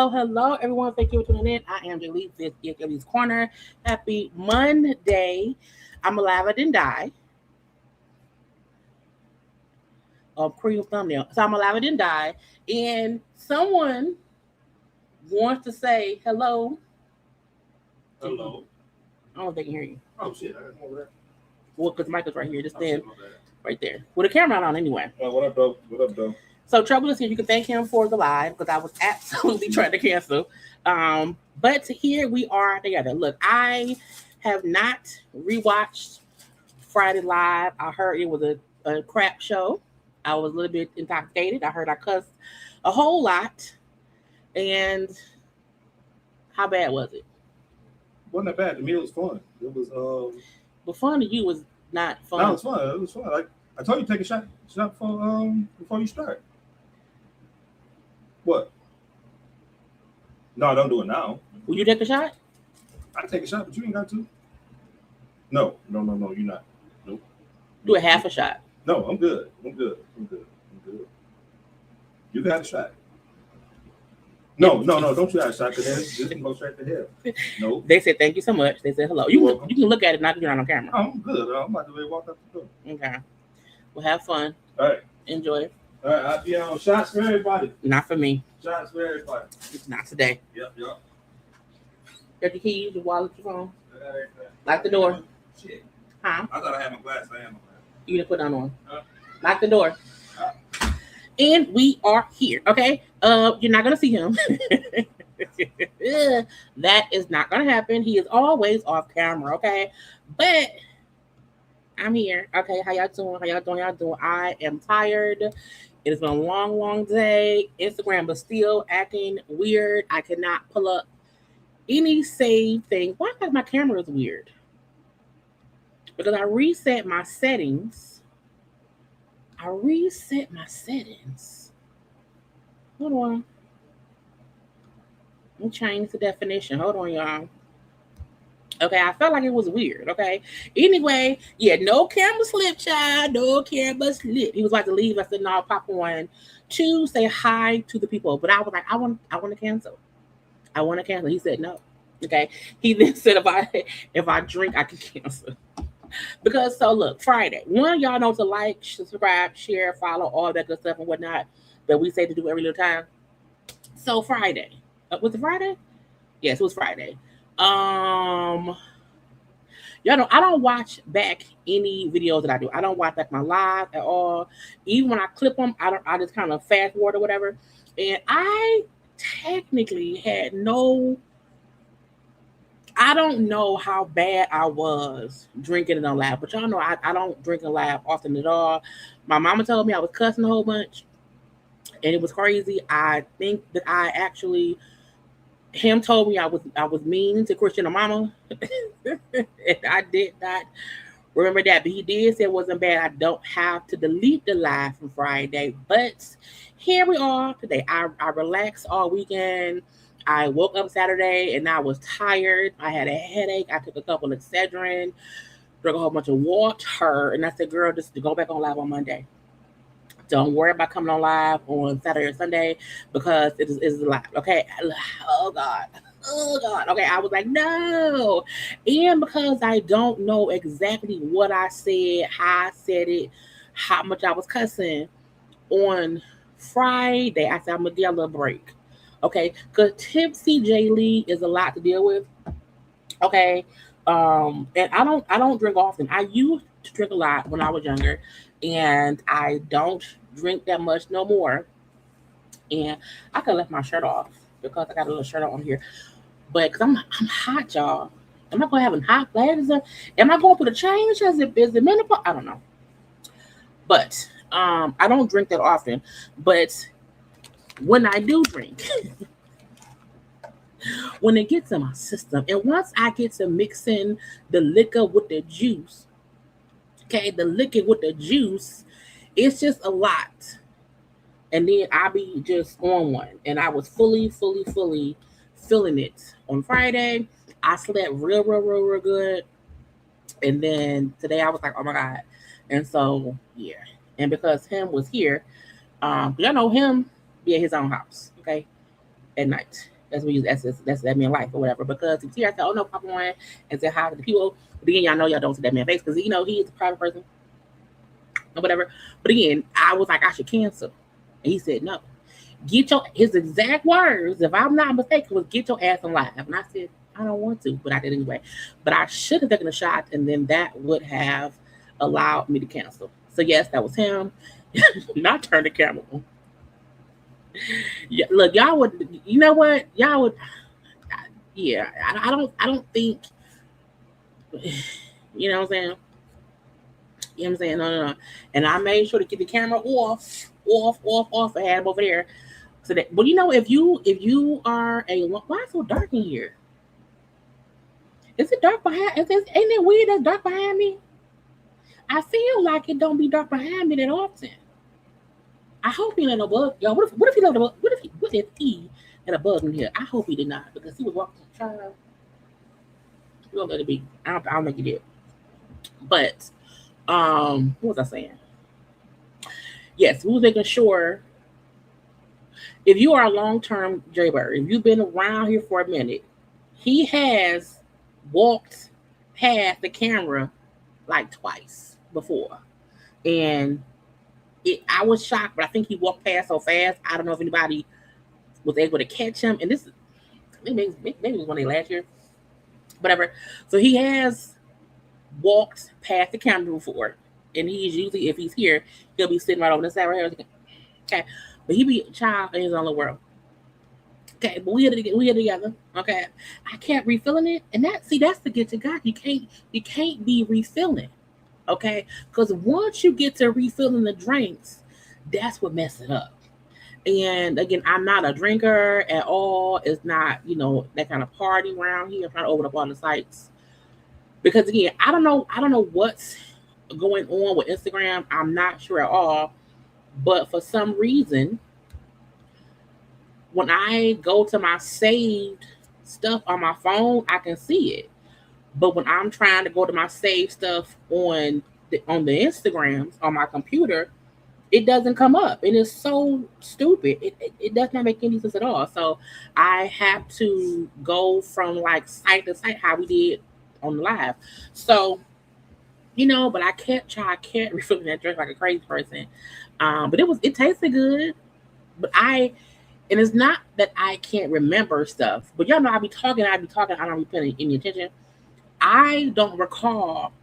Hello, everyone. Thank you for tuning in. I am Jaylee. This is JayLeesCorner. Happy Monday. I'm alive. I didn't die. Cream thumbnail. So I'm alive. I didn't die. And someone wants to say hello. Hello. I don't know if they can hear you. Oh, shit. I didn't know that. Well, because Michael's right here. Just stand right there. With the camera on anyway. What up, though? What up, though? So Trouble is here. You can thank him for the live because I was absolutely trying to cancel. But here we are together. Look, I have not rewatched Friday Live. I heard it was a crap show. I was a little bit intoxicated. I heard I cussed a whole lot. And how bad was it? Wasn't that bad. To me, it was fun. It was But fun to you was not fun. No, it was fun. It was fun. Like I told you, take a shot before you start. What? No, don't do it now. Will you take a shot? I take a shot, but you ain't got to. No, you're not. Nope. Do a half a shot. No, I'm good. You got a shot. No, don't you have a shot because this can go straight to hell. No. They said thank you so much. They said hello. You can look at it, not get on camera. Oh, I'm good. I'm about to walk out the door. Okay. Well, have fun. All right. Enjoy. All right, I'll be on shots for everybody. Not for me. Shots for everybody. Not today. Yep. Got your keys, your wallet, your phone. Lock the door. Shit. Huh? I thought I had my glass. I had my glass. You didn't put that on. Lock the door. And we are here. Okay. You're not gonna see him. That is not gonna happen. He is always off camera. Okay. But I'm here. Okay. How y'all doing? I am tired. It has been a long day. Instagram is still acting weird. I cannot pull up any save thing. Why is my camera is weird? Because I reset my settings. Hold on. Let me change the definition. Hold on, y'all. Okay, I felt like it was weird. Okay. Anyway, yeah, no camera slip, child. No camera slip. He was about to leave. I said, no, I'll pop on to say hi to the people. But I was like, I want to cancel. He said no. Okay. He then said if I drink, I can cancel. Because so look, Friday. One of y'all know to like, subscribe, share, follow, all that good stuff and whatnot that we say to do every little time. So Friday. Was it Friday? Yes, it was Friday. Y'all know I don't watch back any videos that I do. I don't watch back my live at all. Even when I clip them, I just kind of fast forward or whatever. And I technically had no I don't know how bad I was drinking in a lab, but y'all know I don't drink in lab often at all. My mama told me I was cussing a whole bunch, and it was crazy. I think that I actually him told me I was mean to Christian mama, and I did not remember that. But he did say it wasn't bad. I don't have to delete the live from Friday, but here we are today. I relaxed all weekend. I woke up Saturday and I was tired. I had a headache. I took a couple of Excedrin, drank a whole bunch of water, and I said, "Girl, just to go back on live on Monday. Don't worry about coming on live on Saturday or Sunday because it is live." Okay. Oh God. Oh God. Okay. I was like, no. And because I don't know exactly what I said, how I said it, how much I was cussing on Friday, I said I'm gonna give a little break. Okay. Because tipsy Jaylee is a lot to deal with. Okay. And I don't drink often. I used to drink a lot when I was younger, and I don't drink that much no more. And I could have left my shirt off because I got a little shirt on here. But because I'm hot, y'all. Am I gonna have a hot flashes? Am I gonna put a change? Is it menopause? I don't know. But I don't drink that often. But when I do drink, when it gets in my system, and once I get to mixing the liquor with the juice, okay, the liquor with the juice, it's just a lot. And then I be just on one. And I was fully feeling it on Friday. I slept real good. And then today I was like, oh my God. And so yeah. And because him was here, y'all know him be at his own house, okay, at night. That's what that's that man life or whatever. Because he's here, I said, oh no, Papa Wine, and said hi to the people. But again, y'all know y'all don't see that man face because he is a private person or whatever. But again, I was like, I should cancel. And he said, no. His exact words, if I'm not mistaken, was get your ass on live. And I said, I don't want to, but I did anyway. But I should have taken a shot, and then that would have allowed me to cancel. So yes, that was him. Not turn the camera on. Yeah, look, y'all would, you know what? Y'all would, yeah. I don't think, you know what I'm saying? You know what I'm saying? No. And I made sure to get the camera off. I had him over there. So that, but you know, if you are why is it so dark in here? Is it dark behind? Ain't it weird that's dark behind me? I feel like it don't be dark behind me that often. I hope he let no bug. Yo, what if he let a bug? What if he had a bug in here? I hope he did not because he was walking the child. You don't let it be. I'll make it did. But what was I saying? Yes, we was making sure if you are a long-term Jaybird, if you've been around here for a minute, he has walked past the camera like twice before. And I was shocked, but I think he walked past so fast. I don't know if anybody was able to catch him. And this maybe it was one day last year, whatever. So he has walked past the camera before, and he's usually, if he's here, he'll be sitting right over the side right here. Okay, but he be a child in his own little world. Okay, but we here together. Okay, I can't refilling it, and that's the get to God. You can't be refilling. Okay, because once you get to refilling the drinks, that's what messes it up. And again, I'm not a drinker at all. It's not, that kind of party around here. I'm trying to open up all the sites because again, I don't know what's going on with Instagram. I'm not sure at all. But for some reason, when I go to my saved stuff on my phone, I can see it. But when I'm trying to go to my saved stuff on the Instagrams on my computer, it doesn't come up, and it's so stupid. It does not make any sense at all. So I have to go from like site to site how we did on the live. So but I can't refill that drink like a crazy person. But it tasted good. But and it's not that I can't remember stuff. But y'all know I be talking, I don't be paying any attention. I don't recall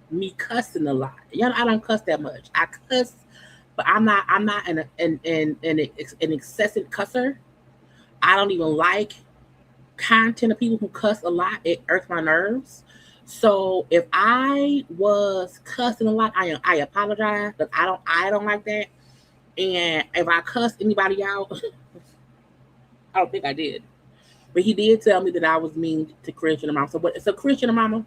me cussing a lot. I don't cuss that much. I cuss, but I'm not an excessive cusser. I don't even like content of people who cuss a lot, it irks my nerves. So if I was cussing a lot, I apologize because I don't like that. And if I cussed anybody out, I don't think I did. But he did tell me that I was mean to Christian mama. So Christian mama,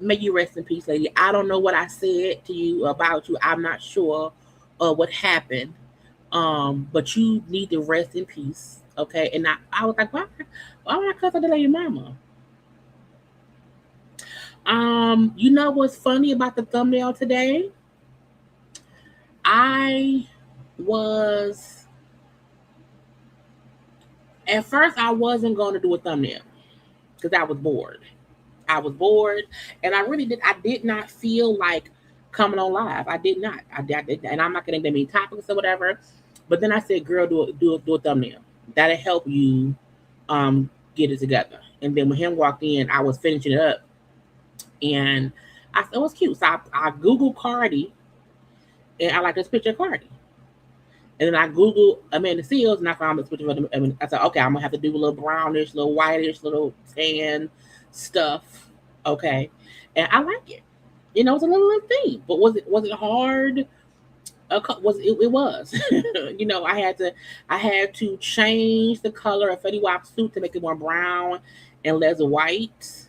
may you rest in peace, lady. I don't know what I said to you about you. I'm not sure what happened. But you need to rest in peace. Okay. And I was like, why would I cuss at the lady mama? You know what's funny about the thumbnail today? I was at first I wasn't going to do a thumbnail because I was bored. I was bored, and I did not feel like coming on live. I did not. Did, and I'm not going to name any topics or whatever. But then I said, "Girl, do a thumbnail. That'll help you get it together." And then when him walked in, I was finishing it up, and I thought it was cute. So I Googled Cardi, and I like this picture of Cardi. And then I Googled Amanda Seals, and I found this picture of them. And I said, okay, I'm gonna have to do a little brownish, little whitish, little tan stuff. Okay, and I like it. You know, it's a little thing. But was it hard? It was. You know, I had to change the color of Fetty Wap's suit to make it more brown and less white.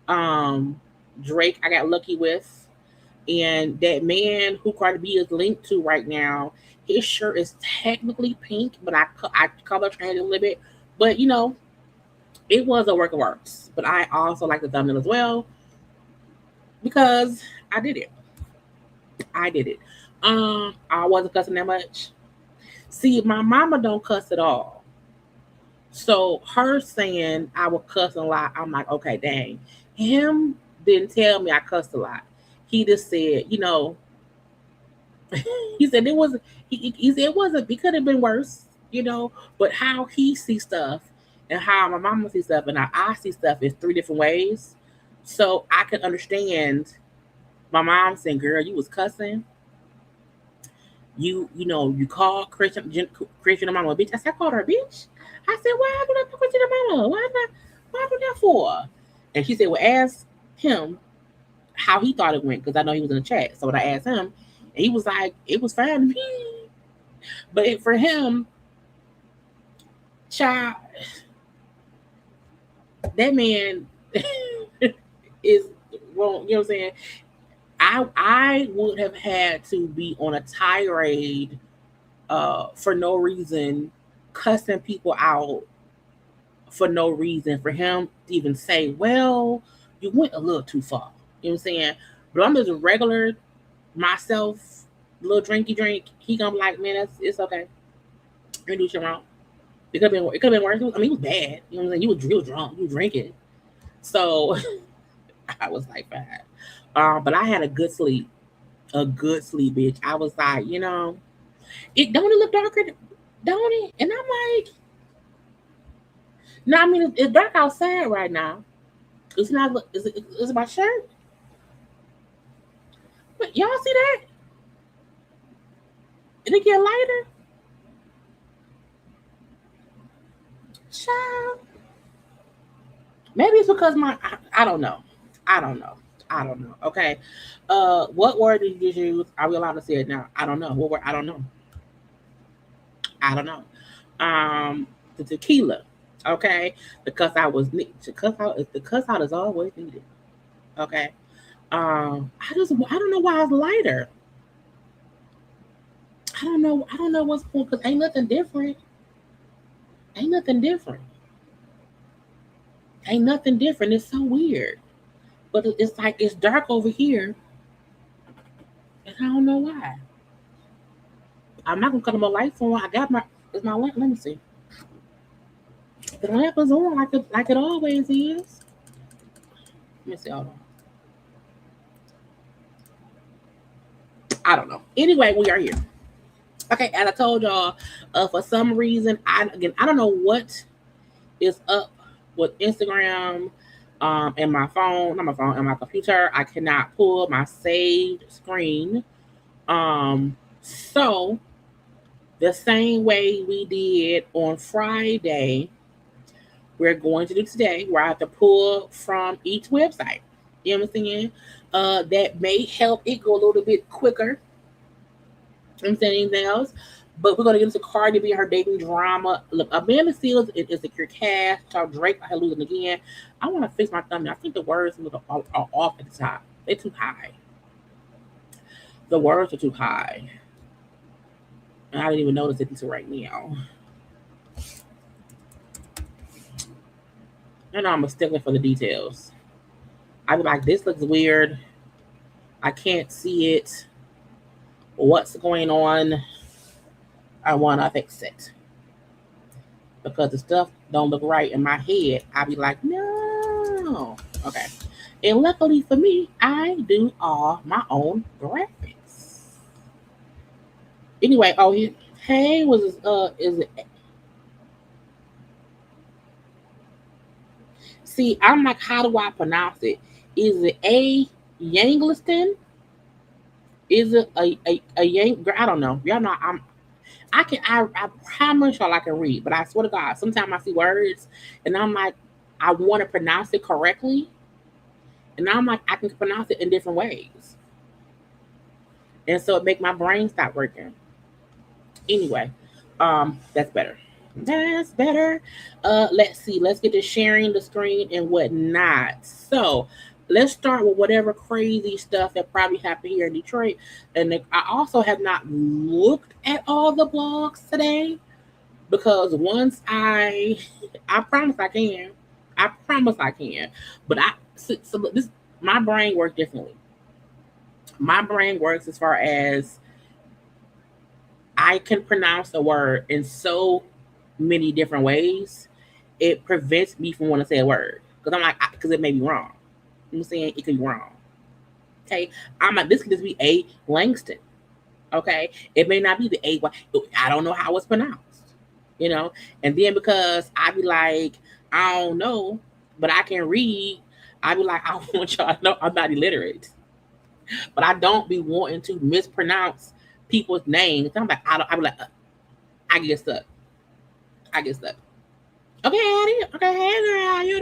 Drake, I got lucky with, and that man who Cardi B is linked to right now. His shirt is technically pink, but I color changed it a little bit. But you know, it was a work of arts. But I also like the thumbnail as well because I did it. I did it. I wasn't cussing that much. See, my mama don't cuss at all. So her saying I would cuss a lot, I'm like, okay, dang. Him didn't tell me I cussed a lot. He just said, you know, he said it wasn't. He said it wasn't. It could have been worse, you know. But how he sees stuff and how my mama sees stuff and how I see stuff is three different ways. So I can understand my mom saying, "Girl, you was cussing. You know, you called Christian mama a bitch." I said, "I called her a bitch." I said, "Why did I call Christian mama? Why did that for?" And she said, "Well, ask him how he thought it went because I know he was in the chat." So when I asked him, and he was like, "It was fine to me." But for him, child, that man is wrong. You know what I'm saying? I would have had to be on a tirade for no reason, cussing people out for no reason. For him to even say, "Well, you went a little too far." You know what I'm saying? But I'm just a regular myself, little drinky drink. He gonna be like, "Man, it's okay. You do shit wrong." It could have been worse. I mean, it was bad. You know what I'm saying? You were drunk. You were drinking. So I was like, fine. But I had a good sleep. A good sleep, bitch. I was like, you know, it don't it look darker, don't it? And I'm like, no, I mean it's dark outside right now. It's not. Is it my shirt? But y'all see that? Did it get lighter? Child. Maybe it's because I don't know. I don't know. I don't know. Okay. What word did you use? Are we allowed to say it now? I don't know. What word? I don't know. I don't know. The tequila. Okay. The cuss out was the cuss out is always needed. Okay. I don't know why it's lighter. I don't know what's cool because ain't nothing different. Ain't nothing different. Ain't nothing different. It's so weird. But it's like it's dark over here. And I don't know why. I'm not gonna cut my lights on. I got it's my lamp. Let me see. The lamp is on like it always is. Let me see. Hold on. I don't know. Anyway, we are here. Okay, as I told y'all, for some reason, I don't know what is up with Instagram and my phone, not my phone, and my computer. I cannot pull my saved screen. So the same way we did on Friday, we're going to do today, where I have to pull from each website. You know what I'm saying? That may help it go a little bit quicker. I'm saying anything else. But we're gonna get into Cardi B and her dating drama. Look, Amanda Seals is Insecure Cash. Talk Drake I losing again. I want to fix my thumbnail. I think the words are off at the top. They're too high. The words are too high. And I didn't even notice it until right now. I know I'm a stickler for the details. I'd be like, this looks weird. I can't see it. What's going on? I want to fix it. Because the stuff don't look right in my head. I'd be like, no. Okay. And luckily for me, I do all my own graphics. Anyway, hey, is it? See, I'm like, how do I pronounce it? Is it a Yangliston? Is it a Yang? I don't know. Y'all know I promise y'all I can read, but I swear to God, sometimes I see words and I'm like, I want to pronounce it correctly, and I'm like, I can pronounce it in different ways, and so it make my brain stop working. Anyway, that's better. That's better. Let's see. Let's get to sharing the screen and whatnot. So let's start with whatever crazy stuff that probably happened here in Detroit. And I also have not looked at all the blogs today because once I promise I can. I promise I can. But this my brain works differently. My brain works as far as I can pronounce a word in so many different ways. It prevents me from wanting to say a word because I'm like, because it may be wrong. I'm saying it could be wrong. Okay, I'm like, this could just be A Langston. Okay, it may not be the A. I don't know how it's pronounced. You know, and then because I be like, I don't know, but I can read. I be like, I want y'all to know I'm not illiterate, but I don't be wanting to mispronounce people's names. I'm like, I be like, I get stuck. I get stuck. Okay, Addie. Okay, hey girl, you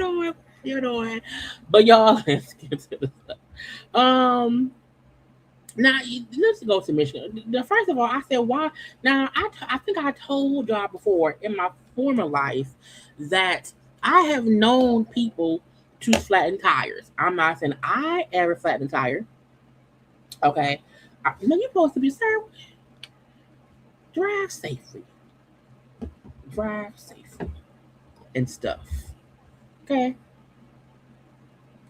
doing? But y'all, let's get to the stuff. Now let's go to Michigan. First of all, I said why. Now I think I told y'all before in my former life that I have known people to flatten tires. I'm not saying I ever flattened a tire. Okay, no, you're supposed to be, sir. Drive safely. Drive safely and stuff. Okay.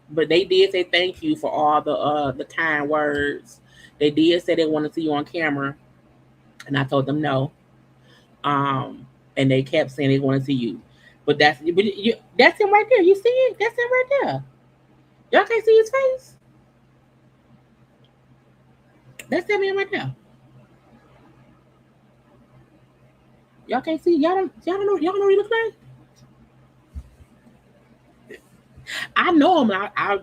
But they did say thank you for all the kind words. They did say they want to see you on camera, and I told them no. And they kept saying they want to see you, but that's him right there. You see it? That's him right there. Y'all can't see his face. That's that man right there. Y'all can't see. Y'all don't know. Y'all know what he looks like. I know him. I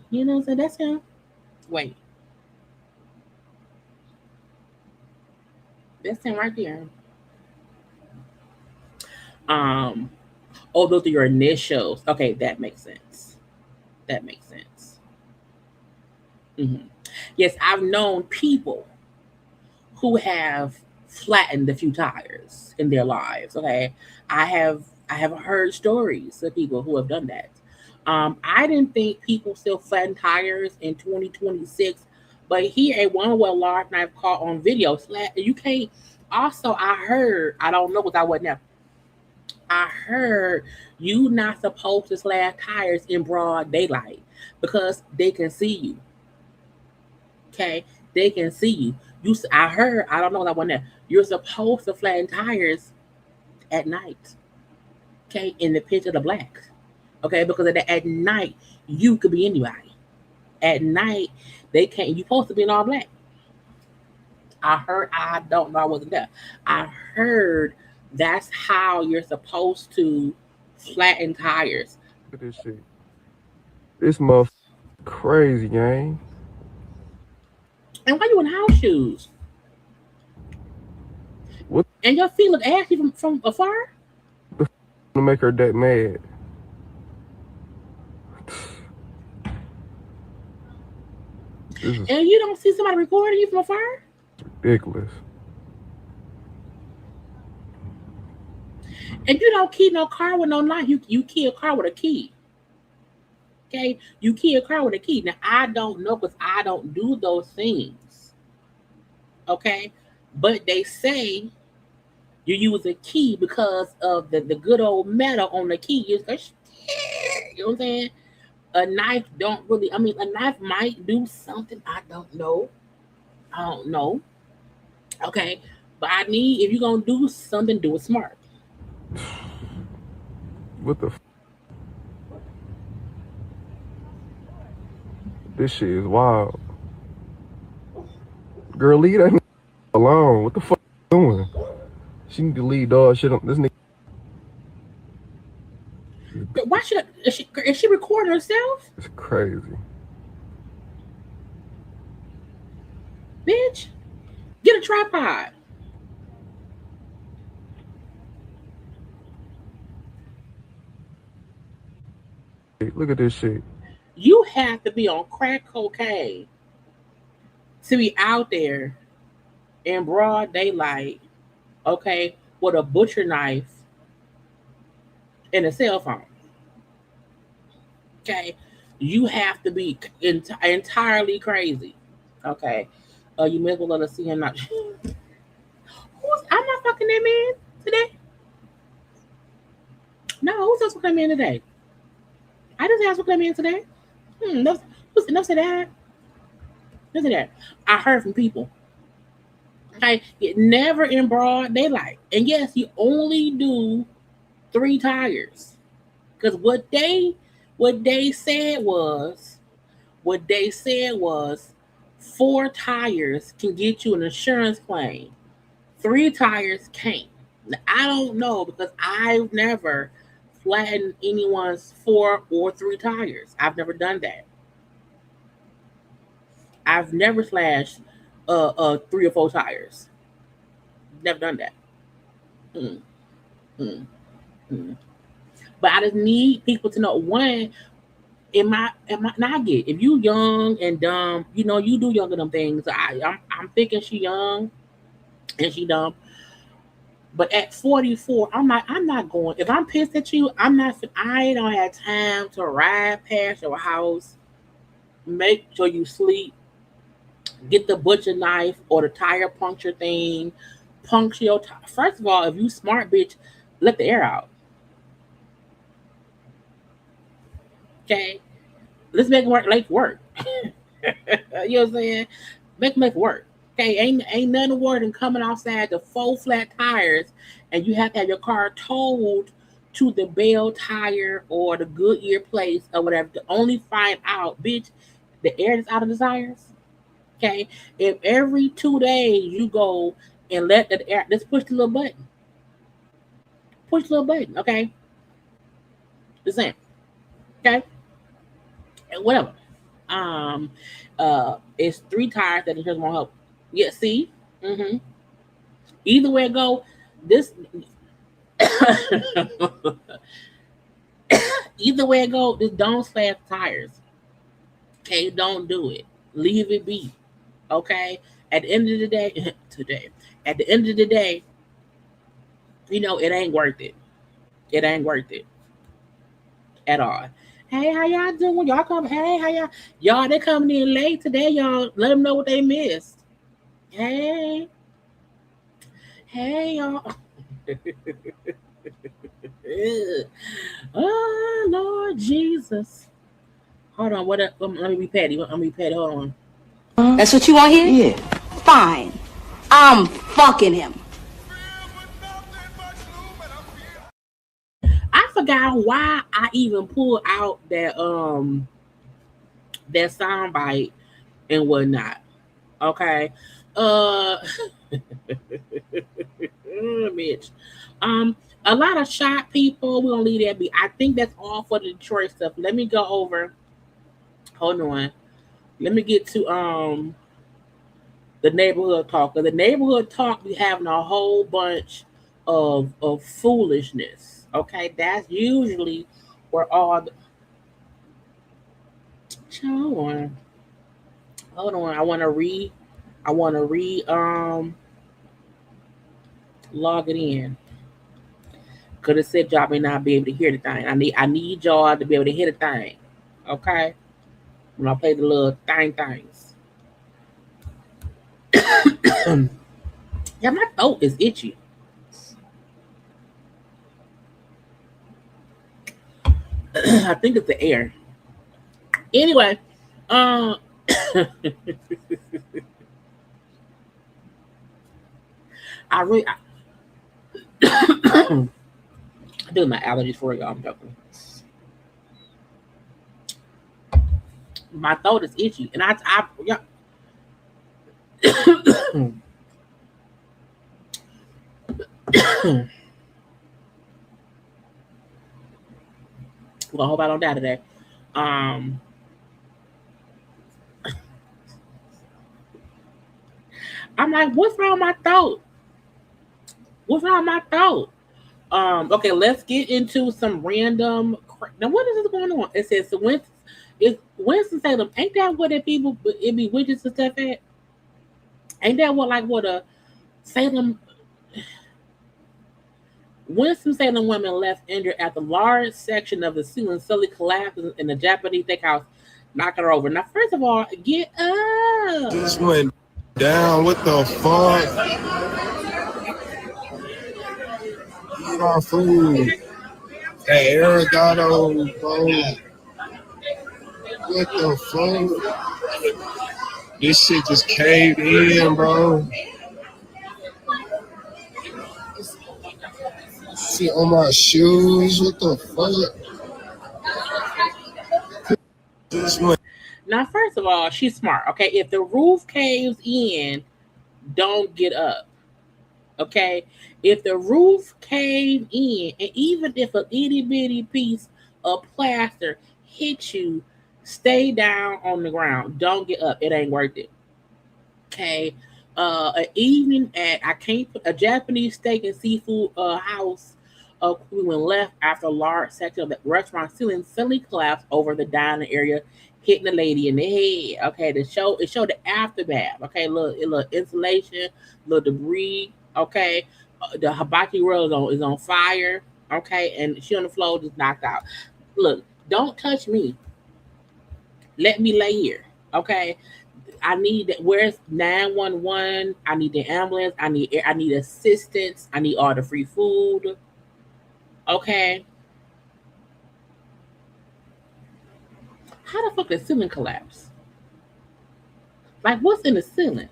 you know what I'm saying? That's him. Wait. That's him right there. Oh, those are your initials. Okay, that makes sense. That makes sense. Mm-hmm. Yes, I've known people who have flattened a few tires in their lives. Okay, I have heard stories of people who have done that. I didn't think people still flatten tires in 2026, but here at one where large knife caught on video, you can't. Also, I heard, I don't know because I wasn't there. I heard you not supposed to slash tires in broad daylight because they can see you. Okay, they can see you. I heard. I don't know that one there. You're supposed to flatten tires at night. Okay, in the pitch of the black. Okay, because at night you could be anybody. At night they can't. You supposed to be in all black. I heard. I don't know. I wasn't there. I heard that's how you're supposed to flatten tires. Look at this shit. This motherfucker crazy, gang. And why you in house shoes? What? And your feet look ashy from afar? to make her that mad. This is And you don't see somebody recording you from afar? ridiculous. And you don't key no car with no knife. You key a car with a key. Okay? You key a car with a key. Now, I don't know because I don't do those things. Okay? But they say you use a key because of the good old metal on the key. You know what I'm saying? A knife don't really, I mean, a knife might do something. I don't know. Okay? But I need, if you're going to do something, do it smart. What the? This shit is wild. Girl, leave that alone. What the fuck you doing? She need to leave dog shit on this nigga. But why should is she recording herself? It's crazy. Bitch, get a tripod. Look at this shit. You have to be on crack cocaine to be out there in broad daylight, okay, with a butcher knife and a cell phone. Okay, you have to be entirely crazy. Okay, you may as well let us see him not. I'm not fucking that man today. No, who's else fucking that man today? I just asked for that man today. Enough said that. Listen to that. I heard from people. Okay, it never in broad daylight. And yes, you only do 3 tires. Because what they said was 4 tires can get you an insurance claim. 3 tires can't. Now, I don't know because I've never flattened anyone's 4 or 3 tires. I've never done that. I've never slashed 3 or 4 tires. Never done that. But I just need people to know, one, now I get, if you young and dumb, you know, you do young and dumb things. I'm thinking she young and she dumb. But at 44, I'm not going. If I'm pissed at you, I don't have time to ride past your house, make sure you sleep, get the butcher knife or the tire puncture thing, puncture your tire. First of all, if you smart, bitch, let the air out. Okay? Let's make work. You know what I'm saying? Make work. Okay, ain't nothing worse than coming outside the 4 flat tires and you have to have your car towed to the Bell Tire or the Goodyear place or whatever to only find out, bitch, the air is out of the tires. Okay, if every 2 days you go and let the air, just push the little button. Push the little button, okay? The same. Okay? And whatever. It's 3 tires that insurance won't help. Yeah, see? Either way it go, either way it go, just don't slash tires. Okay, don't do it. Leave it be. Okay? At the end of the day, at the end of the day, you know, it ain't worth it. It ain't worth it. At all. Hey, how y'all doing? Y'all come. Hey, how y'all? Y'all, they coming in late today. Y'all, let them know what they missed. Hey, y'all. Oh Lord Jesus. Hold on. What up? Let me be petty. Hold on. That's what you want here? Yeah. Fine. I'm fucking him. I forgot why I even pulled out that soundbite and whatnot. Okay. Bitch. A lot of shot people. We're gonna leave that be. I think that's all for the Detroit stuff. Let me go over. Hold on. Let me get to the neighborhood talk. The neighborhood talk be having a whole bunch of foolishness. Okay, that's usually where all the hold on. Hold on. I wanna re log it in. Cause it said y'all may not be able to hear the thing. I need y'all to be able to hear the thing. Okay? When I play the little things. Yeah, my throat is itchy. I think it's the air. Anyway, um I really I do my allergies for y'all. I'm joking. My throat is itchy, and yeah. Well, I hope I don't die today. Um, I'm like, what's wrong with my throat? What's wrong with my throat? Okay, let's get into some random. Now, what is this going on? It says so Winston Salem. Ain't that what it people? It be witches and stuff at? Ain't that what a Salem Winston-Salem women left injured after large section of the ceiling suddenly collapsed in the Japanese steakhouse, knocking her over. Now, first of all, get up. Just went down. What the fuck? Eat our food. That Arigato, bro. What the fuck? This shit just caved in, bro. Shit on my shoes. What the fuck? Just went. Now, first of all, she's smart. Okay, if the roof caves in, don't get up. Okay, if the roof caved in, and even if a itty bitty piece of plaster hit you, stay down on the ground. Don't get up. It ain't worth it. Okay. An evening at I can't put a Japanese steak and seafood house. We went left after a large section of the restaurant ceiling suddenly collapsed over the dining area, hitting the lady in the head. Okay, it showed the aftermath. Okay, little insulation, little debris. Okay, the hibachi grill is on fire. Okay, and she on the floor just knocked out. Look, don't touch me. Let me lay here. Okay, I need that. Where's 911? I need the ambulance. I need assistance. I need all the free food. Okay. How the fuck did the ceiling collapse? Like, what's in the ceiling?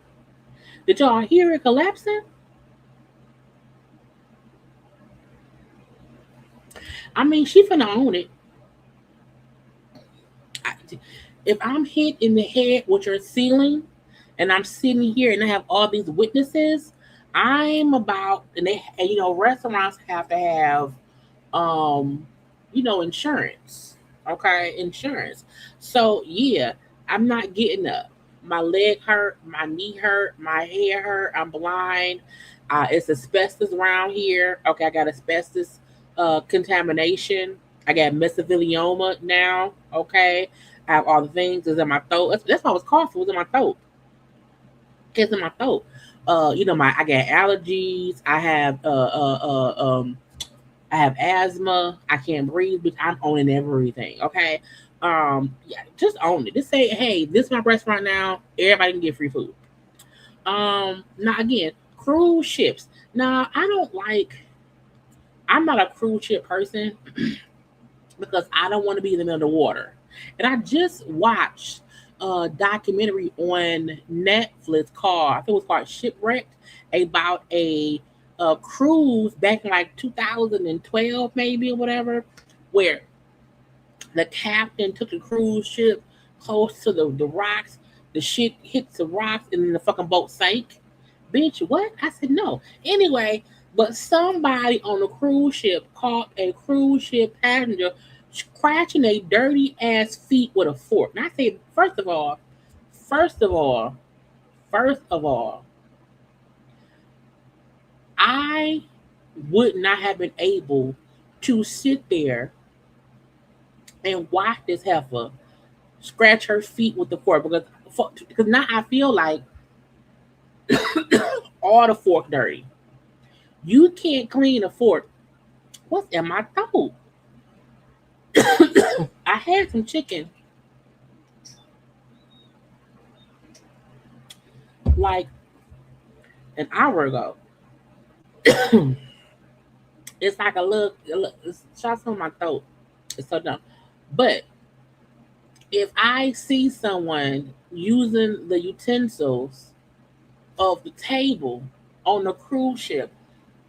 Did y'all hear it collapsing? I mean, she finna own it. If I'm hit in the head with your ceiling and I'm sitting here and I have all these witnesses, I'm about and restaurants have to have insurance. Okay, insurance. So yeah, I'm not getting up. My leg hurt, my knee hurt, my hair hurt, I'm blind. It's asbestos around here. Okay, I got asbestos contamination. I got mesothelioma now. Okay. I have all the things that's in my throat. That's why I was coughing. It was in my throat. It's in my throat. I got allergies. I have asthma. I can't breathe, but I'm owning everything. Okay. Yeah, just own it. Just say, hey, this is my restaurant now. Everybody can get free food. Now again, cruise ships. Now I'm not a cruise ship person because I don't want to be in the middle of the water. And I just watched a documentary on Netflix called, I think it was called Shipwrecked, about a cruise back in like 2012 maybe or whatever, where the captain took a cruise ship close to the rocks. The shit hits the rocks and then the fucking boat sank. Bitch, what? I said no. Anyway, but somebody on the cruise ship caught a cruise ship passenger scratching a dirty ass feet with a fork. And I say, first of all, I would not have been able to sit there and watch this heifer scratch her feet with the fork because now I feel like all the fork dirty. You can't clean a fork. What's in my throat? I had some chicken like an hour ago. It's like a little it's shots on my throat. It's so dumb. But if I see someone using the utensils of the table on the cruise ship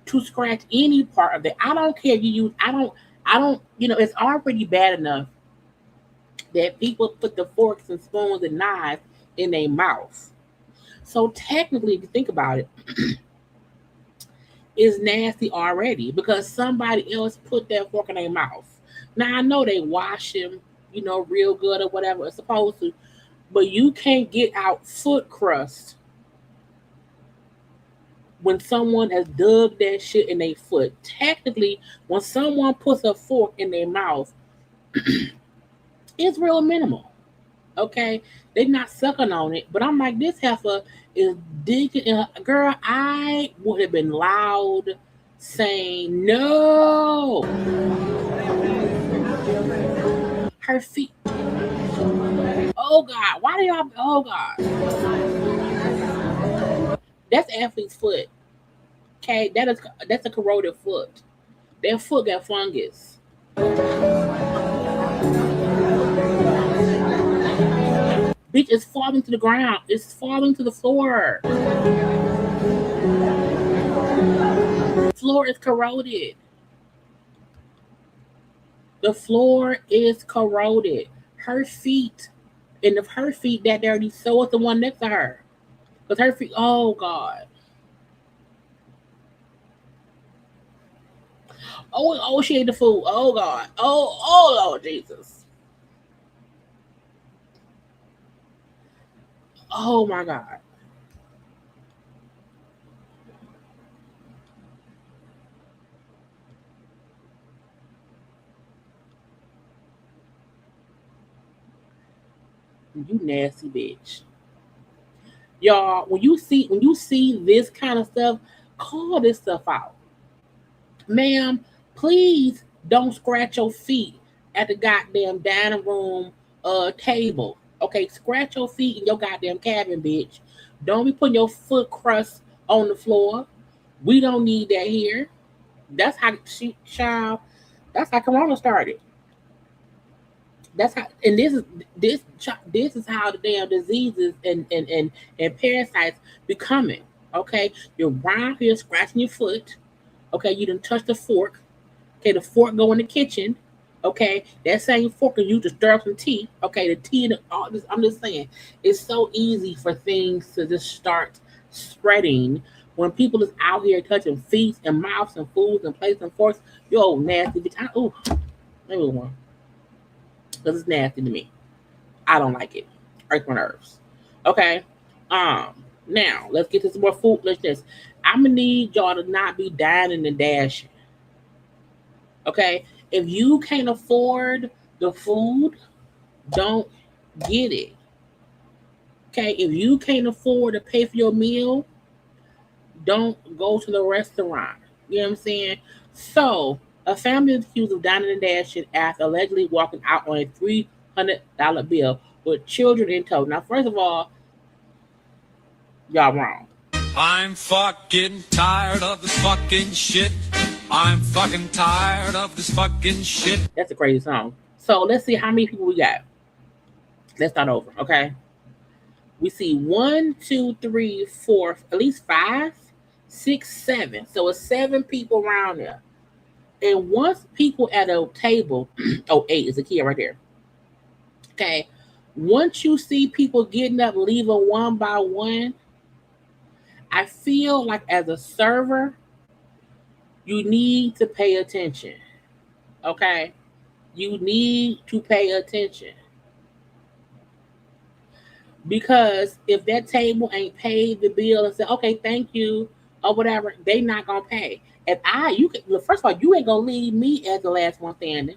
to scratch any part of it, I don't care if you use, it's already bad enough that people put the forks and spoons and knives in their mouth. So technically, if you think about it, it's nasty already because somebody else put that fork in their mouth. Now I know they wash them, real good or whatever it's supposed to, but you can't get out foot crust when someone has dug that shit in their foot. Technically, when someone puts a fork in their mouth, it's real minimal. Okay, they're not sucking on it, but I'm like, this heifer is digging in her. Girl, I would have been loud saying no. Her feet. Oh God, why do y'all? Oh God, that's athlete's foot. Okay, that's a corroded foot. Their foot got fungus. Bitch, it's falling to the ground. It's falling to the floor. The floor is corroded. The floor is corroded. Her feet, and if her feet that dirty, so is the one next to her. Because her feet, oh God. Oh, she ate the food. Oh God. Oh Lord Jesus. Oh my God. You nasty bitch. Y'all, when you see this kind of stuff, call this stuff out. Ma'am, please don't scratch your feet at the goddamn dining room table. Okay, scratch your feet in your goddamn cabin, bitch. Don't be putting your foot crust on the floor. We don't need that here. That's how child. That's how Corona started. That's how, and this is how the damn diseases and parasites becoming. Okay, you're around here scratching your foot. Okay, you didn't touch the fork. Okay, the fork go in the kitchen. Okay, that same fork is used to stir up some tea. Okay, the tea and all this. I'm just saying, it's so easy for things to just start spreading when people is out here touching feet and mouths and foods and plates and forks. Yo, nasty bitch. Let me one because it's nasty to me. I don't like it. Hurts my nerves. Okay. Now let's get to some more foolishness. I'm gonna need y'all to not be dining and dashing. Okay, if you can't afford the food, don't get it. Okay, if you can't afford to pay for your meal, don't go to the restaurant. You know what I'm saying? So, a family is accused of dining and dashing after allegedly walking out on a $300 bill with children in tow. Now, first of all, y'all wrong. I'm fucking tired of this fucking shit. I'm fucking tired of this fucking shit. That's a crazy song. So let's see how many people we got. Let's start over, okay? We see 1, 2, 3, 4, at least 5, 6, 7. So it's 7 people around there. And once people at a table, 8 is a kid right there. Okay. Once you see people getting up, leaving one by one, I feel like as a server, you need to pay attention. Okay? You need to pay attention. Because if that table ain't paid the bill and said, okay, thank you, or whatever, they not gonna pay. If you could, well, first of all, you ain't gonna leave me as the last one standing.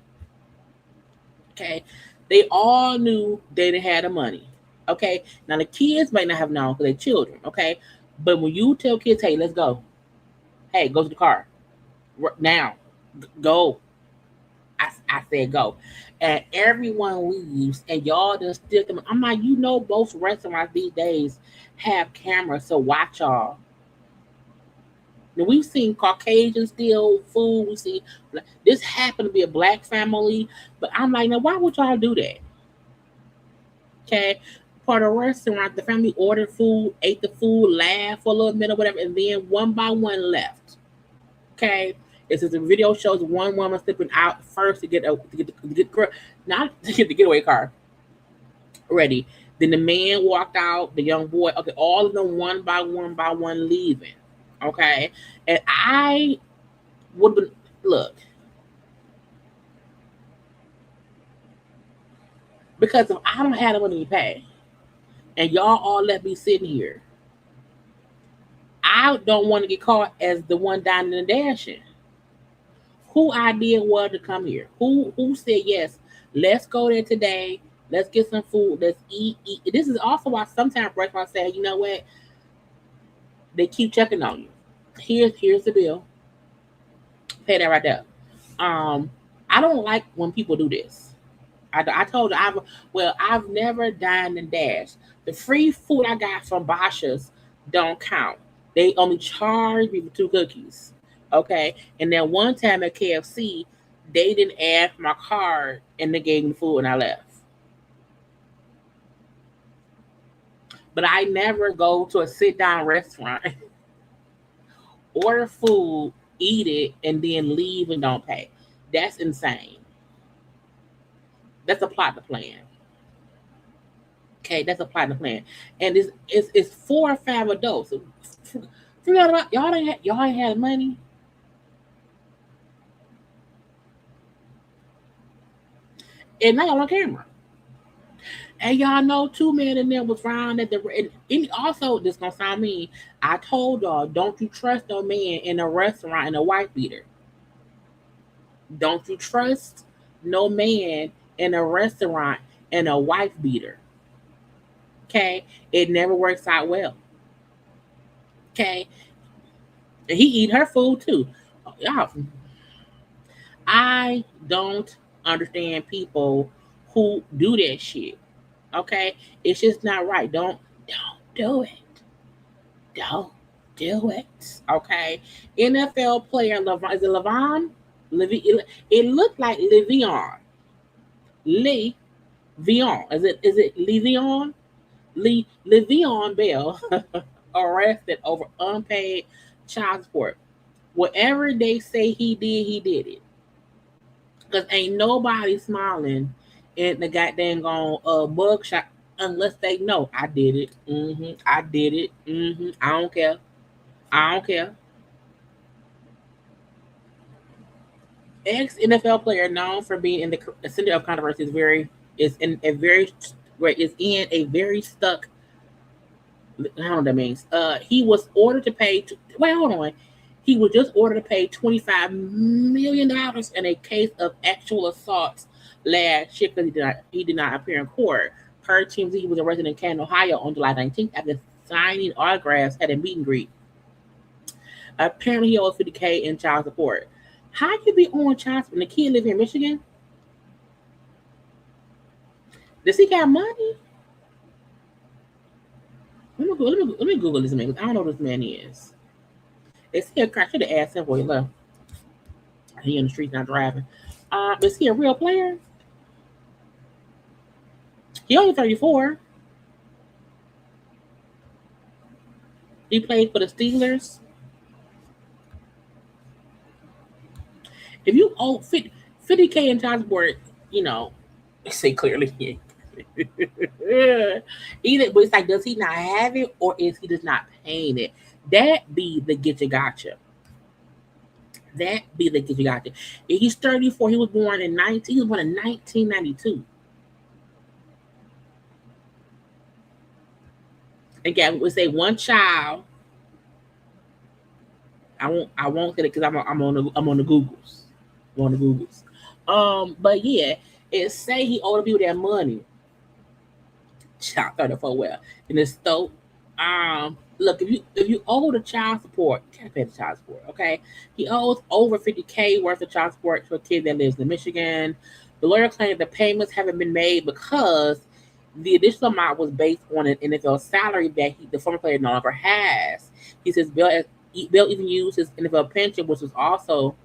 Okay, they all knew they didn't have the money. Okay, now the kids might not have known because they're children. Okay, but when you tell kids, hey, let's go, hey, go to the car now, go. I said go, and everyone leaves, and y'all just still them. I'm like, both restaurants these days have cameras, so watch y'all. Now we've seen Caucasians steal food. We see this happened to be a black family, but I'm like, now why would y'all do that? Okay, part of the restaurant, the family ordered food, ate the food, laughed for a little minute, or whatever, and then one by one left. Okay, it's as the video shows one woman slipping out first not to get the getaway car ready. Then the man walked out, the young boy. Okay, all of them one by one leaving. Okay, and I would have look, because if I don't have the money to pay, and y'all all let me sitting here, I don't want to get caught as the one dining and dashing. Who idea was to come here? Who said yes? Let's go there today. Let's get some food. Let's eat. This is also why sometimes restaurants say, you know what? They keep checking on you. Here's the bill. Pay that right there. I don't like when people do this. I told you I've never dined and dashed. The free food I got from Basha's don't count. They only charge me for 2 cookies. Okay. And then one time at KFC, they didn't add my card and they gave me the food and I left. But I never go to a sit down restaurant, order food, eat it, and then leave and don't pay. That's insane. That's a plot to plan. Okay, that's a plot to plan. And it's 4 or 5 adults. Forget about y'all ain't had money. And now y'all on camera. And y'all know 2 men in there was found at the and also this gonna sound mean. I told y'all, don't you trust no man in a restaurant in a wife beater. Don't you trust no man in a restaurant in a wife beater. Okay? It never works out well. Okay? And he eat her food too. Y'all, I don't understand people who do that shit. Okay? It's just not right. Don't do it. Don't do it. Okay? NFL player is it Levon? It looked like Le'Veon. Le'Veon. Is it Le'Veon? Le'Veon Bell arrested over unpaid child support. Whatever they say he did it. Because ain't nobody smiling in the goddamn mugshot unless they know I did it. I did it. I don't care. Ex NFL player known for being in the center of controversy is in a very stuck. I don't know what that means. He was ordered to pay. Hold on. He was just ordered to pay $25 million in a case of actual assault last year because he did not appear in court. Per TMZ, he was arrested in Canton, Ohio on July 19th after signing autographs at a meet and greet. Apparently, he owes $50K in child support. How you be on child support? And the kid live here in Michigan? Does he got money? Let me Google this man. I don't know who this man is. Is he a crack? Should have asked him before he left. He in the streets not driving. Is he a real player? He only 34. He played for the Steelers. If you owe $50K in child support, they say clearly. Either, but it's like, does he not have it, or is he just not paying it? That be the get you gotcha. If he's 34, he was born in 1992. Again, we say one child I won't say it because I'm on the Googles. I'm on the Googles. But yeah, it say he owed the people that money. Child 34 well. And it's so look, if you owe the child support, you can't pay the child support, okay? He owes over 50K worth of child support to a kid that lives in Michigan. The lawyer claimed the payments haven't been made because the additional amount was based on an NFL salary that the former player no longer has. He says Bill even used his NFL pension, which was also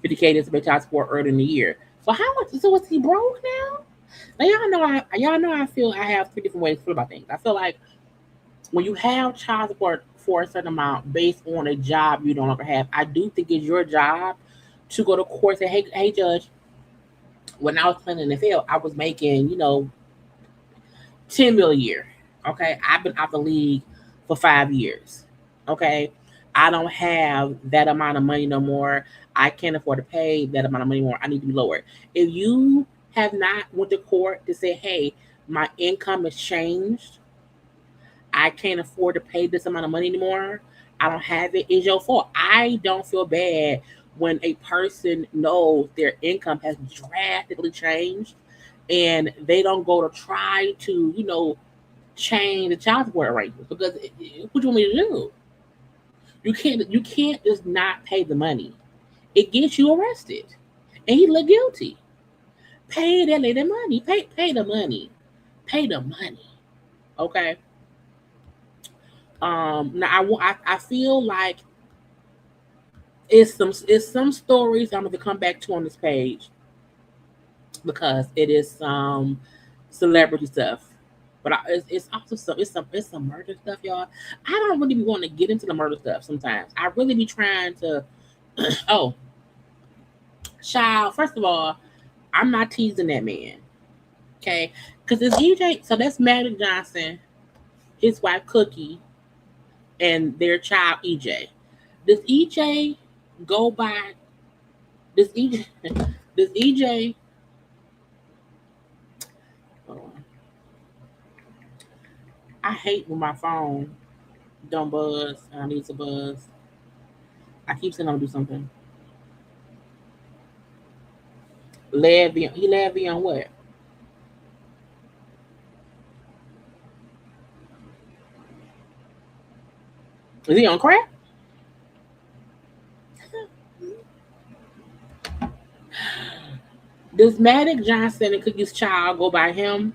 50K to pay child support earlier in the year. So how much? So was he broke now? Now y'all know I feel I have three different ways to feel about things. I feel like when you have child support for a certain amount based on a job you no longer have, I do think it's your job to go to court and say, hey, judge, when I was playing in the NFL, I was making, 10 million a year. Okay. I've been out the league for 5 years. Okay. I don't have that amount of money no more. I can't afford to pay that amount of money more. I need to be lowered. If you have not went to court to say, hey, my income has changed, I can't afford to pay this amount of money anymore, I don't have it, it's your fault. I don't feel bad when a person knows their income has drastically changed and they don't go to try to, change the child support arrangements because what do you want me to do? You can't just not pay the money. It gets you arrested. And he look guilty. Pay that lady money. Pay the money. Pay the money. Okay. Now I feel like it's some stories I'm gonna come back to on this page because it is some celebrity stuff. But it's also some murder stuff, y'all. I don't really be wanting to get into the murder stuff sometimes. I really be trying to. Oh, child. First of all, I'm not teasing that man, okay? Because it's EJ. So that's Magic Johnson, his wife Cookie, and their child EJ. Does EJ go by? Does EJ? Does EJ? Hold on. I hate when my phone don't buzz and I need to buzz. I keep saying I'm gonna do something. He led on what? Is he on crack? Does Magic Johnson and Cookie's child go by him,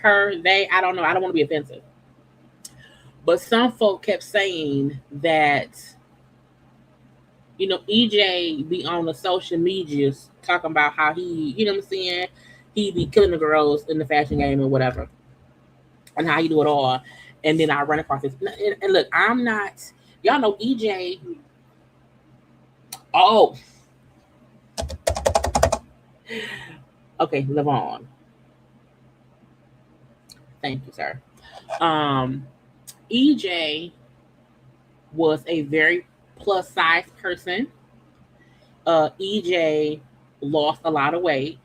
her, they? I don't know. I don't want to be offensive. But some folk kept saying that, EJ be on the social medias talking about how he, what I'm saying, he be killing the girls in the fashion game or whatever, and how he do it all. And then I run across this. And look, I'm not, y'all know EJ. Oh, okay, live on. Thank you, sir. EJ was a very plus size person. EJ lost a lot of weight,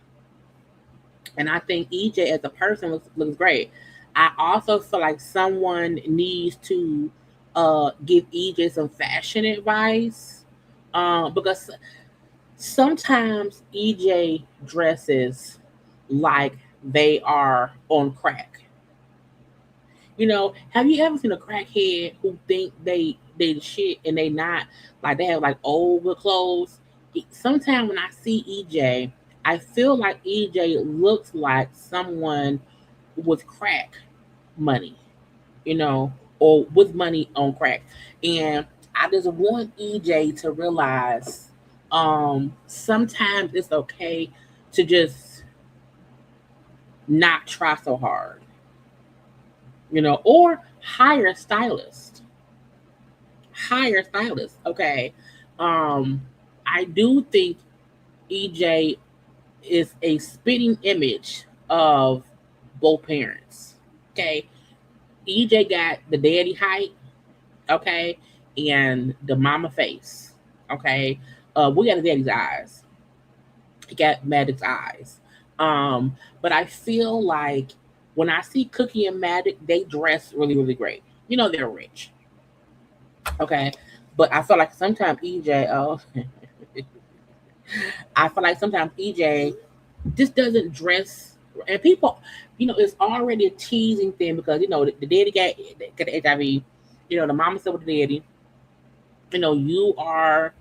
and I think EJ as a person looks great. I also feel like someone needs to give EJ some fashion advice because sometimes EJ dresses like they are on crack. Have you ever seen a crackhead who think they the shit and they not, like they have like old good clothes? Sometimes when I see EJ, I feel like EJ looks like someone with crack money, or with money on crack. And I just want EJ to realize sometimes it's okay to just not try so hard, or hire a stylist. Okay. I do think EJ is a spitting image of both parents. Okay. EJ got the daddy height, okay, and the mama face. Okay. We got the daddy's eyes. He got Magic's eyes. But I feel like when I see Cookie and Magic, they dress really, really great. They're rich. Okay. But I feel like sometimes EJ, I feel like sometimes EJ just doesn't dress, and people, it's already a teasing thing because the daddy got the HIV, the mama said with the daddy, you are.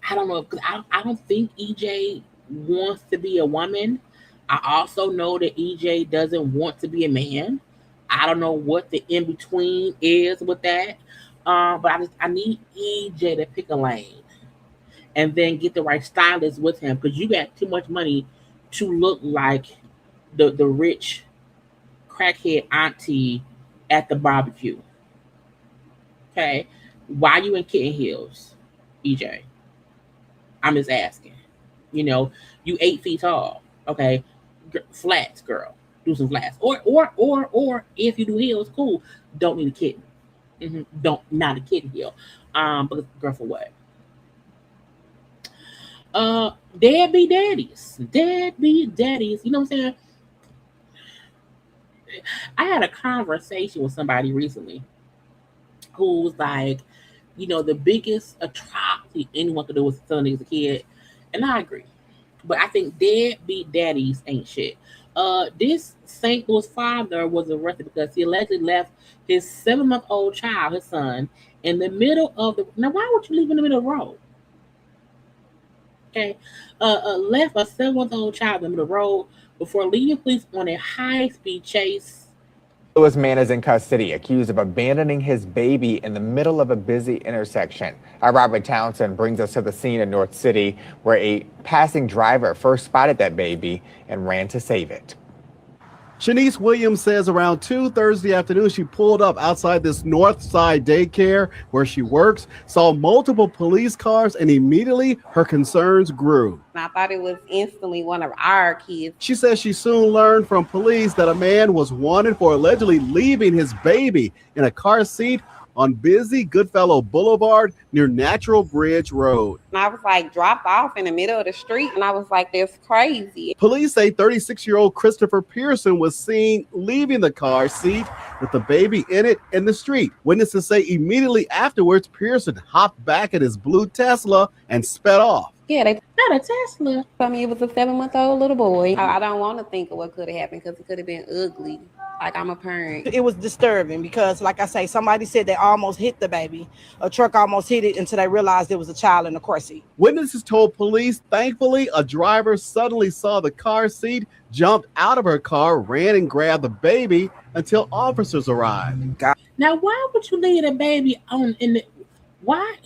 I don't know because I don't think EJ wants to be a woman. I also know that EJ doesn't want to be a man. I don't know what the in between is with that. But I need EJ to pick a lane and then get the right stylist with him because you got too much money to look like the rich crackhead auntie at the barbecue. Okay, why you in kitten heels, EJ? I'm just asking. You 8 feet tall. Okay, flats, girl. Do some flats, or if you do heels, cool. Don't need a kitten. Don't not a kitten heel. But girl, for what? Deadbeat daddies. Deadbeat daddies. You know what I'm saying? I had a conversation with somebody recently who was like, the biggest atrocity anyone could do was son as a kid. And I agree. But I think deadbeat daddies ain't shit. This St. Louis father was arrested because he allegedly left his 7-month-old child, his son, in the middle of the. Now, why would you leave in the middle of the road? Okay, left a 7-month-old child in the middle of the road before leading police on a high-speed chase. Louis man is in custody, accused of abandoning his baby in the middle of a busy intersection. Our Robert Townsend brings us to the scene in North City, where a passing driver first spotted that baby and ran to save it. Shanice Williams says around 2 Thursday afternoon, she pulled up outside this North Side daycare where she works, saw multiple police cars, and immediately her concerns grew. I thought it was instantly one of our kids. She says she soon learned from police that a man was wanted for allegedly leaving his baby in a car seat on busy Goodfellow Boulevard near Natural Bridge Road. And I was like dropped off in the middle of the street, and I was like, that's crazy. Police say 36-year-old Christopher Pearson was seen leaving the car seat with the baby in it in the street. Witnesses say immediately afterwards, Pearson hopped back in his blue Tesla and sped off. Yeah, they Not a Tesla. told me it was a 7-month-old little boy. I don't want to think of what could have happened because it could have been ugly. Like, I'm a parent. It was disturbing because, like I say, somebody said they almost hit the baby. A truck almost hit it until they realized there was a child in the car seat. Witnesses told police, thankfully, a driver suddenly saw the car seat, jumped out of her car, ran and grabbed the baby until officers arrived. Now, why would you leave a baby on in the? Why?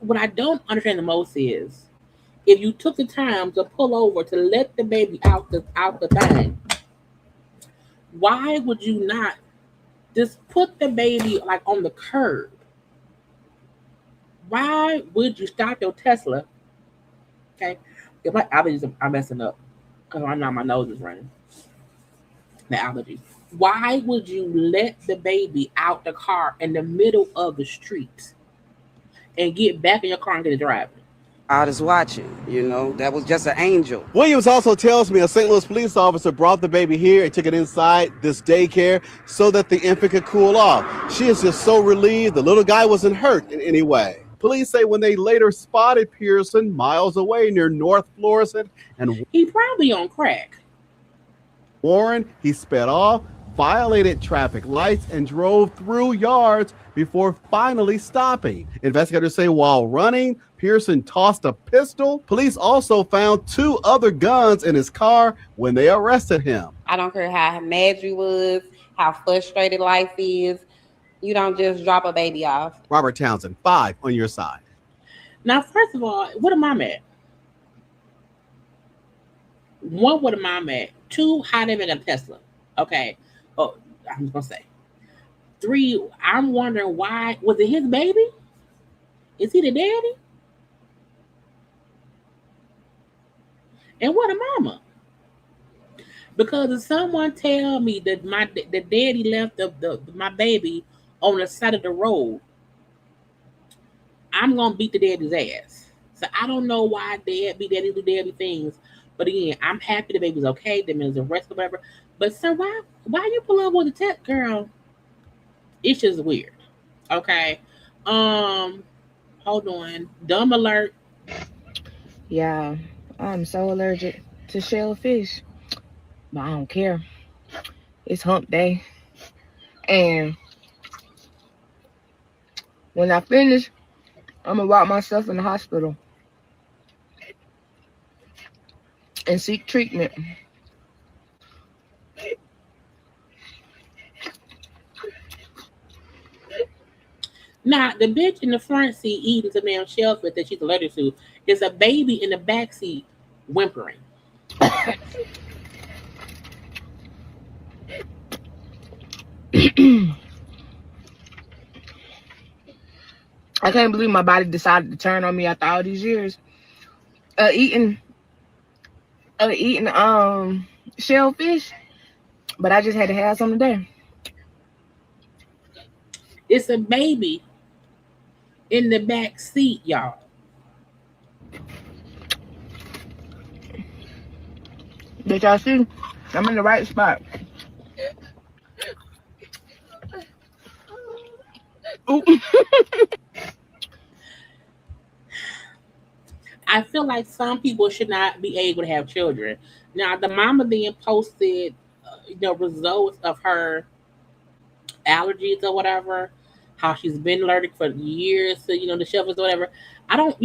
What I don't understand the most is if you took the time to pull over to let the baby out the thing, why would you not just put the baby like on the curb? Why would you stop your Tesla? Okay, if my allergies are messing up because right now my nose is running. The allergies. Why would you let the baby out the car in the middle of the street and get back in your car and get it driving? I was watching, that was just an angel. Williams also tells me a St. Louis police officer brought the baby here and took it inside this daycare so that the infant could cool off. She is just so relieved the little guy wasn't hurt in any way. Police say when they later spotted Pearson miles away near North Florissant and He probably on crack. Warren, he sped off, violated traffic lights, and drove through yards before finally stopping. Investigators say while running, Pearson tossed a pistol. Police also found 2 other guns in his car when they arrested him. I don't care how mad you was, how frustrated life is. You don't just drop a baby off. Robert Townsend, 5 on your side. Now, first of all, what am I mad? 1, what am I mad? 2, how they make a Tesla? Okay. Oh, I'm just gonna say. 3, I'm wondering why. Was it his baby? Is he the daddy? And what a mama? Because if someone tell me that the daddy left my baby on the side of the road, I'm gonna beat the daddy's ass. So I don't know why daddy do daddy things. But again, I'm happy the baby's okay. The man's arrested or whatever. But sir, why you pull up with the tech girl? It's just weird. Okay. Hold on. Dumb alert. Yeah, I'm so allergic to shellfish, but I don't care. It's hump day. And when I finish, I'm gonna lock myself in the hospital and seek treatment. Now, the bitch in the front seat eating some damn shellfish that she's allergic to is a baby in the back seat whimpering. I can't believe my body decided to turn on me after all these years eating shellfish, but I just had to have some today. It's a baby in the back seat, y'all. Did y'all see? I'm in the right spot. Ooh. I feel like some people should not be able to have children. Now, the mama then posted, results of her allergies or whatever, how she's been allergic for years to, the shellfish or whatever. I don't,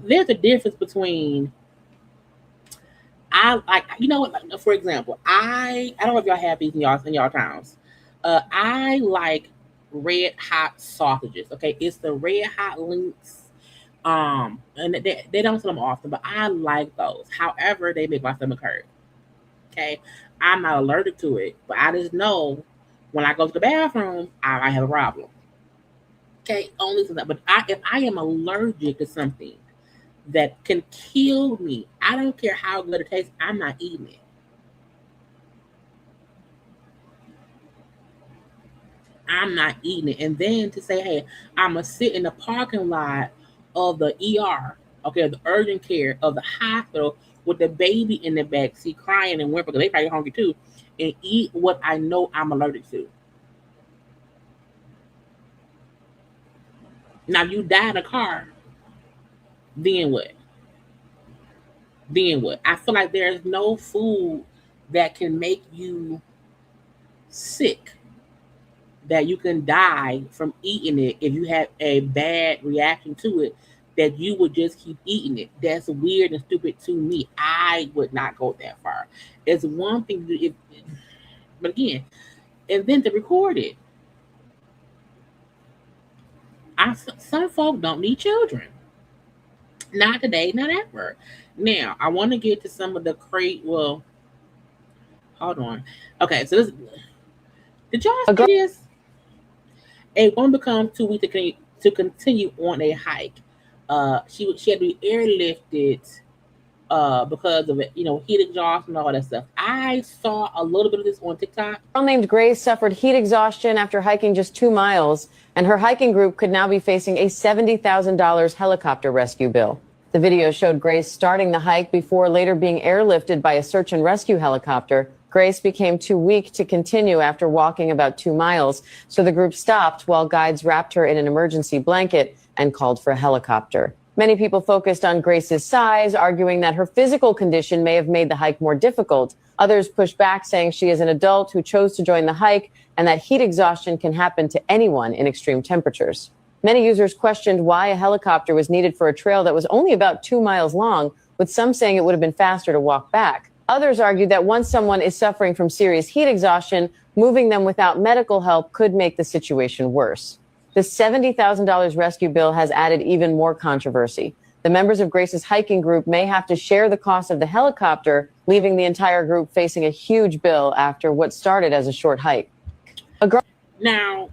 there's a difference between I like, what, for example, I don't know if y'all have these in y'all towns. I like red hot sausages. Okay, it's the red hot links. And they don't sell them often, but I like those. However, they make my stomach hurt. Okay, I'm not allergic to it, but I just know when I go to the bathroom, I might have a problem. Okay, only for that. But if I am allergic to something that can kill me, I don't care how good it tastes, I'm not eating it. I'm not eating it. And then to say, hey, I'm going to sit in the parking lot of the ER, okay, the urgent care of the hospital with the baby in the back seat crying and whimpering, they probably hungry too, and eat what I know I'm allergic to. Now, you die in a car, then what? Then what? I feel like there's no food that can make you sick, that you can die from eating it if you have a bad reaction to it, that you would just keep eating it. That's weird and stupid to me. I would not go that far. It's one thing to do, but again, and then to record it. Some folk don't need children. Not today, not ever. Now, I want to get to some of the well, hold on. Okay, so did y'all see this? A woman becomes too weak to continue on a hike. She had to be airlifted because of heat exhaustion and all that stuff. I saw a little bit of this on TikTok. A girl named Grace suffered heat exhaustion after hiking just 2 miles, and her hiking group could now be facing a $70,000 helicopter rescue bill. The video showed Grace starting the hike before later being airlifted by a search and rescue helicopter. Grace became too weak to continue after walking about 2 miles, so the group stopped while guides wrapped her in an emergency blanket and called for a helicopter. Many people focused on Grace's size, arguing that her physical condition may have made the hike more difficult. Others pushed back, saying she is an adult who chose to join the hike and that heat exhaustion can happen to anyone in extreme temperatures. Many users questioned why a helicopter was needed for a trail that was only about 2 miles long, with some saying it would have been faster to walk back. Others argued that once someone is suffering from serious heat exhaustion, moving them without medical help could make the situation worse. The $70,000 rescue bill has added even more controversy. The members of Grace's hiking group may have to share the cost of the helicopter, leaving the entire group facing a huge bill after what started as a short hike. Now,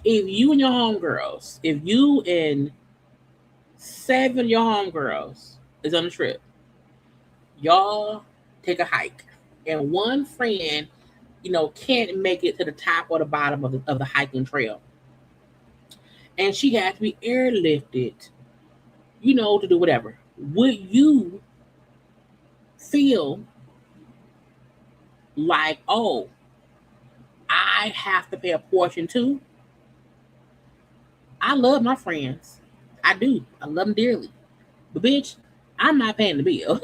if you and your homegirls, if you and 7 of your homegirls is on a trip, y'all take a hike, and one friend, can't make it to the top or the bottom of the hiking trail, and she had to be airlifted, to do whatever. Would you feel like, oh, I have to pay a portion too. I love my friends. I do. I love them dearly. But bitch, I'm not paying the bill.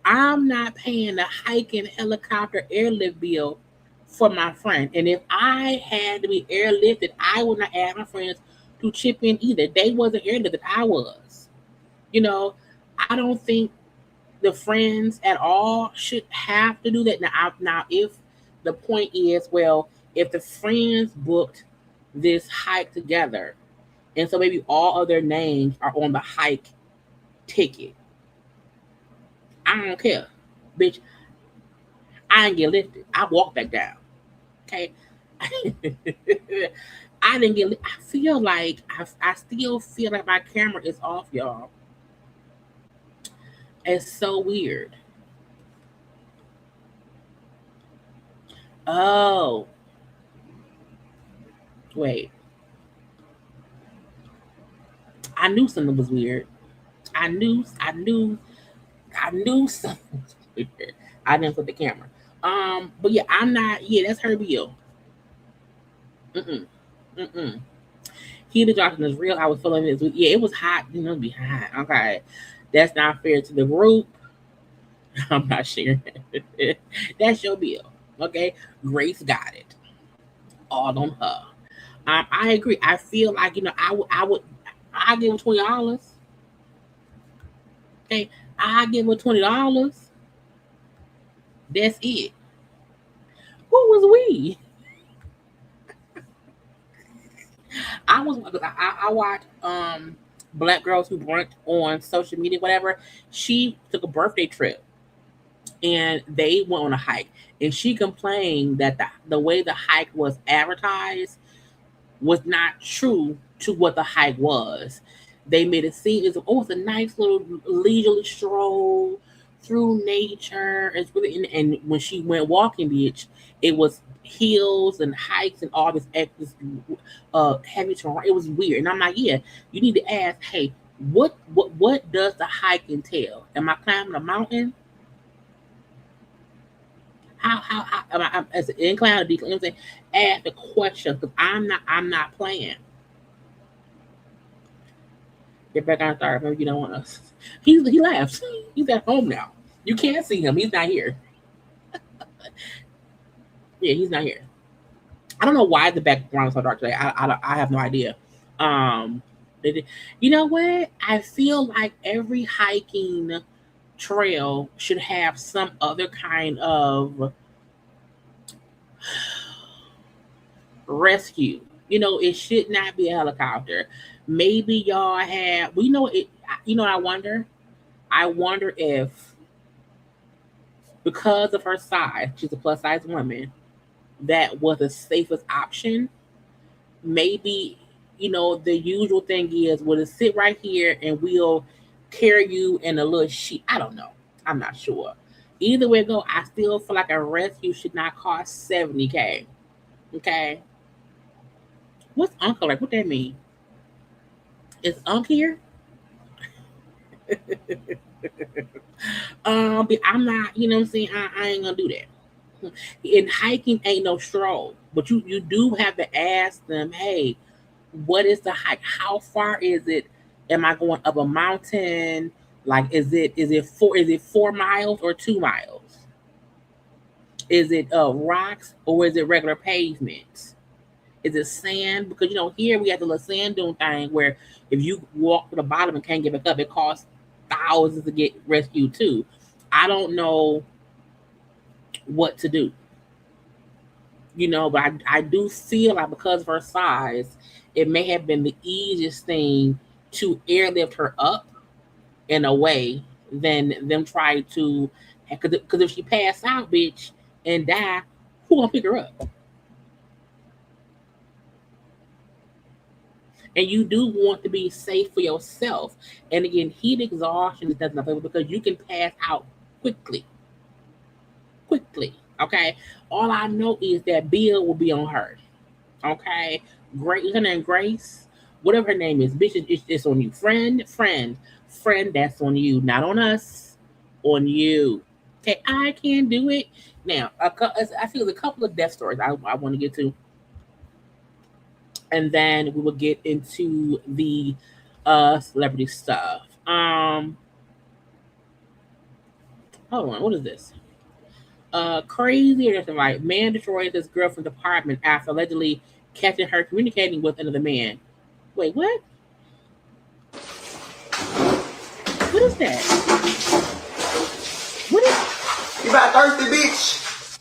I'm not paying the hiking helicopter airlift bill for my friend. And if I had to be airlifted, I would not ask my friends to chip in either. They wasn't airlifted, I was. You know, I don't think the friends at all should have to do that. Now, if the point is, well, if the friends booked this hike together, and so maybe all of their names are on the hike ticket, I don't care, bitch. I ain't get lifted. I walk back down. Okay. I didn't get. I feel like I still feel like my camera is off, y'all. It's so weird. Oh, wait. I knew something was weird. I knew something was weird. I didn't put the camera. But yeah, I'm not. Yeah, that's her bill. Mm-mm. Jaylee Johnson is real. I was feeling this. Yeah, it was hot. You know, it'd be hot. Okay, that's not fair to the group. I'm not sharing it. That's your bill. Okay, Grace got it. All on her. I agree. I feel like I give her $20. Okay, I give her $20. That's it. Who was we? I watched Black Girls Who Brunch on social media, whatever. She took a birthday trip and they went on a hike. And she complained that the way the hike was advertised was not true to what the hike was. They made it seem as it's a nice little leisurely stroll through nature. It's really and when she went walking, bitch, it was hills and hikes and all this heavy terrain. It was weird, and I'm like, yeah, you need to ask, hey, what does the hike entail? Am I climbing a mountain? How am I as an incline or decline? You know what I'm saying? Ask the question because I'm not playing. Get back on start. Maybe you don't want us. He laughs. He's at home now. You can't see him. He's not here. Yeah, he's not here. I don't know why the background is so dark today. I have no idea. You know what? I feel like every hiking trail should have some other kind of rescue. You know, it should not be a helicopter. Maybe y'all have. Well, you know it. You know what I wonder? I wonder if because of her size, she's a plus size woman, that was the safest option. Maybe, the usual thing is, well, to sit right here and we'll carry you in a little sheet. I don't know. I'm not sure. Either way go, I still feel like a rescue should not cost $70K. Okay. What's uncle like? What that mean? Is Unc here? But I'm not, you know what I'm saying? I ain't gonna do that. And hiking ain't no stroll, but you do have to ask them, hey, what is the hike? How far is it? Am I going up a mountain? Like, is it 4 miles or 2 miles? Is it rocks or is it regular pavement? Is it sand? Because here we have the little sand dune thing where if you walk to the bottom and can't get back up, it costs thousands to get rescued too. I don't know what to do. But I do feel like because of her size, it may have been the easiest thing to airlift her up in a way than them try to, because if she pass out, bitch, and die, who gonna pick her up? And you do want to be safe for yourself. And again, heat exhaustion is nothing because you can pass out quickly. Okay. All I know is that bill will be on her. Okay. Great. Her name Grace. Whatever her name is, bitch, it's on you. Friend, that's on you. Not on us. On you. Okay, I can do it. Now, I feel there's a couple of death stories I want to get to, and then we will get into the celebrity stuff. Hold on, what is this? Crazy or something like man destroys his girlfriend's apartment after allegedly catching her communicating with another man. Wait, what? What is that? What is? You about thirsty, bitch?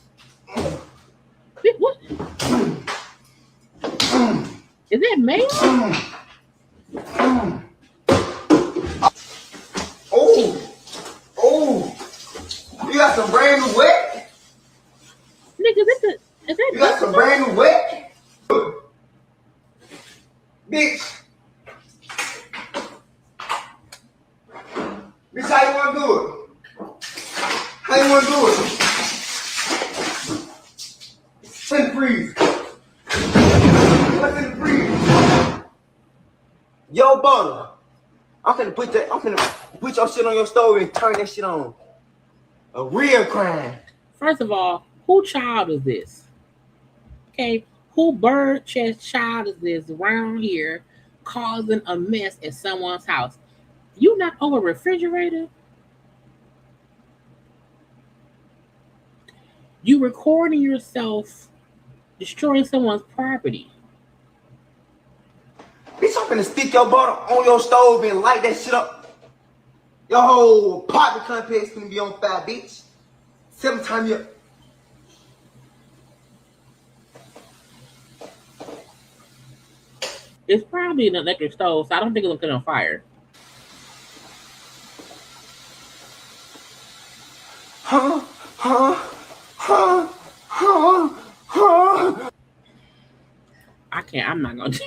What? Is that me? Oh, you got some brand new wet? Nigga, is that you got some brand new wet? Bitch. Bitch, how you wanna do it? How you wanna do it? In the freeze. What's in the freeze? Yo, Bonner. I'm finna put your shit on your stove and turn that shit on. A real crime. First of all, who child is this? Okay, who bird chest child is this around here causing a mess at someone's house? You not over a refrigerator? You recording yourself destroying someone's property. Bitch, I'm finna stick your butter on your stove and light that shit up. Your whole apartment complex finna be on fire, bitch. 7 times you. It's probably an electric stove, so I don't think it'll get on fire. I can't. I'm not gonna.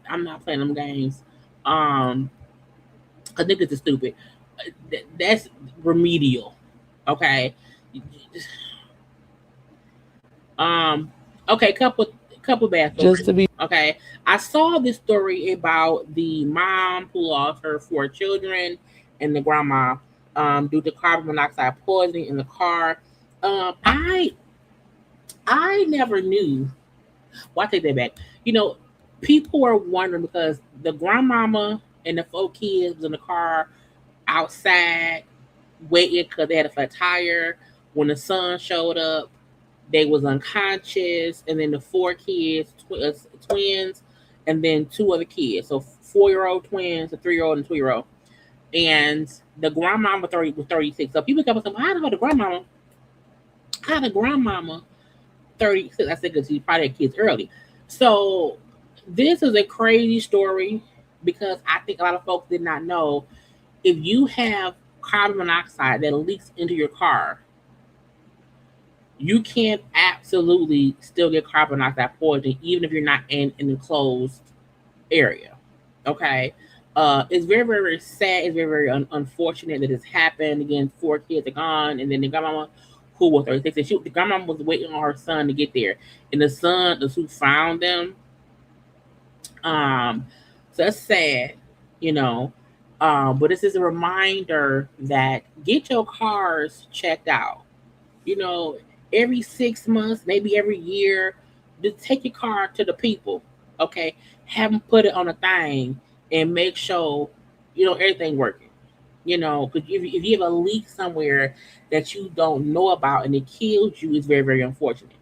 I'm not playing them games. I think it's stupid. That's remedial. Okay. Okay. Couple bad stories. Just to be okay. I saw this story about the mom who lost her 4 children and the grandma due to carbon monoxide poisoning in the car. I never knew. Well, I take that back. You know, people were wondering because the grandmama and the 4 kids was in the car outside waiting because they had a flat tire. When the son showed up, they was unconscious, and then the 4 kids, twins, and then 2 other kids. So 4-year-old twins, a 3-year-old and a 2-year-old. And the grandmama was 36. So people kept saying, "How the grandmama? How the grandmama 36?" I said because she probably had kids early. So this is a crazy story because I think a lot of folks did not know if you have carbon monoxide that leaks into your car, you can absolutely still get carbon monoxide poisoning even if you're not in an enclosed area. Okay. It's very, very, very sad. It's very, very unfortunate that this happened. Again, 4 kids are gone, and then the grandmama, who was 36, and the grandmama was waiting on her son to get there, and the son is who found them. So that's sad, you know. But this is a reminder that get your cars checked out. You know, every 6 months, maybe every year, just take your car to the people. Okay, have them put it on a thing and make sure everything working. You know, because if you have a leak somewhere that you don't know about and it kills you, it's very, very unfortunate.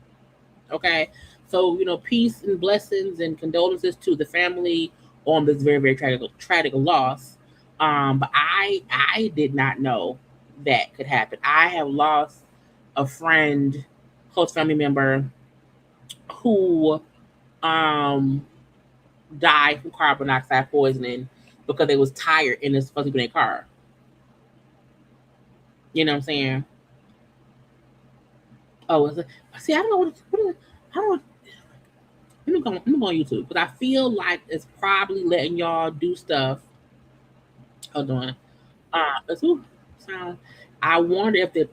Okay, so peace and blessings and condolences to the family on this very, very tragic loss. But I did not know that could happen. I have lost a friend, close family member, who died from carbon monoxide poisoning because they was tired and it's supposed to be in their car. You know what I'm saying? Oh, see, I don't know what I don't. Let me go on YouTube because I feel like it's probably letting y'all do stuff. Hold on. Sound. I wonder if the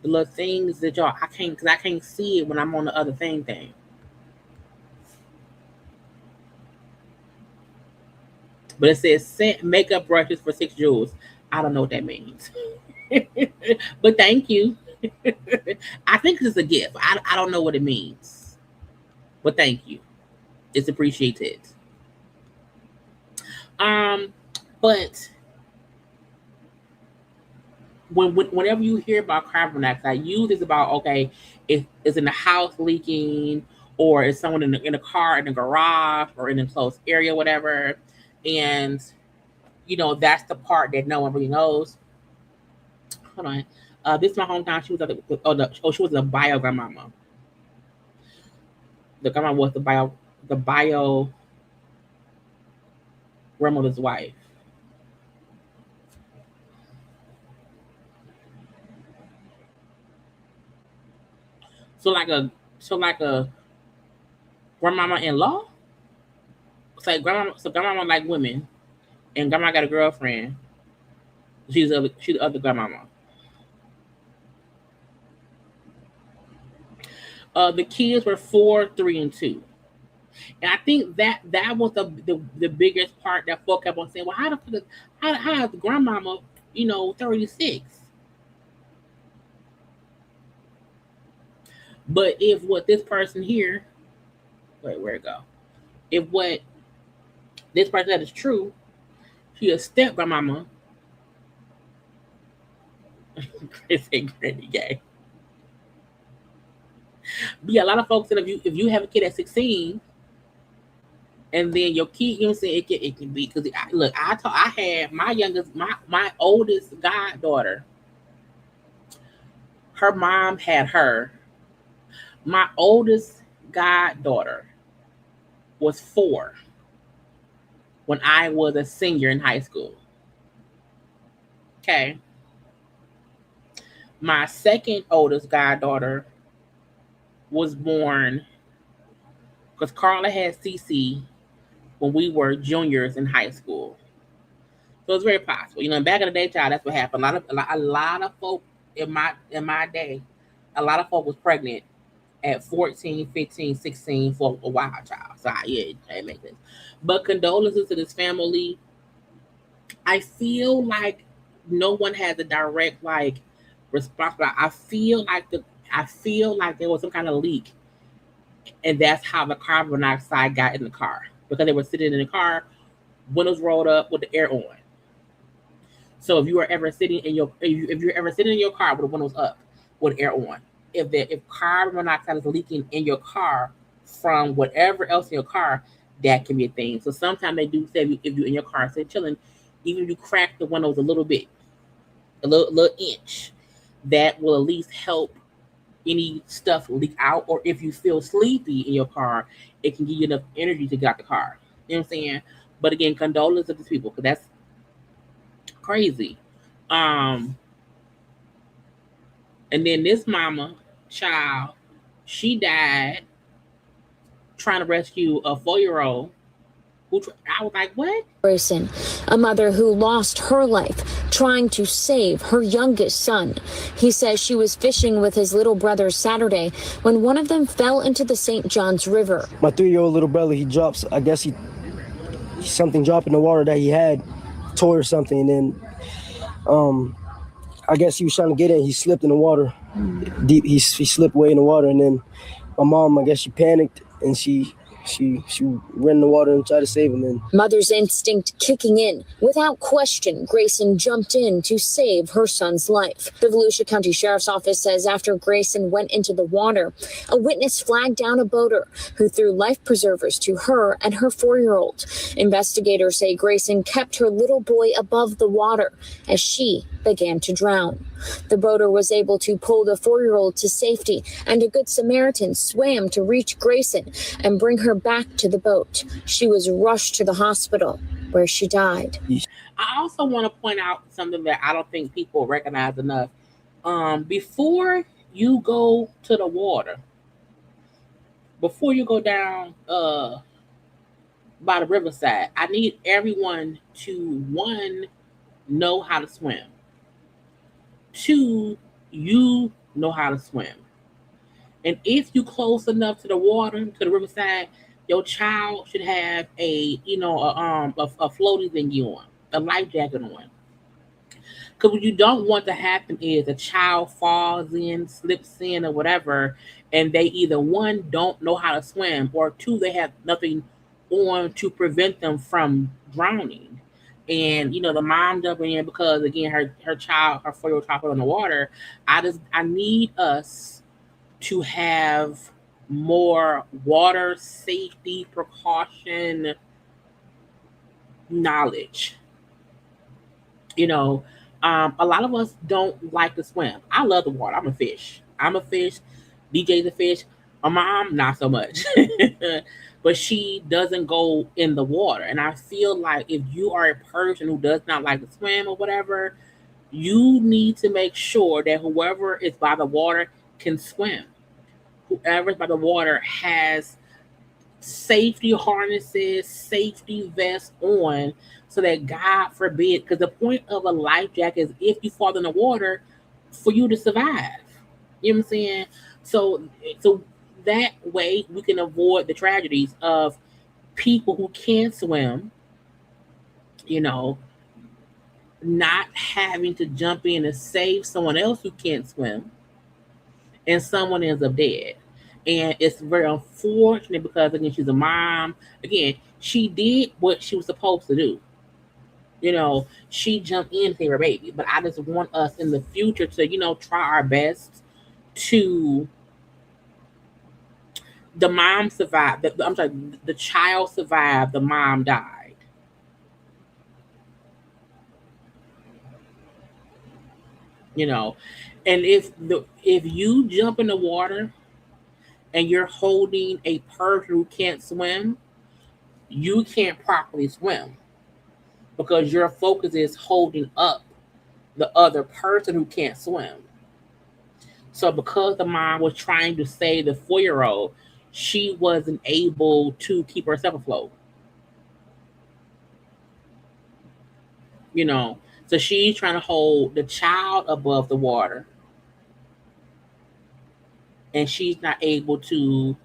little things that y'all I can't see it when I'm on the other thing. But it says makeup brushes for $6. I don't know what that means. But thank you. I think it's a gift. I don't know what it means. But thank you. It's appreciated. But whenever you hear about carbon monoxide, usually it's about, okay, if it's in the house leaking, or is someone in a car in the garage or in a closed area, whatever. And that's the part that no one really knows. Hold on. This is my hometown. She was she was a bio grandmama. The grandma was the bio grandmother's wife. So like a grandmama-in-law? So grandmama like women, and grandma got a girlfriend. She's the other grandmama. The kids were 4, 3, and 2. And I think that was the biggest part that folk kept on saying, well, how is the grandmama, 36? But if what this person here, where'd it go? If what this person said is true, she a step grandmama. It's a granny gay. But yeah, a lot of folks said if you have a kid at 16, and then your kid, you know what I'm saying, it can be, because look, I had my oldest goddaughter. Her mom had her. My oldest goddaughter was 4 when I was a senior in high school. Okay. My second oldest goddaughter was born, because Karla had CC when we were juniors in high school. So it's very possible. Back in the day, child, that's what happened. A lot of folk in my day, a lot of folk was pregnant at 14, 15, 16 for a while, child. So yeah, it makes sense. But condolences to this family. I feel like no one has a direct response. I feel like there was some kind of leak, and that's how the carbon monoxide got in the car, because they were sitting in the car, windows rolled up with the air on. So if you're ever sitting in your car with the windows up with air on, if carbon monoxide is leaking in your car from whatever else in your car, that can be a thing. So sometimes they do say if you're in your car, say chilling, even if you crack the windows a little bit, a little inch, that will at least help any stuff leak out. Or if you feel sleepy in your car, it can give you enough energy to get out the car. You know what I'm saying? But again, condolences to these people, because that's crazy. And then this mama, child, she died trying to rescue a 4-year-old. I was like, what? Grayson, a mother who lost her life trying to save her youngest son. He says she was fishing with his little brother Saturday when one of them fell into the St. Johns River. My 3-year-old little brother, he drops, I guess something dropped in the water that he had, toy or something, and then I guess he was trying to get in. He slipped in the water deep. He slipped away in the water, and then my mom, I guess she panicked, and she ran in the water and tried to save him. And mother's instinct kicking in. Without question, Grayson jumped in to save her son's life. The Volusia County Sheriff's Office says after Grayson went into the water, a witness flagged down a boater who threw life preservers to her and her 4-year-old. Investigators say Grayson kept her little boy above the water as she began to drown. The boater was able to pull the 4-year-old to safety, and a Good Samaritan swam to reach Grayson and bring her back to the boat. She was rushed to the hospital, where she died. I also want to point out something that I don't think people recognize enough. Before you go to the water, before you go down by the riverside, I need everyone to, 1, know how to swim. 2, you know how to swim. And if you close enough to the water, to the riverside, your child should have a floaty thingy on, a life jacket on. Because what you don't want to happen is a child falls in, slips in, or whatever, and they either one don't know how to swim, or two they have nothing on to prevent them from drowning. And the mom jumping in because again her 4-year-old child put on the water. I need us to have more water safety precaution knowledge. A lot of us don't like to swim. I love the water. I'm a fish. DJ's a fish. My mom, not so much. But she doesn't go in the water. And I feel like if you are a person who does not like to swim or whatever, you need to make sure that whoever is by the water can swim. Whoever is by the water has safety harnesses, safety vests on, so that God forbid, because the point of a life jacket is if you fall in the water, for you to survive. You know what I'm saying? So that way we can avoid the tragedies of people who can't swim, not having to jump in and save someone else who can't swim, and someone ends up dead. And it's very unfortunate because, again, she's a mom. Again, she did what she was supposed to do. She jumped in to save her baby. But I just want us in the future to, try our best to... The mom survived. The child survived. The mom died. And if you jump in the water and you're holding a person who can't swim, you can't properly swim because your focus is holding up the other person who can't swim. So because the mom was trying to save the 4-year-old, she wasn't able to keep herself afloat. So she's trying to hold the child above the water, and she's not able to,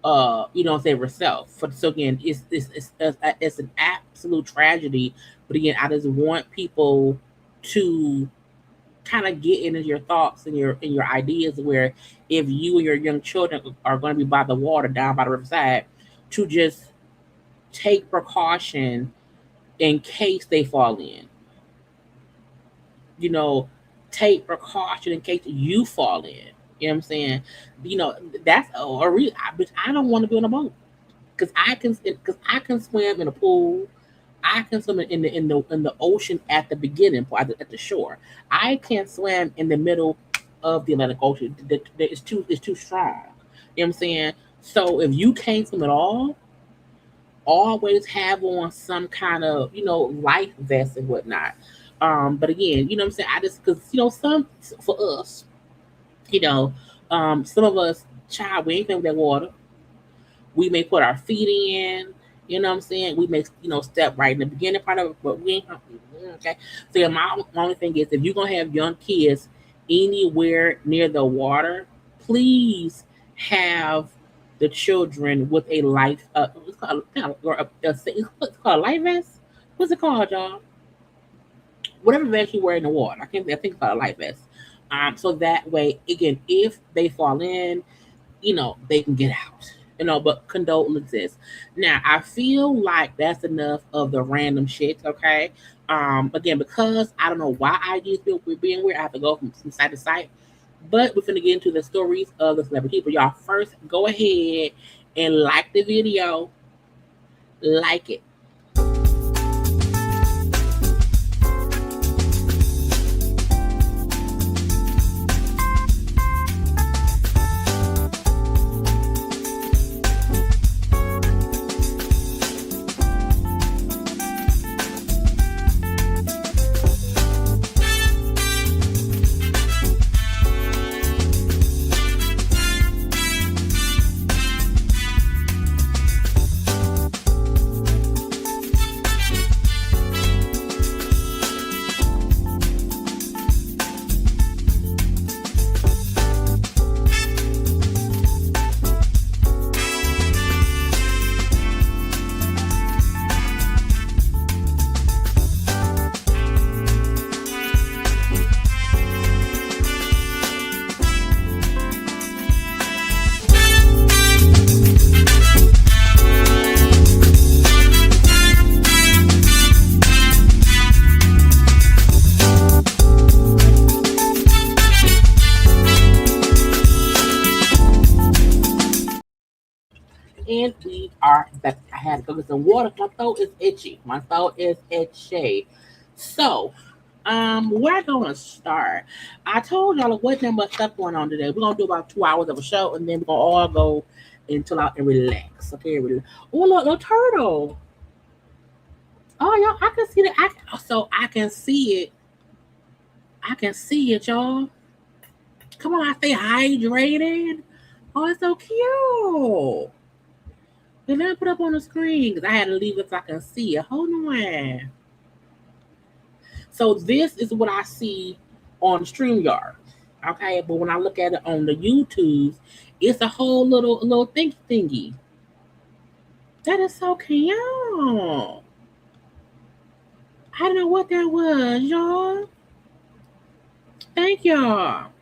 save herself. So again, it's an absolute tragedy. But again, I just want people to kind of get into your thoughts and your ideas, where if you and your young children are going to be by the water, down by the riverside, to just take precaution in case they fall in. Take precaution in case you fall in. You know what I'm saying? That's a reason. I don't want to be on a boat because I can swim in a pool. I can swim in the ocean at the beginning, at the shore. I can't swim in the middle of the Atlantic Ocean. It's too strong. You know what I'm saying? So if you can't swim at all, always have on some kind of life vest and whatnot. But again, you know what I'm saying? I just because some for us, some of us, child, we ain't playing with that water. We may put our feet in. You know what I'm saying? We may, step right in the beginning part of it, but we ain't, okay? So yeah, my only thing is, if you're going to have young kids anywhere near the water, please have the children with a life, it's called a life vest? What's it called, y'all? Whatever vest you wear in the water. I think it's called a life vest. So that way, again, if they fall in, they can get out. But condolences. Now, I feel like that's enough of the random shit, okay? Again, because I don't know why ideas we're being weird, I have to go from site to site. But we're going to get into the stories of the celebrity people. Y'all, first, go ahead and like the video. Like it. And we are back. I had to go get some water. My throat is itchy. My throat is itchy. So, where I gonna start? I told y'all there wasn't much stuff going on today. We're gonna do about 2 hours of a show, and then we're gonna all go and chill out and relax. Okay, oh look, little turtle. Oh y'all, I can see that. I can see it. I can see it, y'all. Come on, I stay hydrated. Oh, it's so cute. And then put up on the screen because I had to leave it so I can see it. Hold on. So this is what I see on StreamYard. Okay, but when I look at it on the YouTubes, it's a whole little thingy. That is so cute. I don't know what that was, y'all. Thank y'all.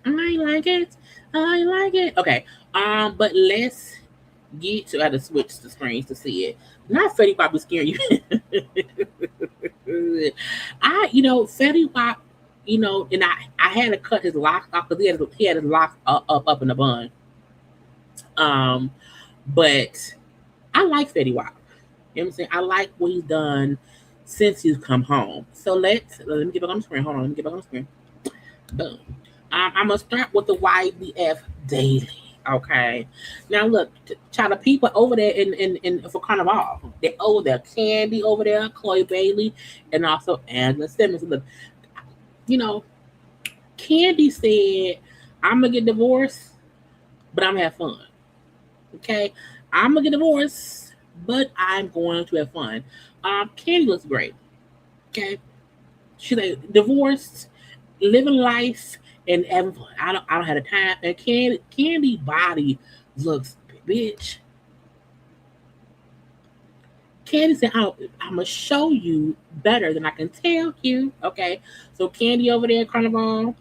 I like it. I like it. Okay. But let's get to. I had to switch the screens to see it. Not Fetty Wap is scaring you. Fetty Wap, and I had to cut his locks off because he had his locks up in the bun. But I like Fetty Wap. You know what I'm saying? I like what he's done since he's come home. So let me get back on the screen. Hold on, let me get back on the screen. Boom. I'm gonna start with the YBF Daily. Okay. Now look, child of people over there in for Carnival. They over there, Candy over there, Chloe Bailey, and also Angela Simmons. Look, Candy said, "I'm gonna get divorced, but I'm gonna have fun." Okay, I'm gonna get divorced, but I'm going to have fun. Candy looks great. Okay, she's like divorced, living life. And having fun. I don't have the time. And Candy body looks bitch. Candy said, I'm gonna show you better than I can tell you. Okay. So Candy over there, Carnival.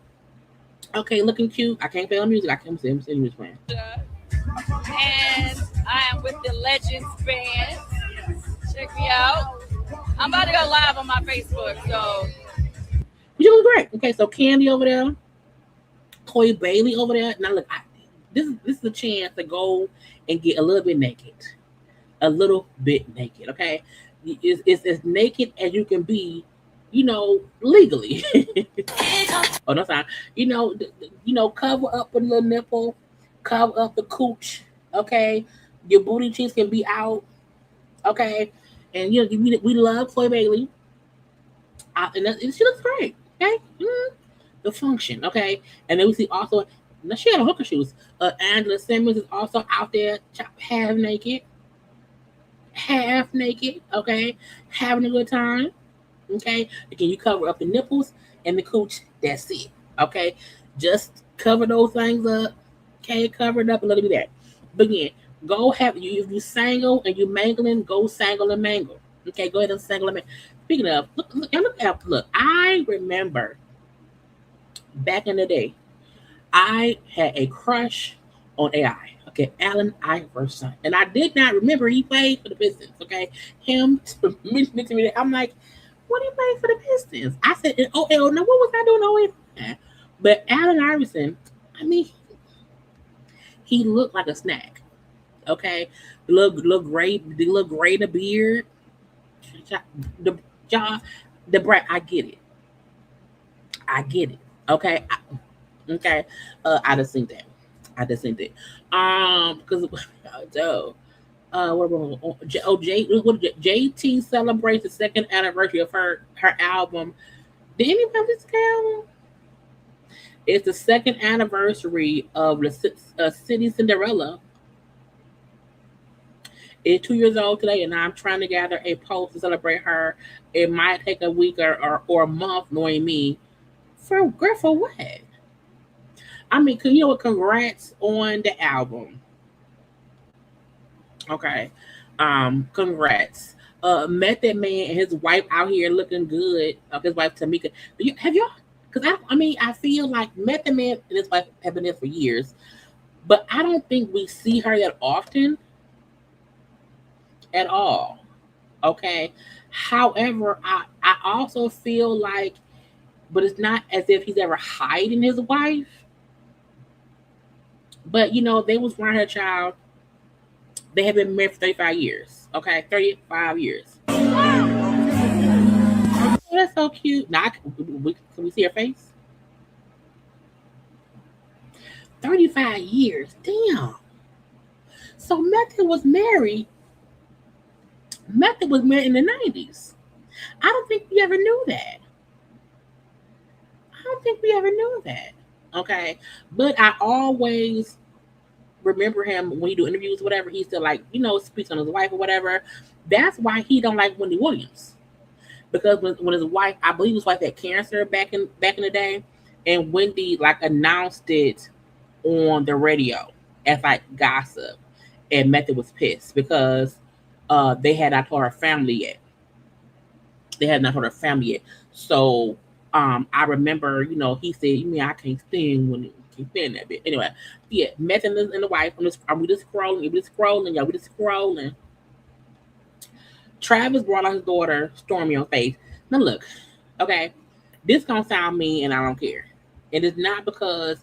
Okay, looking cute. I can't play the music. I can't say who's playing. And I am with the Legends Band. Check me out. I'm about to go live on my Facebook, so you look great. Okay, so Candy over there. Chloe Bailey over there. Now look, this is a chance to go and get a little bit naked. Okay, it's as naked as you can be, legally. Oh no, sorry. Cover up a little nipple, cover up the cooch. Okay, your booty cheeks can be out. Okay, and we love Chloe Bailey, and she looks great. Okay. Mm-hmm. The function, okay, and then we see also now she had a hooker shoes. Angela Simmons is also out there half naked, okay, having a good time, okay. Again, you cover up the nipples and the cooch. That's it, okay. Just cover those things up, okay. Cover it up and let it be there. But again, go have if you sangle and you mangling, go sangle and mangle, okay. Go ahead and sangle and mangle. Speaking of, look. I remember. Back in the day, I had a crush on AI. Okay, Allen Iverson, and I did not remember he played for the Pistons. Okay, him to mention it to me. I'm like, what he played for the Pistons? I said, now what was I doing? But Allen Iverson, I mean, he looked like a snack. Okay, look great. They look great in the beard. The brat. I get it. Okay. I just think that. Because JT celebrates the second anniversary of her album. Did anybody listen to the album? It's the second anniversary of the City Cinderella. It's 2 years old today, and I'm trying to gather a post to celebrate her. It might take a week or a month, knowing me. For what? I mean, congrats on the album. Okay. Congrats. Met that man and his wife out here looking good. His wife Tamika. Have y'all? Because I feel like Met the man and his wife have been there for years, but I don't think we see her that often at all. Okay. However, I also feel like. But it's not as if he's ever hiding his wife. But they was around her child They have been married for 35 years. Okay, 35 years. Oh, that's so cute. Now, can we see her face? 35 years. Damn. So Method was married. Method was married in the 90s. I don't think we ever knew that. Okay. But I always remember him when he do interviews, whatever. He still like, speaks on his wife or whatever. That's why he don't like Wendy Williams. Because when his wife, I believe his wife had cancer back in the day, and Wendy like announced it on the radio as like gossip, and Method was pissed because they had not told her family yet. So I remember, he said, "You mean I can't stand when can't stand that bit?" Anyway, yeah, Method and the wife. We just scrolling. Travis brought out his daughter Stormy on face. Now look, okay, this gonna sound mean, and I don't care. And it's not because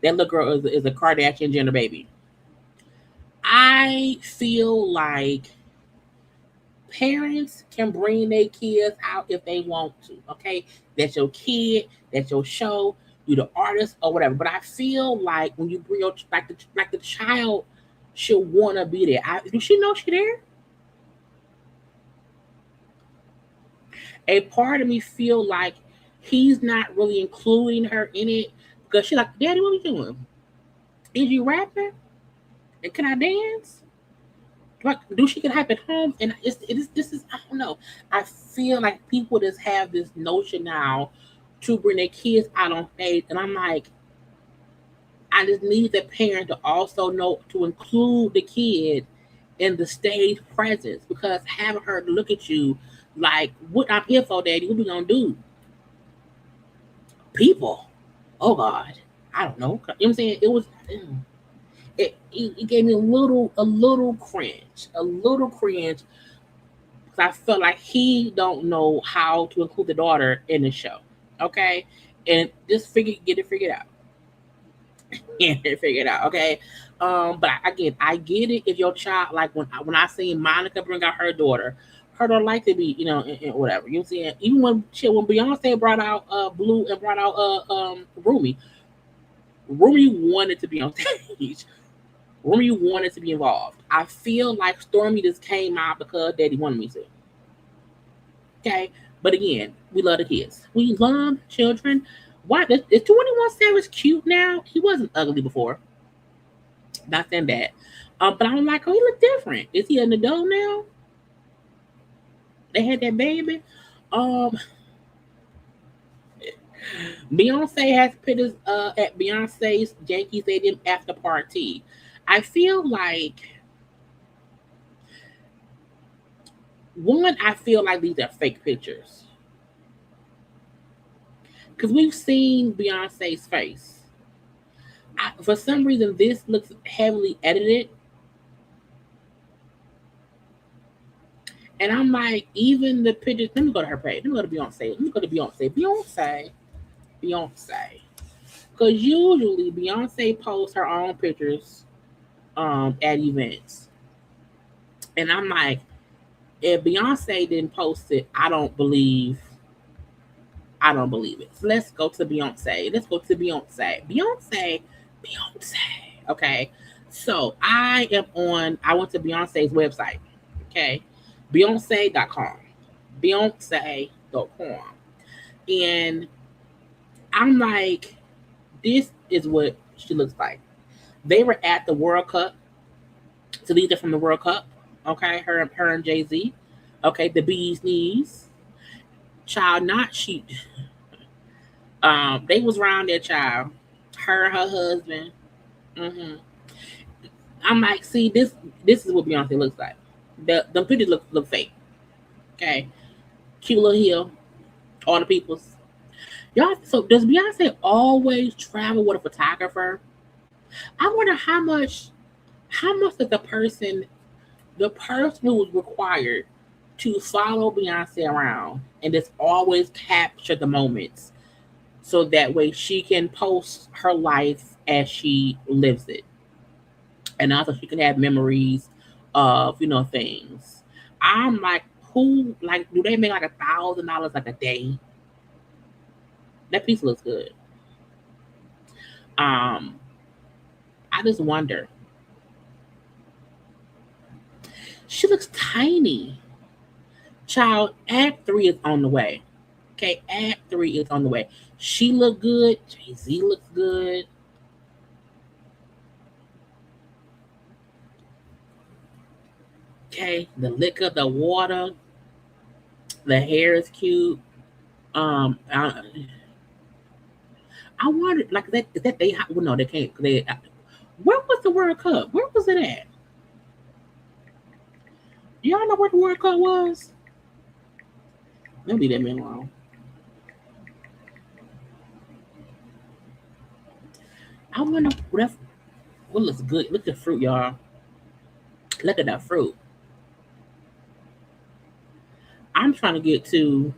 that little girl is a Kardashian Jenner baby. I feel like parents can bring their kids out if they want to. Okay, that's your kid, that's your show. You the artist or whatever. But I feel like when you bring your like the child should want to be there. Do she know she there? A part of me feel like he's not really including her in it because she's like, "Daddy, what are you doing? Is you rapping? And can I dance? Do she can hype at home?" And this is I don't know. I feel like people just have this notion now to bring their kids out on stage, and I'm like, I just need the parent to also know to include the kid in the stage presence, because having her look at you like, "What I'm here for, Daddy? What we gonna do?" People, oh God, I don't know. You know what I'm saying? It was. It gave me a little cringe, because I felt like he don't know how to include the daughter in the show. Okay, and just get it figured out. Okay. But again, I get it if your child, like when I seen Monica bring out her daughter like to be, and whatever. You know what I'm saying? Even when Beyonce brought out Blue and brought out Rumi wanted to be on stage. Rumi wanted to be involved. I feel like Stormy just came out because Daddy wanted me to. Okay, but again, we love the kids. We love children. Why is 21 Savage cute now? He wasn't ugly before. Not saying that. But I'm like, oh, he look different. Is he an adult now? They had that baby. Beyonce has pictures at Beyonce's Yankee Stadium after party. I feel like these are fake pictures. Because we've seen Beyonce's face. For some reason, this looks heavily edited. And I'm like, even the pictures. Let me go to her page. Let me go to Beyonce. Beyonce. Because usually Beyonce posts her own pictures at events. And I'm like, if Beyonce didn't post it, I don't believe it. So let's go to Beyonce. Beyonce. Okay. So I went to Beyonce's website. Okay. Beyonce.com. And I'm like, this is what she looks like. They were at the World Cup. So these are from the World Cup. Okay. Her and Jay-Z. Okay. The bee's knees. Child, not she. They was around their child. Her and her husband. Mm-hmm. I'm like, see, this is what Beyonce looks like. The pictures look fake. Okay. Cute little heel. All the peoples. Y'all, so does Beyonce always travel with a photographer? I wonder how much does the person who was required to follow Beyonce around and just always capture the moments so that way she can post her life as she lives it. And also she can have memories of things. I'm like, who like do they make like $1,000 like a day? That piece looks good. I just wonder. She looks tiny. Child, Act 3 is on the way. Okay, Act 3 is on the way. She look good. Jay-Z looks good. Okay, the liquor, the water, the hair is cute. I wanted like that. Is that they? Well, no, they can't. Where was the World Cup? Where was it at? Y'all know where the World Cup was? Maybe that been long. I wonder what looks good. Look at the fruit, y'all. Look at that fruit. I'm trying to get to.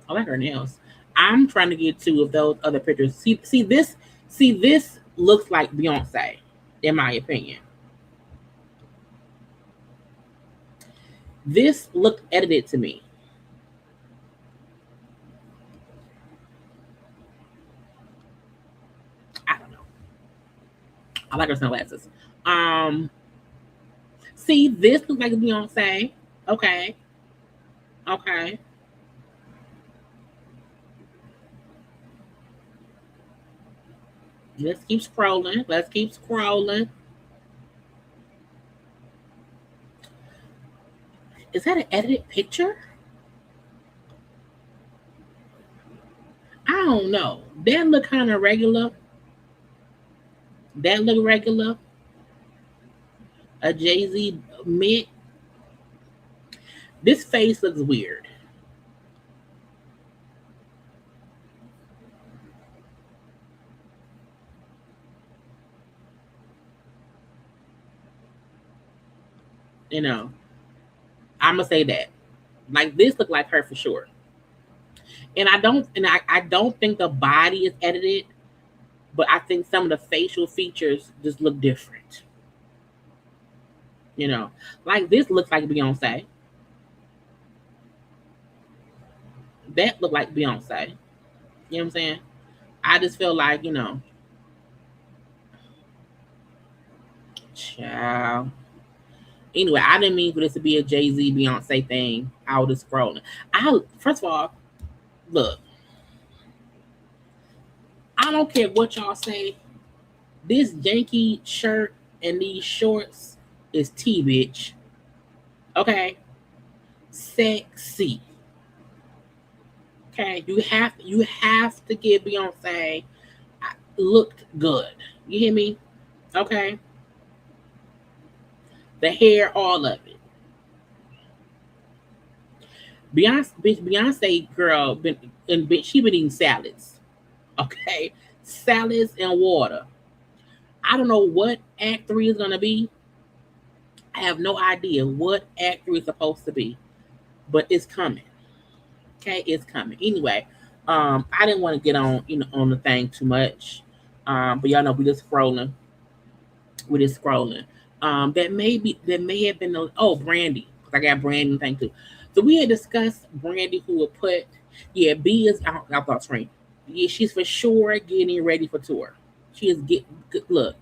I like her nails. I'm trying to get to of those other pictures. See this. See this looks like Beyonce, in my opinion. This looked edited to me. I don't know. I like her sunglasses. See, this looks like Beyonce. Okay. Okay. Let's keep scrolling. Let's keep scrolling. Is that an edited picture? I don't know. That look kind of regular. That look regular. A Jay-Z mint. This face looks weird. I'm gonna say that. Like this look like her for sure. And I don't think the body is edited, but I think some of the facial features just look different. Like this looks like Beyonce. That look like Beyonce. You know what I'm saying? I just feel like, child. Anyway, I didn't mean for this to be a Jay-Z Beyonce thing. I was just scrolling. First of all, look. I don't care what y'all say. This Yankee shirt and these shorts is T, bitch. Okay? Sexy. Okay? You have to give Beyonce looked good. You hear me? Okay? The hair, all of it. Beyonce girl, she been eating salads. Okay? Salads and water. I don't know what Act 3 is going to be. I have no idea what Act 3 is supposed to be. But it's coming. Okay? It's coming. Anyway, I didn't want to get on, on the thing too much. But y'all know we just scrolling. That may have been Brandy, because I got Brandy thing too. So we had discussed Brandy, who would put B is out the screen. Yeah, she's for sure getting ready for tour. She is look.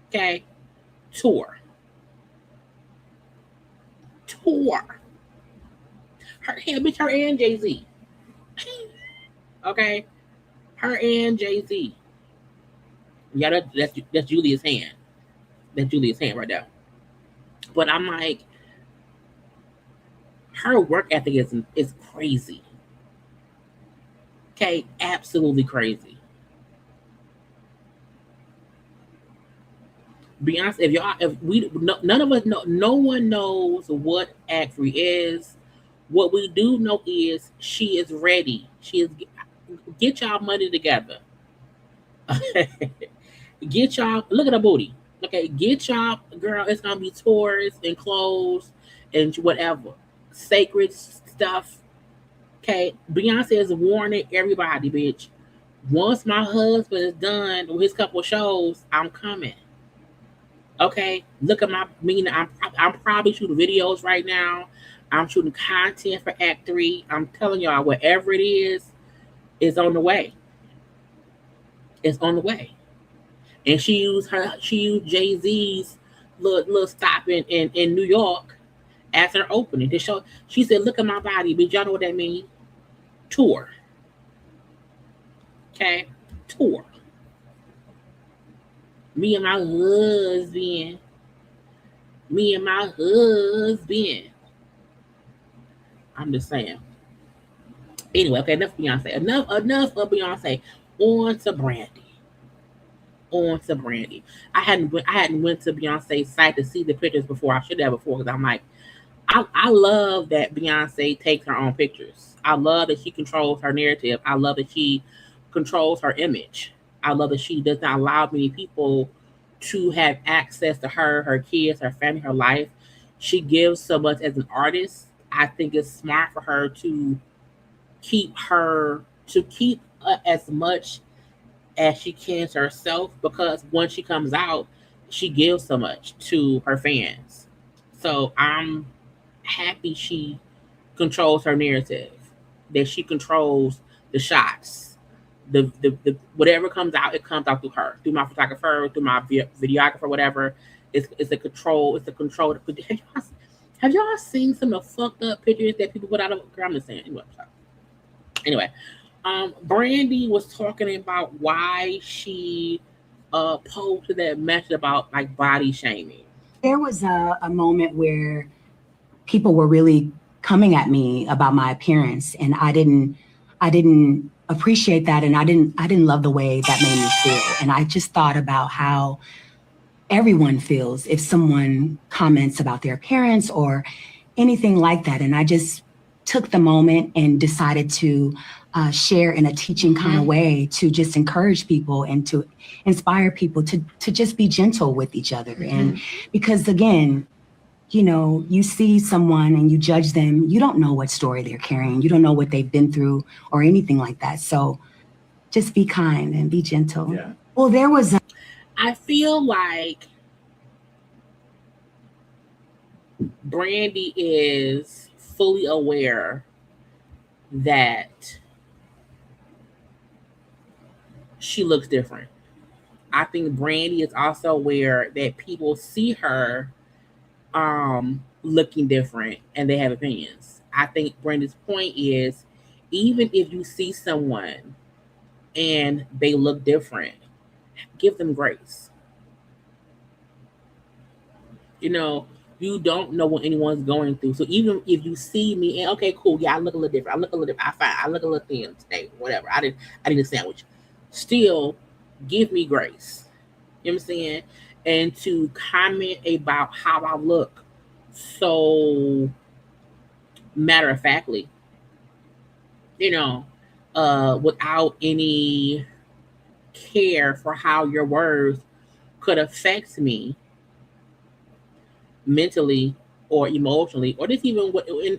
Okay, tour. Her and Jay-Z. Okay, her and Jay-Z. Yeah, that's Julia's hand. That's Julia's hand right there. But I'm like, her work ethic is crazy. Okay, absolutely crazy. Beyonce, none of us know, no one knows what Act 3 is. What we do know is she is ready. Get y'all money together. Get y'all, look at her booty. Okay, get y'all, girl, it's gonna be tours and clothes and whatever. Sacred stuff. Okay, Beyonce is warning everybody, bitch. Once my husband is done with his couple shows, I'm coming. Okay, look at I'm probably shooting videos right now. I'm shooting content for Act 3. I'm telling y'all, whatever it is on the way. It's on the way. And she used Jay-Z's little stop in New York as her opening to show. She said, "Look at my body." But y'all know what that means? Tour. Okay, tour. Me and my husband. Me and my husband. I'm just saying. Anyway, okay, enough Beyonce. Enough of Beyonce. On to Brandy. I hadn't went to Beyonce's site to see the pictures before. I should have before because I'm like, I love that Beyonce takes her own pictures. I love that she controls her narrative. I love that she controls her image. I love that she does not allow many people to have access to her kids, her family, her life. She gives so much as an artist. I think it's smart for her to keep as much as she can to herself, because when she comes out, she gives so much to her fans. So I'm happy she controls her narrative, that she controls the shots. The whatever comes out, it comes out through her, through my photographer, through my videographer, whatever. It's a control. It's a control. Have y'all seen some of the fucked up pictures that people put out of? I'm just saying. Anyway, Brandy was talking about why she posted that message about like body shaming. There was a moment where people were really coming at me about my appearance, and I didn't appreciate that, and I didn't love the way that made me feel. And I just thought about how everyone feels if someone comments about their appearance or anything like that. And I just took the moment and decided to share in a teaching kind of way to just encourage people and to inspire people to just be gentle with each other. And because again, you know, you see someone and you judge them, you don't know what story they're carrying. You don't know what they've been through or anything like that. So just be kind and be gentle. Yeah. Well, there was I feel like Brandy is fully aware that she looks different. I think Brandy is also aware that people see her looking different and they have opinions. I think Brandy's point is, even if you see someone and they look different, give them grace. You know, you don't know what anyone's going through. So even if you see me and okay, cool, yeah, I look a little different. I look a little different. I look a little thin today, whatever. I did a sandwich. Still, give me grace. You know what I'm saying? And to comment about how I look so matter of factly, you know, without any care for how your words could affect me mentally or emotionally, or just even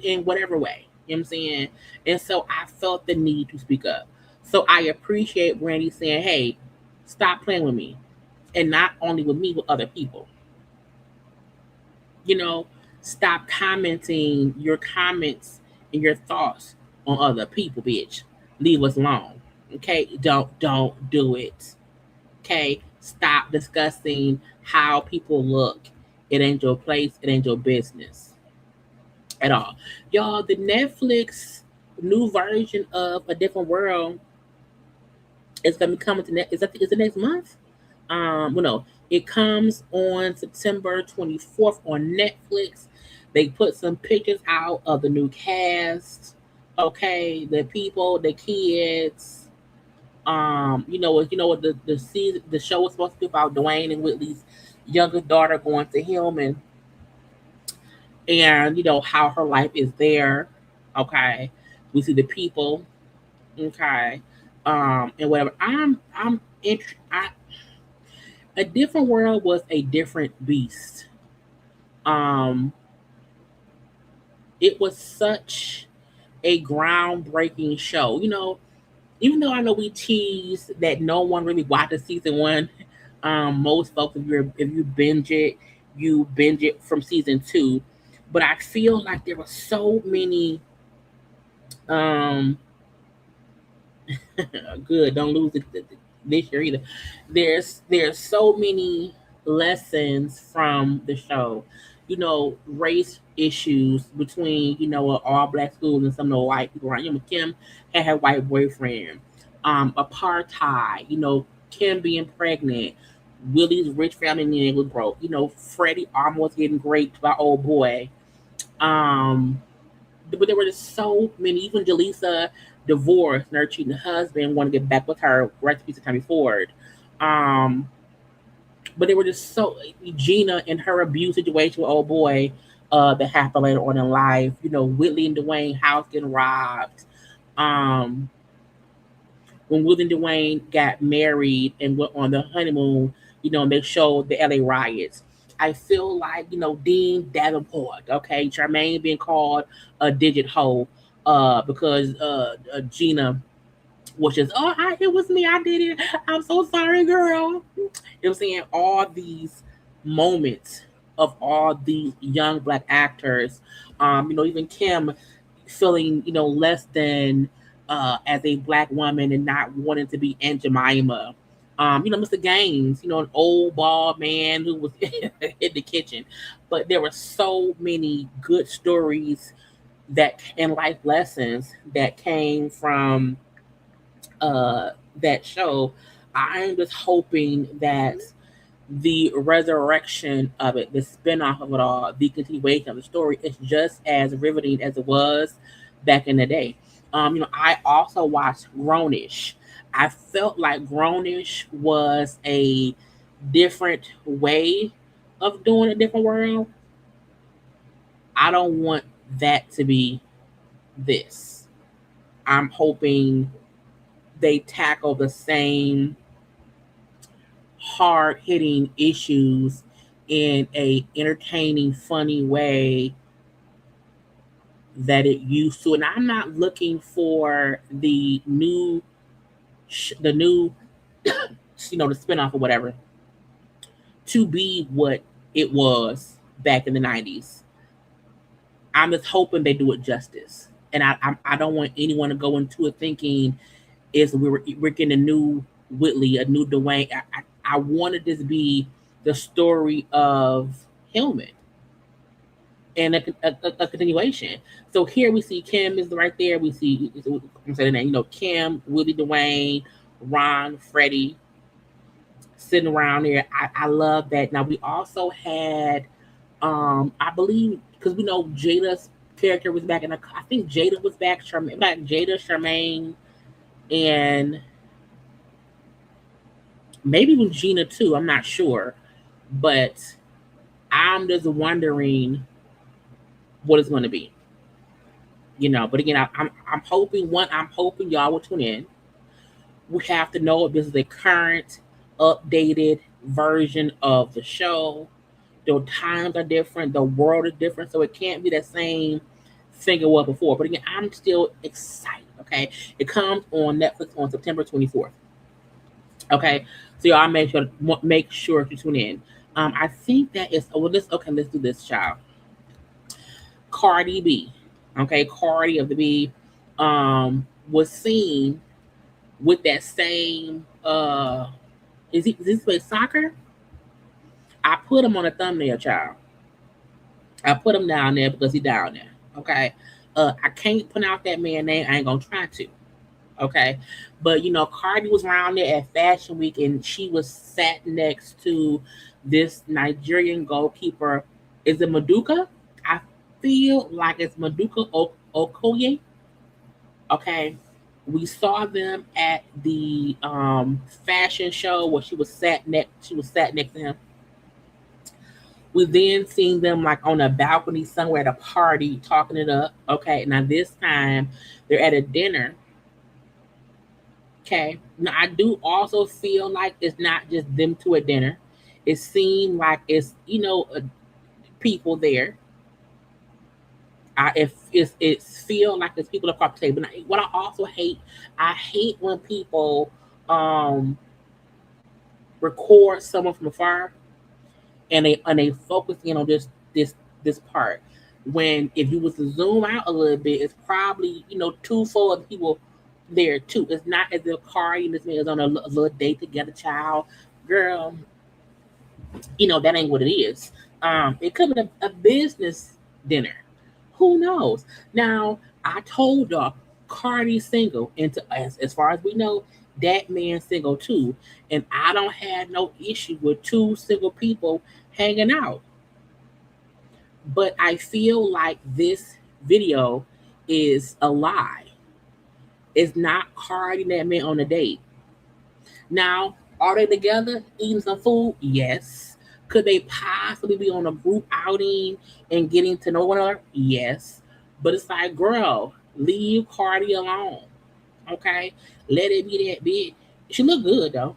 in whatever way. You know what I'm saying? And so I felt the need to speak up. So I appreciate Brandy saying, hey, stop playing with me. And not only with me, with other people. You know, stop commenting your comments and your thoughts on other people, bitch. Leave us alone. Okay? Don't do it. Okay? Stop discussing how people look. It ain't your place. It ain't your business at all. Y'all, the Netflix new version of A Different World is going to be coming to is it next month? Well, no, it comes on September 24th on Netflix. They put some pictures out of the new cast. Okay, the people, the kids. You know what the show was supposed to be about Dwayne and Whitley's youngest daughter going to him and you know how her life is there. Okay, we see the people. Okay, and whatever. A Different World was a different beast. It was such a groundbreaking show. You know, even though I know we teased that no one really watched season 1 Most folks, if you binge it, you binge it from season 2. But I feel like there were so many good, don't lose it this year either. There's so many lessons from the show. Race issues between all black schools and some of the white people around. Kim had her white boyfriend. Apartheid. Kim being pregnant. Willie's rich family and was broke. Freddie almost getting raped by old boy. But there were just so many. Even Jaleesa divorced, and her cheating husband want to get back with her. Rest in peace to Tommy Ford. But they were just so Gina and her abuse situation with old boy that happened later on in life. Whitley and Dwayne house getting robbed. When Will and Dwayne got married and went on the honeymoon, they showed the LA riots. I feel like, Dean Davenport, okay, Charmaine being called a digit hoe because Gina was just, it was me, I did it. I'm so sorry, girl. You know what I'm saying? All these moments of all these young black actors, even Kim feeling, less than as a black woman and not wanting to be Aunt Jemima. Mr. Gaines, an old bald man who was in the kitchen. But there were so many good stories and life lessons that came from that show. I'm just hoping that the resurrection of it, the spinoff of it all, the continuation of the story is just as riveting as it was back in the day. I also watched Grownish. I felt like Grownish was a different way of doing a different world. I don't want that to be this. I'm hoping they tackle the same hard-hitting issues in a entertaining, funny way that it used to. And I'm not looking for the new the spinoff or whatever to be what it was back in the 90s. I'm just hoping they do it justice. And I don't want anyone to go into it thinking we're getting a new Whitley, a new Dwayne. I wanted this to be the story of Hillman and a continuation. So here we see Kim is right there. We see, I'm saying the name, Kim, Willie, Dwayne, Ron, Freddie sitting around there. I love that. Now we also had, I believe, because we know Jada's character was back, and I think Jada was back. Jada, Charmaine, and maybe even Gina too. I'm not sure, but I'm just wondering what it's going to be. But again, I'm hoping y'all will tune in. We have to know if this is a current, updated version of the show. The times are different, the world is different, so it can't be the same thing it was before. But again, I'm still excited. Okay, it comes on Netflix on September 24th. Okay, so y'all make sure to tune in. I think that is let's do this, child. Cardi B, okay, Cardi of the B, was seen with that same. Is this play soccer? I put him on a thumbnail, child. I put him down there because he's down there. Okay, I can't pronounce that man's name. I ain't gonna try to. Okay, but Cardi was around there at Fashion Week, and she was sat next to this Nigerian goalkeeper. Is it Maduka? I feel like it's Maduka Okoye. Okay, we saw them at the fashion show where she was sat next to him. We then seen them like on a balcony somewhere at a party talking it up. Okay, now this time they're at a dinner. Okay, now I do also feel like it's not just them two at dinner. It seemed like it's people there. It feel like it's people across the table. Now, what I also hate, I hate when people record someone from afar and they focus in on this part. When if you was to zoom out a little bit, it's probably, you know, 2 4 other people there too. It's not as if Cardi and this man is on a little date together, child. Girl, you know, that ain't what it is. It could be a business dinner. Who knows? Now, I told y'all Cardi's single, and as far as we know, that man's single too. And I don't have no issue with 2 single people hanging out. But I feel like this video is a lie. It's not Cardi and that man on a date. Now, are they together eating some food? Yes. Could they possibly be on a group outing and getting to know one another? Yes. But it's like, girl, leave Cardi alone. Okay? Let it be that bitch. She look good, though.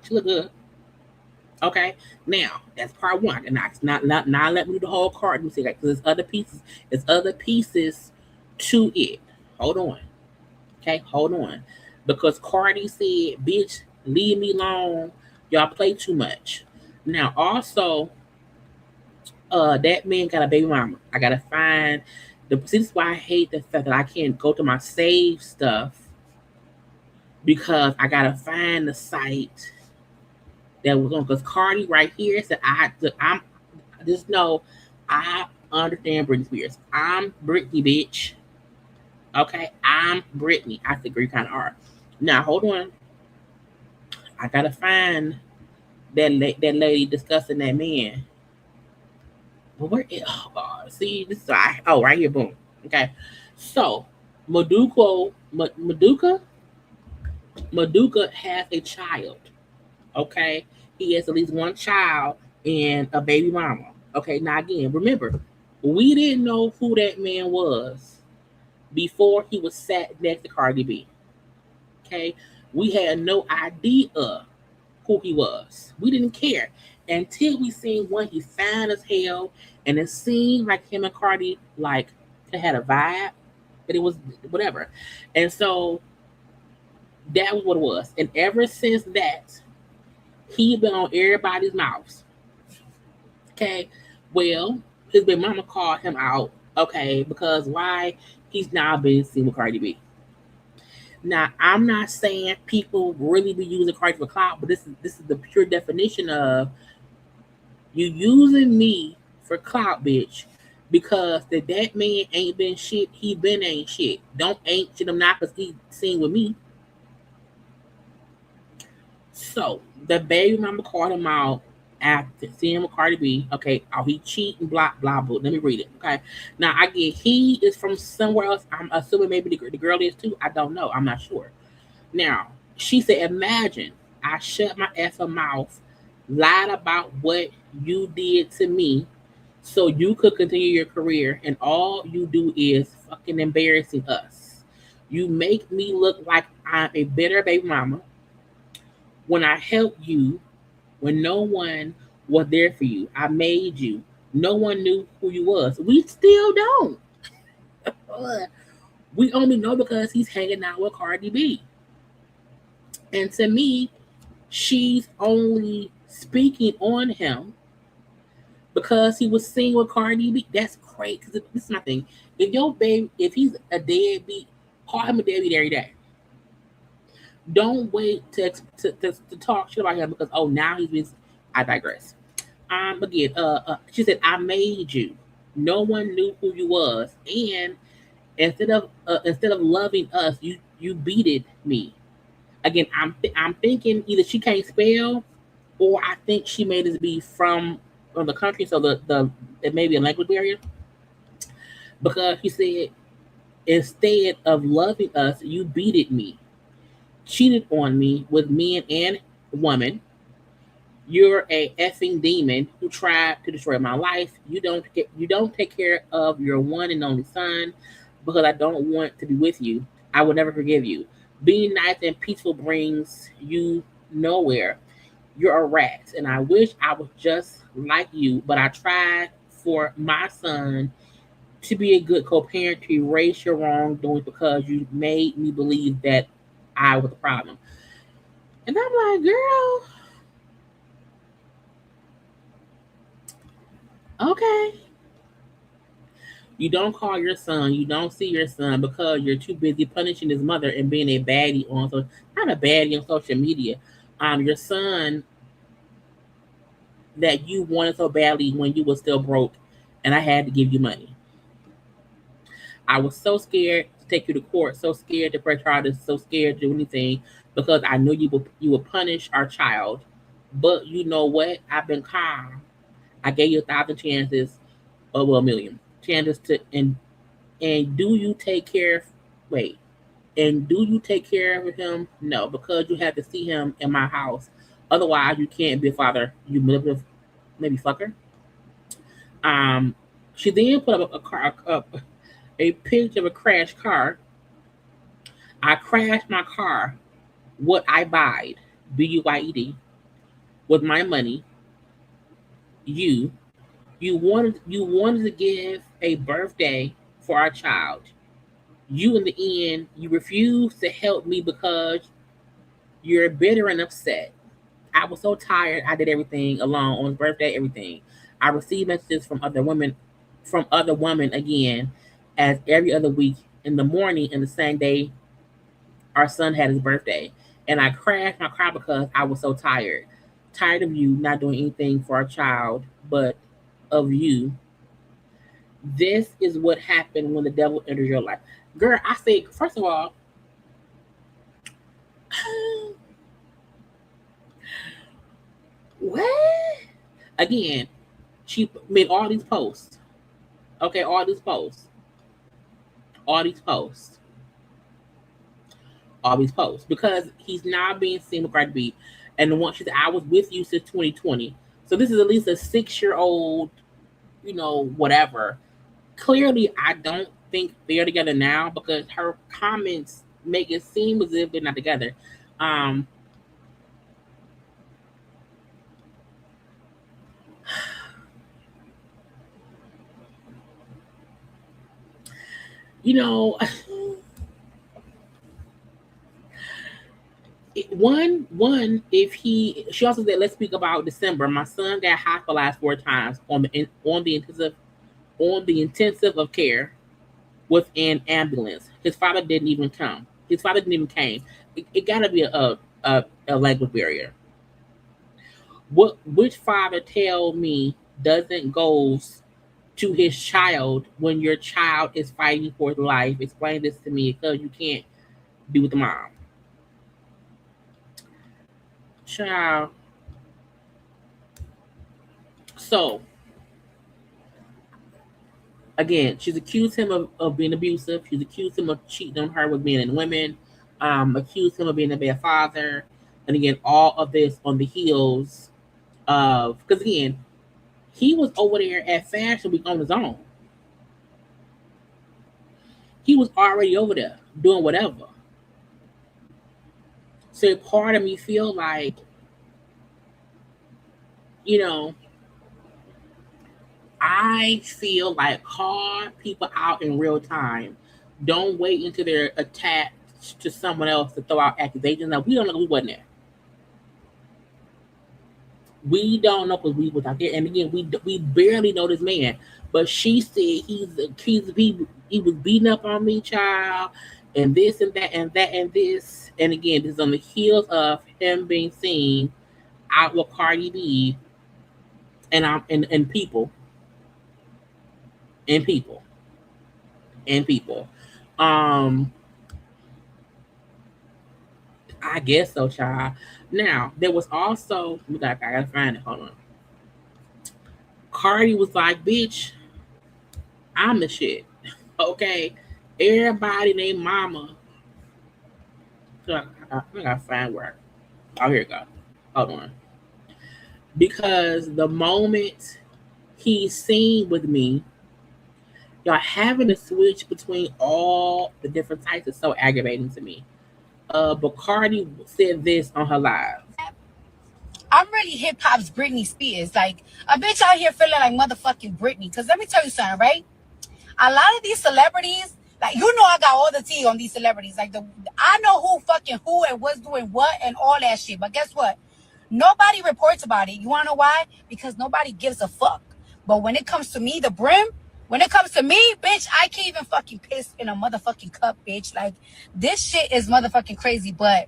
She look good. Okay? Now, that's part one. And not let me do the whole Cardi because there's other pieces. There's other pieces to it. Hold on. Okay? Hold on. Because Cardi said, bitch, leave me alone. Y'all play too much. Now, also, that man got a baby mama. I gotta find this is why I hate the fact that I can't go to my save stuff, because I gotta find the site that was on. Because Cardi right here said I'm just know I understand Britney Spears. I'm Britney, bitch. Okay, I'm Britney. I agree kind of hard. Now hold on. I gotta find that lady discussing that man. Well, where is, oh God, see this is right here, boom. Okay, so Maduka has a child. Okay, he has at least one child and a baby mama. Okay, now again, remember, we didn't know who that man was before he was sat next to Cardi B. Okay, we had no idea who he was. We didn't care until we seen one. He fine as hell, and it seemed like him and Cardi like they had a vibe, but it was whatever. And so that was what it was. And ever since that, he been on everybody's mouths. Okay, well, his big mama called him out. Okay, because why he's now been seen with Cardi B. Now, I'm not saying people really be using Cardi for clout, but this is the pure definition of you using me for clout, bitch. Because that man ain't been shit, he been ain't shit. Don't ain't shit him not because he seen with me. So the baby mama called him out after seeing him with Cardi B. Okay, he cheating, blah blah blah. Let me read it. Okay, now I get he is from somewhere else. I'm assuming maybe the girl is too. I don't know. I'm not sure. Now she said, "Imagine I shut my effing mouth, lied about what you did to me, so you could continue your career, and all you do is fucking embarrassing us. You make me look like I'm a better baby mama when I helped you." When no one was there for you, I made you. No one knew who you was. We still don't. We only know because he's hanging out with Cardi B. And to me, she's only speaking on him because he was seen with Cardi B. That's great. Because this is my thing. If your baby, if he's a deadbeat, call him a deadbeat every day. Don't wait to talk shit about him because now he's been. I digress. Again, she said I made you. No one knew who you was, and instead of loving us, you beated me. Again, I'm thinking either she can't spell, or I think she made us be from the country, so it may be a language barrier. Because she said instead of loving us, you beated me. Cheated on me with men and women. You're a effing demon who tried to destroy my life. You don't take care of your one and only son because I don't want to be with you. I will never forgive you. Being nice and peaceful brings you nowhere. You're a rat, and I wish I was just like you, but I tried for my son to be a good co-parent to erase your wrongdoings because you made me believe that I was the problem. And I'm like, girl, okay. You don't call your son, you don't see your son because you're too busy punishing his mother and being a baddie on so not a baddie on social media. Your son that you wanted so badly when you were still broke, and I had to give you money. I was so scared to take you to court, so scared to press charges, so scared to do anything because I knew you would punish our child. But you know what? I've been calm. I gave you 1,000 chances, or well, a million chances to and do you take care of wait and do you take care of him? No, because you have to see him in my house. Otherwise, you can't be a father. You maybe fucker. She then put up a picture of a crashed car. I crashed my car. What I buyed, BUYED, with my money. You wanted to give a birthday for our child. You in the end, you refused to help me because you're bitter and upset. I was so tired. I did everything alone on his birthday, everything. I received messages from other women again, as every other week in the morning in the same day our son had his birthday. And I crashed my car because I was so tired. Tired of you not doing anything for our child, but of you. This is what happened when the devil enters your life. Girl, I say, first of all, what? Again, she made all these posts. Okay, all these posts. Because he's now being seen with Cardi B. And the one she said, I was with you since 2020. So this is at least a 6-year-old, whatever. Clearly, I don't think they're together now because her comments make it seem as if they're not together. She also said, let's speak about December. My son got hospitalized 4 times on the intensive of care with an ambulance. His father didn't even come. Came. It gotta be a language barrier. Which father tell me doesn't goes to his child when your child is fighting for his life? Explain this to me because you can't be with the mom. Child. So, again, she's accused him of being abusive. She's accused him of cheating on her with men and women. Accused him of being a bad father. And again, all of this on the heels of, because again, he was over there at Fashion Week on his own. He was already over there doing whatever. So part of me feel like, I feel like call people out in real time. Don't wait until they're attached to someone else to throw out accusations. Now, we don't know who wasn't there. We don't know because we was out there. And again, we barely know this man. But she said he was beating up on me, child, and this and that and that and this. And again, this is on the heels of him being seen out with Cardi B and people. I guess so, child. Now, there was also, I gotta find it, hold on. Cardi was like, bitch, I'm the shit. Okay? Everybody named mama. So I gotta find where. Oh, here it go. Hold on. Because the moment he's seen with me, y'all having to switch between all the different types is so aggravating to me. But Cardi said this on her live. I'm really hip hop's Britney Spears. Like, a bitch out here feeling like motherfucking Britney. Because let me tell you something, right? A lot of these celebrities Like, you know, I got all the tea on these celebrities. Like, I know who fucking who and what's doing what and all that shit. But guess what? Nobody reports about it. You want to know why? Because nobody gives a fuck. But when it comes to me, the brim, when it comes to me, bitch, I can't even fucking piss in a motherfucking cup, bitch. Like, this shit is motherfucking crazy. But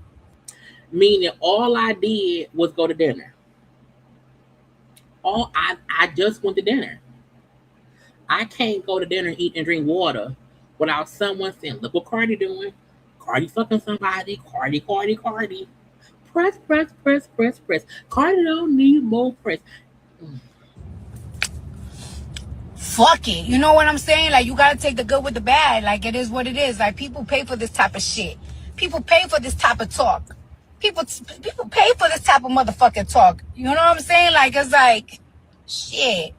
meaning all I did was go to dinner. I just went to dinner. I can't go to dinner, eat, and drink water without someone saying, look what Cardi doing. Cardi fucking somebody. Cardi. Press. Cardi don't need more press. fuck it. You know what I'm saying? Like, you gotta take the good with the bad. Like, it is what it is. Like, people pay for this type of shit. People pay for this type of talk. People pay for this type of motherfucking talk. You know what I'm saying? Like, it's like, shit.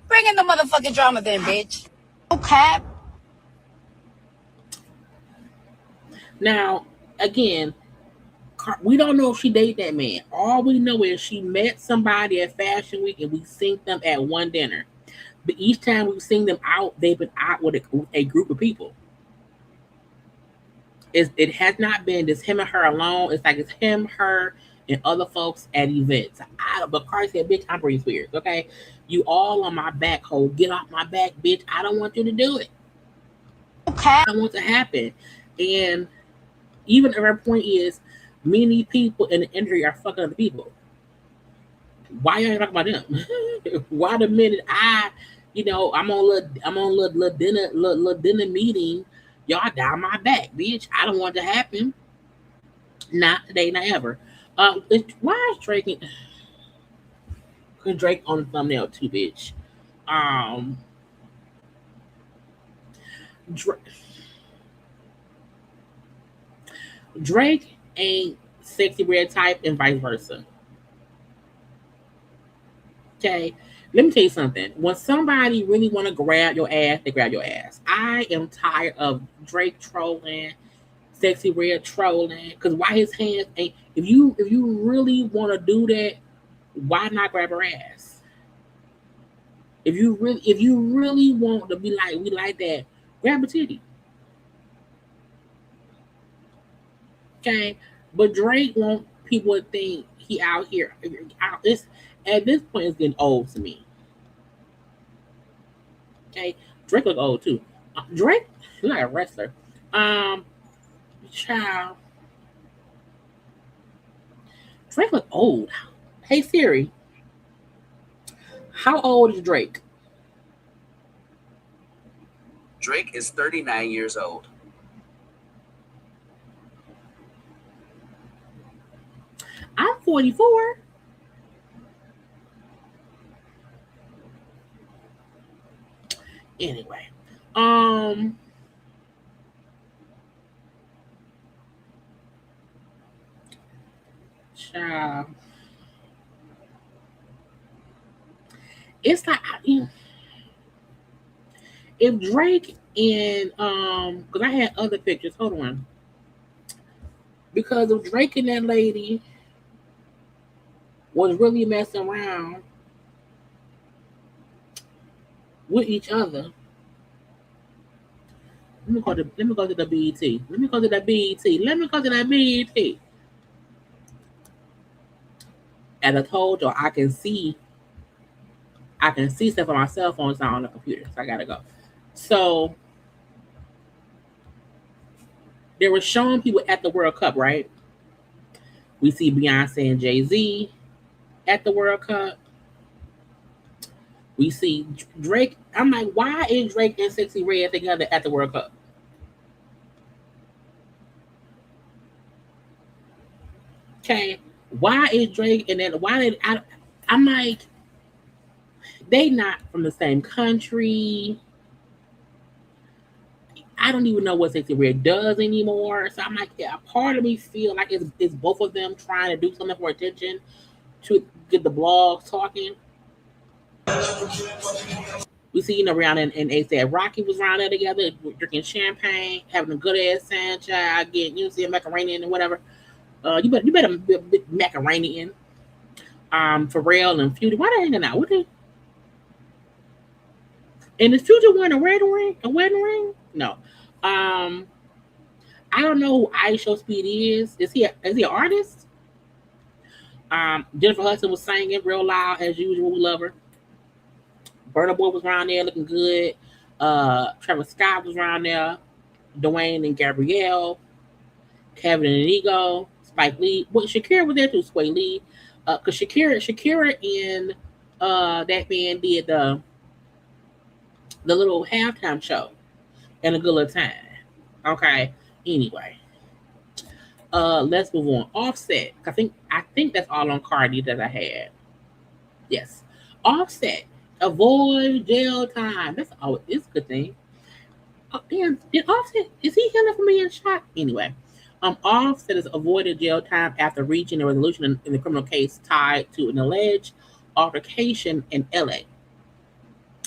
Bring in the motherfucking drama then, bitch. Okay. Now, again, we don't know if she dated that man. All we know is she met somebody at Fashion Week and we seen them at one dinner. But each time we've seen them out, they've been out with a group of people. It has not been just him and her alone. It's like it's him, her, and other folks at events. But Cardi said, bitch, I'm Britney Spears, okay? You all on my back, hoe. Get off my back, bitch. I don't want you to do it. Okay. I don't want it to happen. And even if our point is, many people in the industry are fucking other people. Why y'all talking about them? Why the minute I'm on little dinner meeting, y'all down my back, bitch. I don't want it to happen. Not today, not ever. Why is Drake? Drake on the thumbnail too, bitch. Drake ain't sexy red type and vice versa. Okay, let me tell you something. When somebody really want to grab your ass, they grab your ass. I am tired of Drake trolling, sexy red trolling. Because why his hands ain't? If you really want to do that, why not grab her ass? If you really want to be like we like that, grab a titty. Okay, but Drake want people to think he out here. At this point, it's getting old to me. Okay, Drake look old too. Drake, he's like a wrestler. Child, Drake look old. Hey Siri, how old is Drake? Drake is 39 years old. I'm 44. Anyway, child, it's like if Drake and because I had other pictures. Hold on, because if Drake and that lady was really messing around with each other. Let me go to the BET. Let me go to that BET. As I told you, I can see stuff on my cell phone. It's not on the computer, so I gotta go. So they were showing people at the World Cup, right? We see Beyonce and Jay-Z at the World Cup. We see Drake. I'm like, why is Drake and Sexy Red together at the World Cup? Okay, why is Drake and then I'm like, they not from the same country. I don't even know what Sexy Red does anymore. So I'm like, yeah, a part of me feel like it's both of them trying to do something for attention to get the blogs talking. We see, around and ASAP Rocky was around there together, drinking champagne, having a good ass Sanchez, getting see a macaroni and whatever. You better be macaroni in. Pharrell and Future. Why they hanging out? What they? And is Future wearing a wedding ring? No. I don't know who Aisha Speed is. Is he an artist? Jennifer Hudson was singing real loud as usual. We love her. Burna Boy was around there looking good. Travis Scott was around there. Dwayne and Gabrielle. Kevin and Inigo. Spike Lee. Well, Shakira was there too. Sway Lee. Cause Shakira and that man did the little halftime show and a good little time. Okay. Anyway, let's move on. Offset. I think that's all on Cardi that I had. Yes. Offset. Avoid jail time. That's always it's a good thing. Oh, damn, did Offset is he healing from being shot? Anyway. Offset has avoided jail time after reaching a resolution in the criminal case tied to an alleged altercation in LA.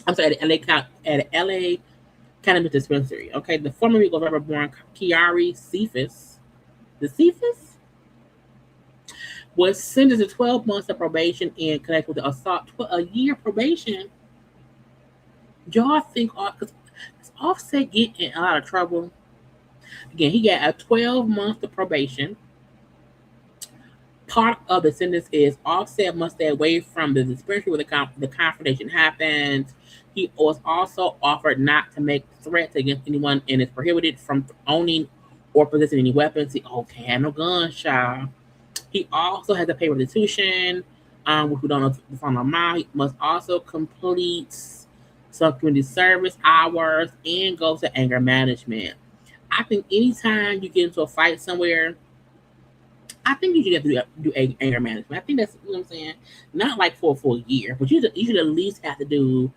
I'm sorry, at LA cannabis dispensary. Okay, the former legal rapper born Kiari Cephas, was sentenced to 12 months of probation in connection with the assault. A year probation. Y'all think does Offset get in a lot of trouble? Again, he got a 12 months of probation. Part of the sentence is Offset must stay away from the dispensary where the confrontation happens. He was also offered not to make threats against anyone and is prohibited from owning or possessing any weapons. He can't have no guns, child. He also has to pay restitution, which we don't know the final amount. He must also complete some community service hours and go to anger management. I think anytime you get into a fight somewhere, I think you should have to do anger management. I think that's what I'm saying. Not like for a full year, but you should at least have to do,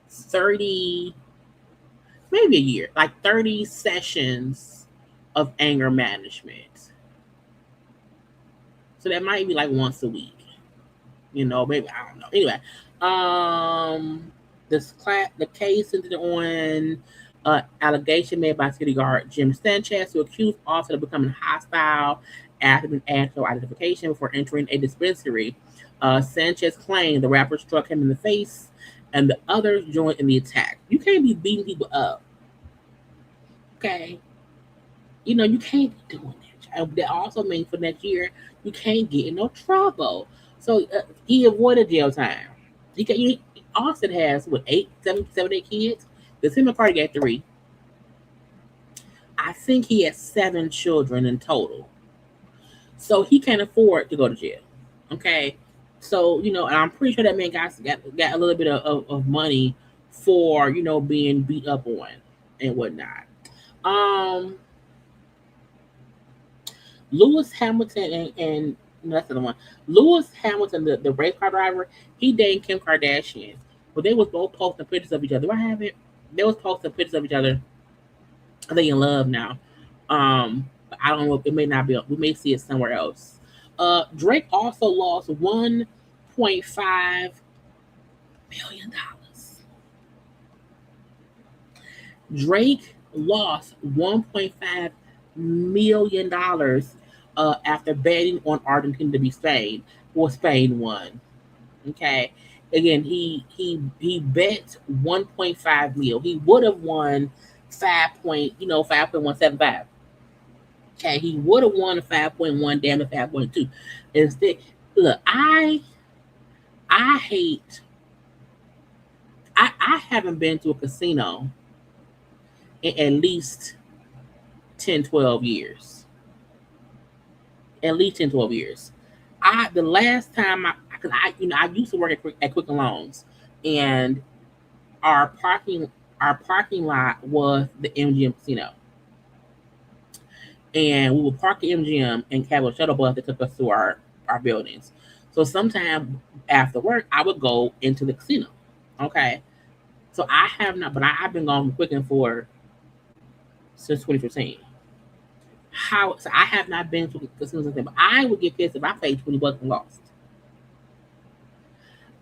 30, maybe a year, like 30 sessions of anger management. So that might be like once a week. Maybe I don't know. Anyway, the case centered on allegation made by city guard Jim Sanchez, who accused Offset of becoming hostile after an actual identification before entering a dispensary. Sanchez claimed the rapper struck him in the face, and the others joined in the attack. You can't be beating people up, okay? You can't be doing that. That also means for next year you can't get in no trouble. So he avoided jail time. Offset has seven, 8 kids. Because him and Cardi got 3. I think he has 7 children in total. So he can't afford to go to jail. Okay. So, and I'm pretty sure that man got a little bit of money for, being beat up on and whatnot. Lewis Hamilton and that's the one. Lewis Hamilton, the race car driver, he dated Kim Kardashian. But they was both posting pictures of each other. What happened? They was posting pictures of each other. Are they in love now? But I don't know. It may not be. We may see it somewhere else. Drake also lost $1.5 million. Drake lost $1.5 million after betting on Argentina to be Spain. Well, Spain won. Okay. Again, he bet 1.5 mil. He would have won 5.175. Okay, he would have won a 5.1, damn it, 5.2. Instead, look, I hate. I haven't been to a casino in at least 10, 12 years. At least 10, 12 years. The last time because I used to work at Quicken Loans, and our parking lot was the MGM Casino, and we would park the MGM and have a shuttle bus that took us to our buildings. So sometime after work, I would go into the casino. Okay, so I have not, but I've been gone from Quicken since 2015. So I have not been to casinos since then, but I would get pissed if I paid $20 and lost.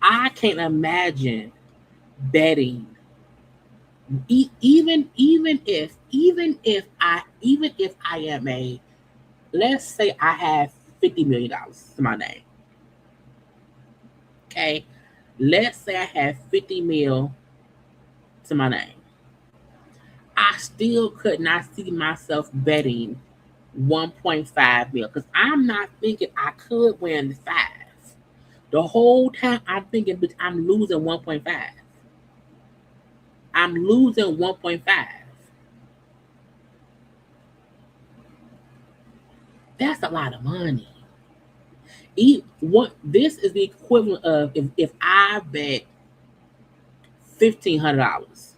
I can't imagine betting, even if I am let's say I have $50 million to my name. Okay, let's say I have 50 mil to my name. I still could not see myself betting 1.5 mil because I'm not thinking I could win the 5. The whole time I'm thinking I'm losing 1.5. I'm losing 1.5. That's a lot of money. This is the equivalent of if I bet $1,500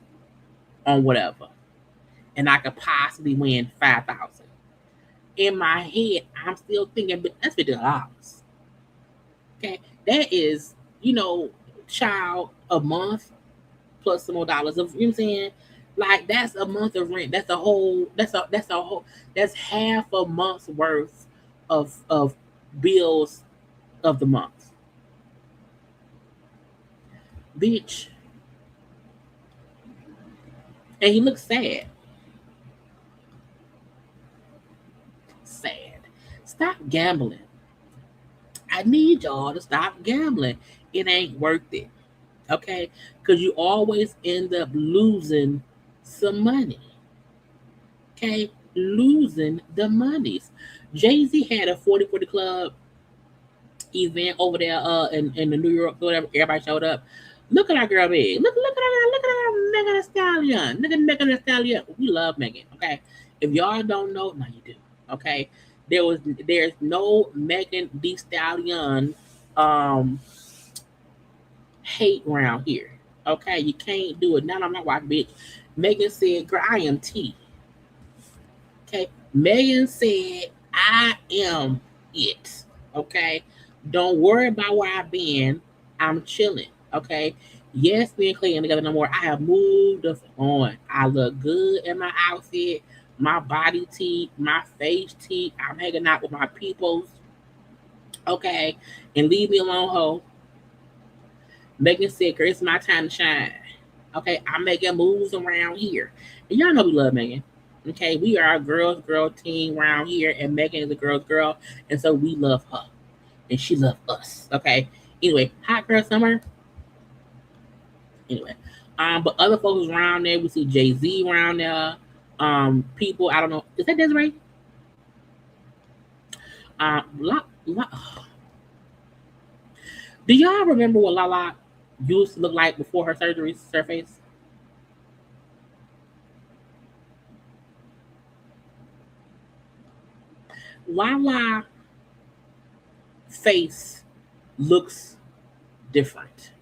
on whatever, and I could possibly win 5,000. In my head, I'm still thinking, but that's $50. Okay, that is, child, a month plus some more dollars of, you know what I'm saying? Like that's a month of rent. That's half a month's worth of bills of the month. Bitch. And he looks sad. Sad. Stop gambling. I need y'all to stop gambling. It ain't worth it. Okay? Because you always end up losing some money. Okay? Losing the monies. Jay-Z had a 40-40 Club event over there in the New York, whatever. Everybody showed up. Look at our girl Meg. Look at her, Megan Thee Stallion. Look at Megan Thee Stallion. We love Megan. Okay, if y'all don't know, now you do. Okay, there's no Megan Thee Stallion hate around here. Okay, you can't do it. Now I'm not watching, bitch. Megan said, "Girl, I am T." Okay, Megan said, "I am it." Okay, don't worry about where I've been. I'm chilling. Okay. Yes, me and Clay ain't together no more. I have moved on. I look good in my outfit, my body tea, my face tea. I'm hanging out with my peoples. Okay. And leave me alone, ho. Megan said, "Girl, it's my time to shine." Okay. I'm making moves around here. And y'all know we love Megan. Okay. We are a girl team around here. And Megan is a girl's girl. And so we love her. And she loves us. Okay. Anyway, hot girl summer. Anyway, but other folks around there, we see Jay-Z around there. People, I don't know, is that Desiree? Do y'all remember what Lala used to look like before her surgery surfaced? Lala face looks different.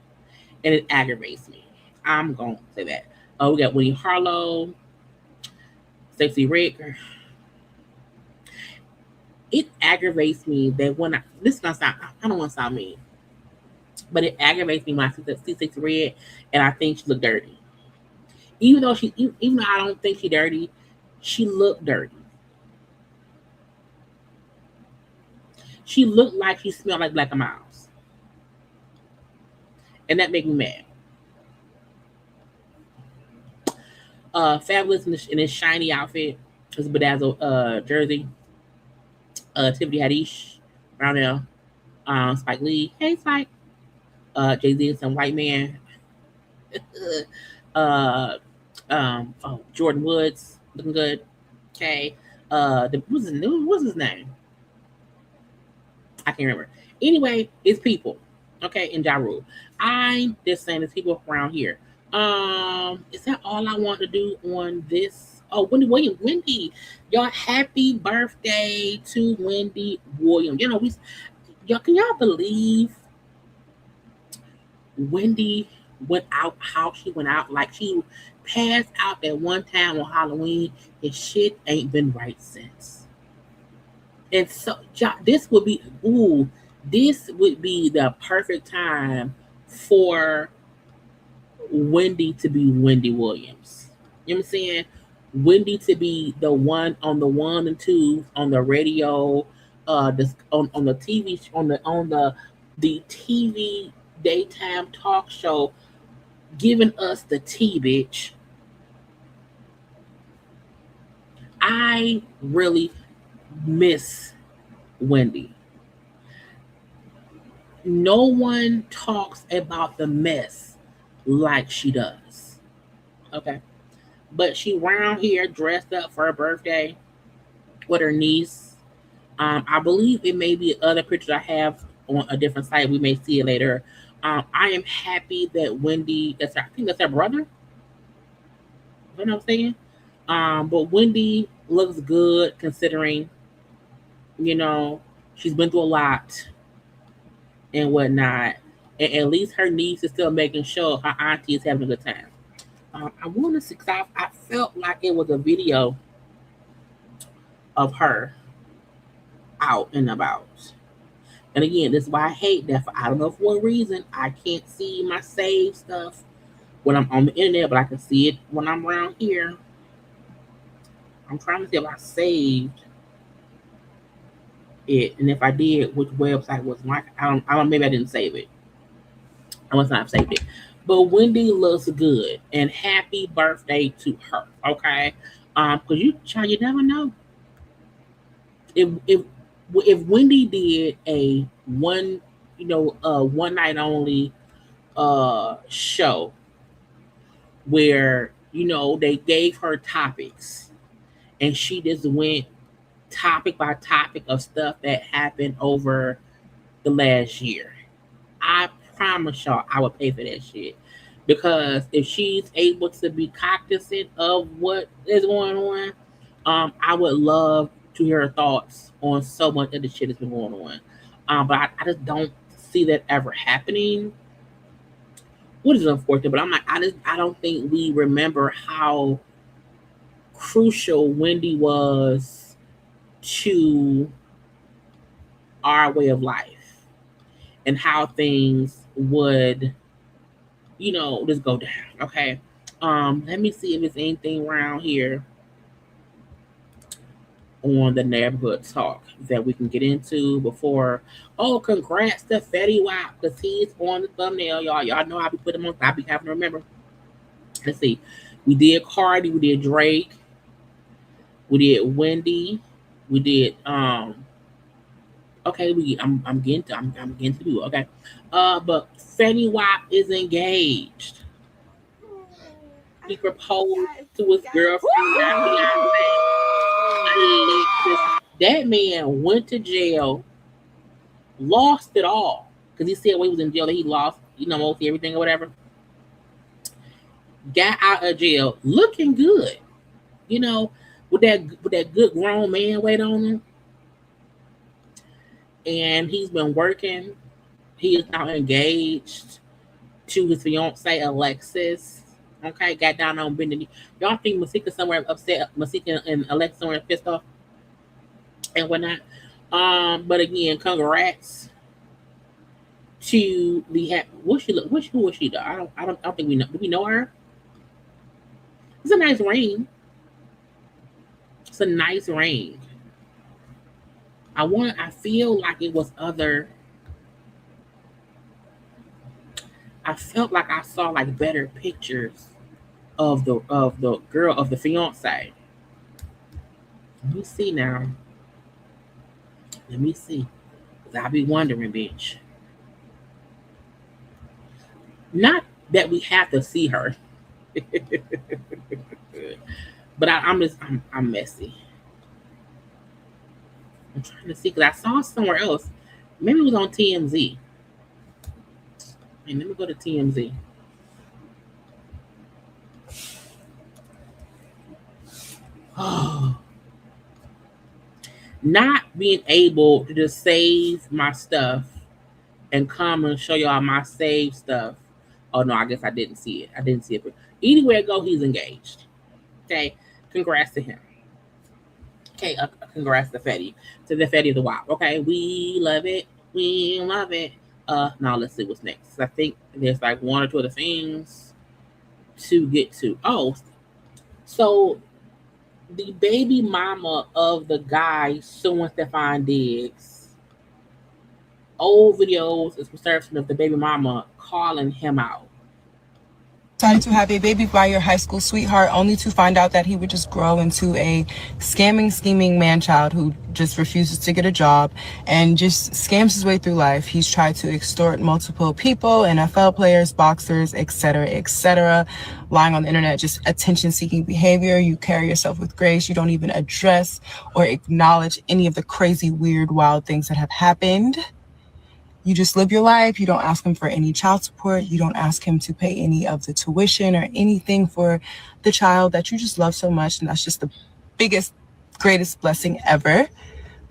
And it aggravates me. I'm going to say that. We got Wendy Harlow, Stacey Rick. It aggravates me that when this is going to sound, I don't want to sound mean, but it aggravates me when I see Stacey Rick and I think she look dirty. Even though I don't think she dirty, she looked dirty. She looked like she smelled like Black & Miles. And that made me mad. Fabulous in his shiny outfit, his bedazzled jersey. Tiffany Haddish around there. Spike Lee, hey Spike. Jay-Z and some white man. Jordan Woods looking good. Okay. What's his name? I can't remember. Anyway, it's people. Okay, in Ja Rule. I'm just saying there's people around here. Is that all I want to do on this? Oh, Wendy Williams. Wendy, y'all, happy birthday to Wendy Williams. Can y'all believe Wendy went out how she went out? Like she passed out that one time on Halloween and shit ain't been right since. And so this would be the perfect time for Wendy to be Wendy Williams. You know what I'm saying? Wendy to be the one on the 1 and 2 on the radio, on the TV, on the TV daytime talk show, giving us the tea, bitch. I really miss Wendy. No one talks about the mess like she does. Okay. But she round here dressed up for her birthday with her niece. I believe it may be other pictures I have on a different site. We may see it later. I am happy that Wendy, I think that's her brother. You know what I'm saying? But Wendy looks good considering, you know, she's been through a lot and whatnot. And at least her niece is still making sure her auntie is having a good time. I want to see, because I felt like it was a video of her out and about. And again, this is why I hate that. I don't know for what reason I can't see my saved stuff when I'm on the internet, but I can see it when I'm around here. I'm trying to see if I saved it, and if I did, which website was like. I don't. Maybe I didn't save it. I must not have saved it. But Wendy looks good, and happy birthday to her. Okay, because you never know. If Wendy did a one night only show where they gave her topics and she just went topic by topic of stuff that happened over the last year, I promise y'all I would pay for that shit. Because if she's able to be cognizant of what is going on, I would love to hear her thoughts on so much of the shit that's been going on. But I just don't see that ever happening, which is unfortunate. But I'm like, I don't think we remember how crucial Wendy was to our way of life and how things would, just go down. Okay. Let me see if there's anything around here on the neighborhood talk that we can get into before. Oh, congrats to Fetty Wap, because he's on the thumbnail, y'all. Y'all know I be putting him on. I be having to remember. Let's see. We did Cardi, we did Drake, we did Wendy, we did okay, I'm getting to do. Okay. But Fetty Wap is engaged. He proposed to his girlfriend. That man went to jail, lost it all. Because he said when he was in jail that he lost, mostly everything or whatever. Got out of jail looking good. With that good grown man weight on him. And he's been working. He is now engaged to his fiance Alexis. Okay, got down on bending knee. Y'all think Masika somewhere upset? Masika and Alexis somewhere pissed off and whatnot. But again, congrats to the who was she though? I don't think we know. Do we know her? It's a nice ring. It's a nice ring. I feel like it was other. I felt like I saw like better pictures of the girl, of the fiance. Let me see now. Let me see. I'll be wondering, bitch. Not that we have to see her. But I'm messy. I'm trying to see because I saw somewhere else. Maybe it was on TMZ. And let me go to TMZ. Oh. Not being able to just save my stuff and come and show y'all my saved stuff. Oh no, I guess I didn't see it. But anywhere I go, he's engaged. Okay, congrats to him. Okay, congrats to Fetty, to the Fetty the Wap. Okay, we love it. We love it. Now let's see what's next. I think there's like one or two other things to get to. Oh, so the baby mama of the guy suing Stefan Diggs. Old videos is resurfacing of the baby mama calling him out. Decided to have a baby by your high school sweetheart, only to find out that he would just grow into a scheming man-child who just refuses to get a job and just scams his way through life. He's tried to extort multiple people, NFL players, boxers, etc., lying on the internet, just attention-seeking behavior. You carry yourself with grace. You don't even address or acknowledge any of the crazy, weird, wild things that have happened. You just live your life. You don't ask him for any child support. You don't ask him to pay any of the tuition or anything for the child that you just love so much. And that's just the biggest, greatest blessing ever.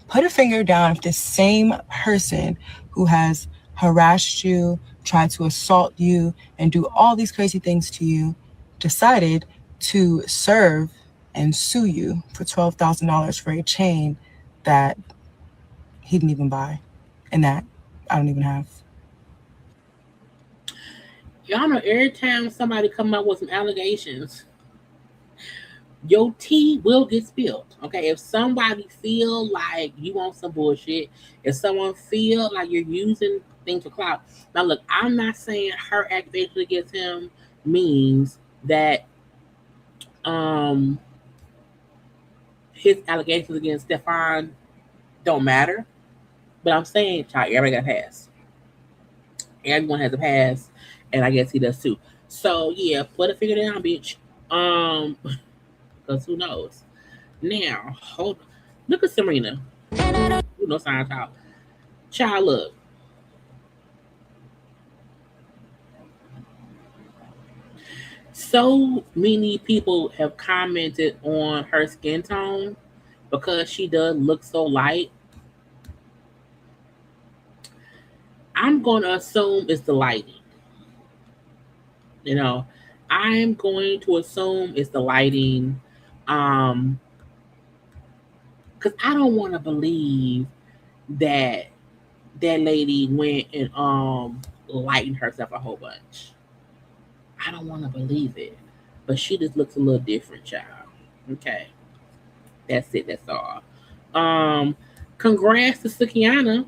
Put a finger down if this same person who has harassed you, tried to assault you, and do all these crazy things to you, decided to serve and sue you for $12,000 for a chain that he didn't even buy, and that I don't even have. Y'all know every time somebody come up with some allegations, your tea will get spilled. Okay, if somebody feel like you want some bullshit, if someone feel like you're using things for clout. Now look, I'm not saying her accusation against him means that his allegations against Stefan don't matter. But I'm saying, child, everybody got a pass. Everyone has a pass, and I guess he does too. So yeah, put a figure down, bitch. Because who knows? Now, hold on. Look at Serena. You know, sign child. Child, look. So many people have commented on her skin tone because she does look so light. I'm going to assume it's the lighting. You know, I'm going to assume it's the lighting. Because I don't want to believe that that lady went and lightened herself a whole bunch. I don't want to believe it. But she just looks a little different, child. Okay. That's it. That's all. Congrats to Sukihana.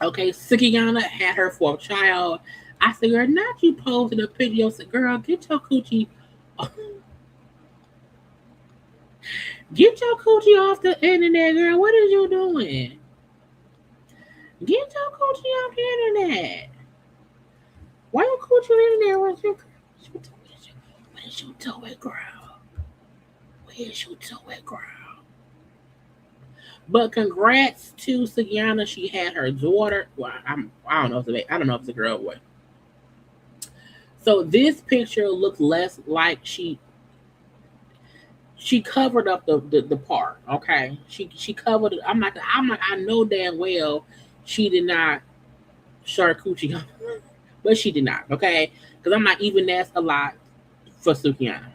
Okay, Sukihana had her fourth child. I said, girl, not you posting a picture. I said, girl, get your coochie. Get your coochie off the internet, girl. What is you doing? Get your coochie off the internet. Why your coochie on the internet? Where's your toe at, girl? Where's your toe at, girl? But congrats to Sukihana. She had her daughter. Well, I don't know if it's a girl or what. So this picture looks less like she covered up the part. Okay, she covered it. I'm like I know damn well she did not show her coochie, but she did not. Okay, because I'm like, even that's a lot for Sukihana.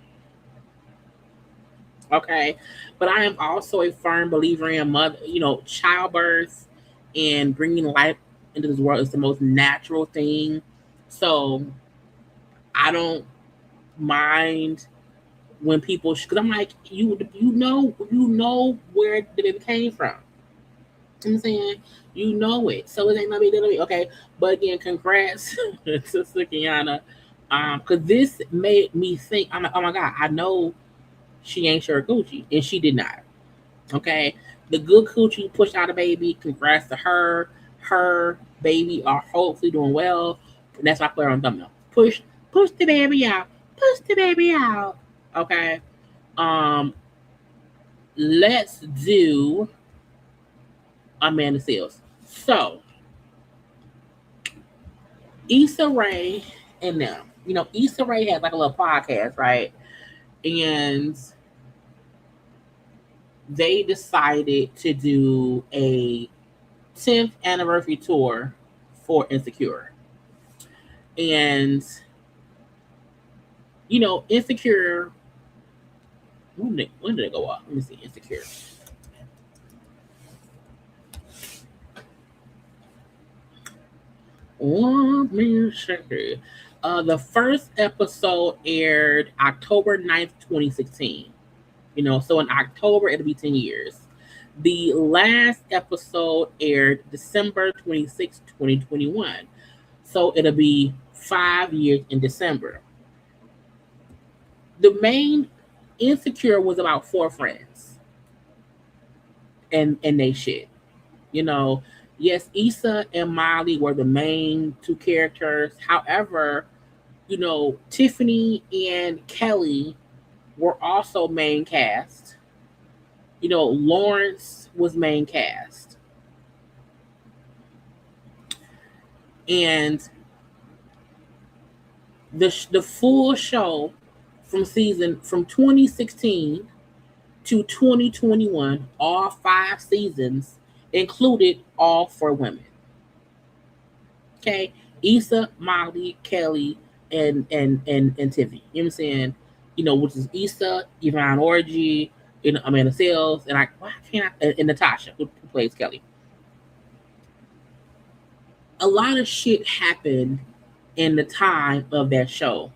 Okay, but I am also a firm believer in childbirth and bringing life into this world is the most natural thing. So I don't mind when people, because I'm like, you know where the baby came from. You know what I'm saying? You know it, so it ain't no big deal to me. Okay, but again, congrats to Sukihana, because this made me think. I'm like, oh my god, I know. She ain't sure coochie, and she did not. Okay, the good coochie pushed out a baby. Congrats to her. Her baby are hopefully doing well, and that's why I put her on thumbnail. Push the baby out. Push the baby out. Okay. Let's do Amanda Seales. So, Issa Rae and them. Issa Rae has like a little podcast, right? And they decided to do a 10th anniversary tour for Insecure. And, Insecure, when did it go up? Let me see, Insecure. The first episode aired October 9th, 2016. So in October, it'll be 10 years. The last episode aired December 26th, 2021. So it'll be 5 years in December. the main Insecure was about 4 friends and they shit. You know, yes, Issa and Miley were the main 2 characters. However, you know, Tiffany and Kelly were also main cast. You know, Lawrence was main cast. And the full show from 2016 to 2021, all 5 seasons included all 4 women. Okay, Issa, Molly, Kelly, and Tiffany. You know what I'm saying? You know, which is Issa, Yvonne Orji, Amanda Seales, and and Natasha, who plays Kelly. A lot of shit happened in the time of that show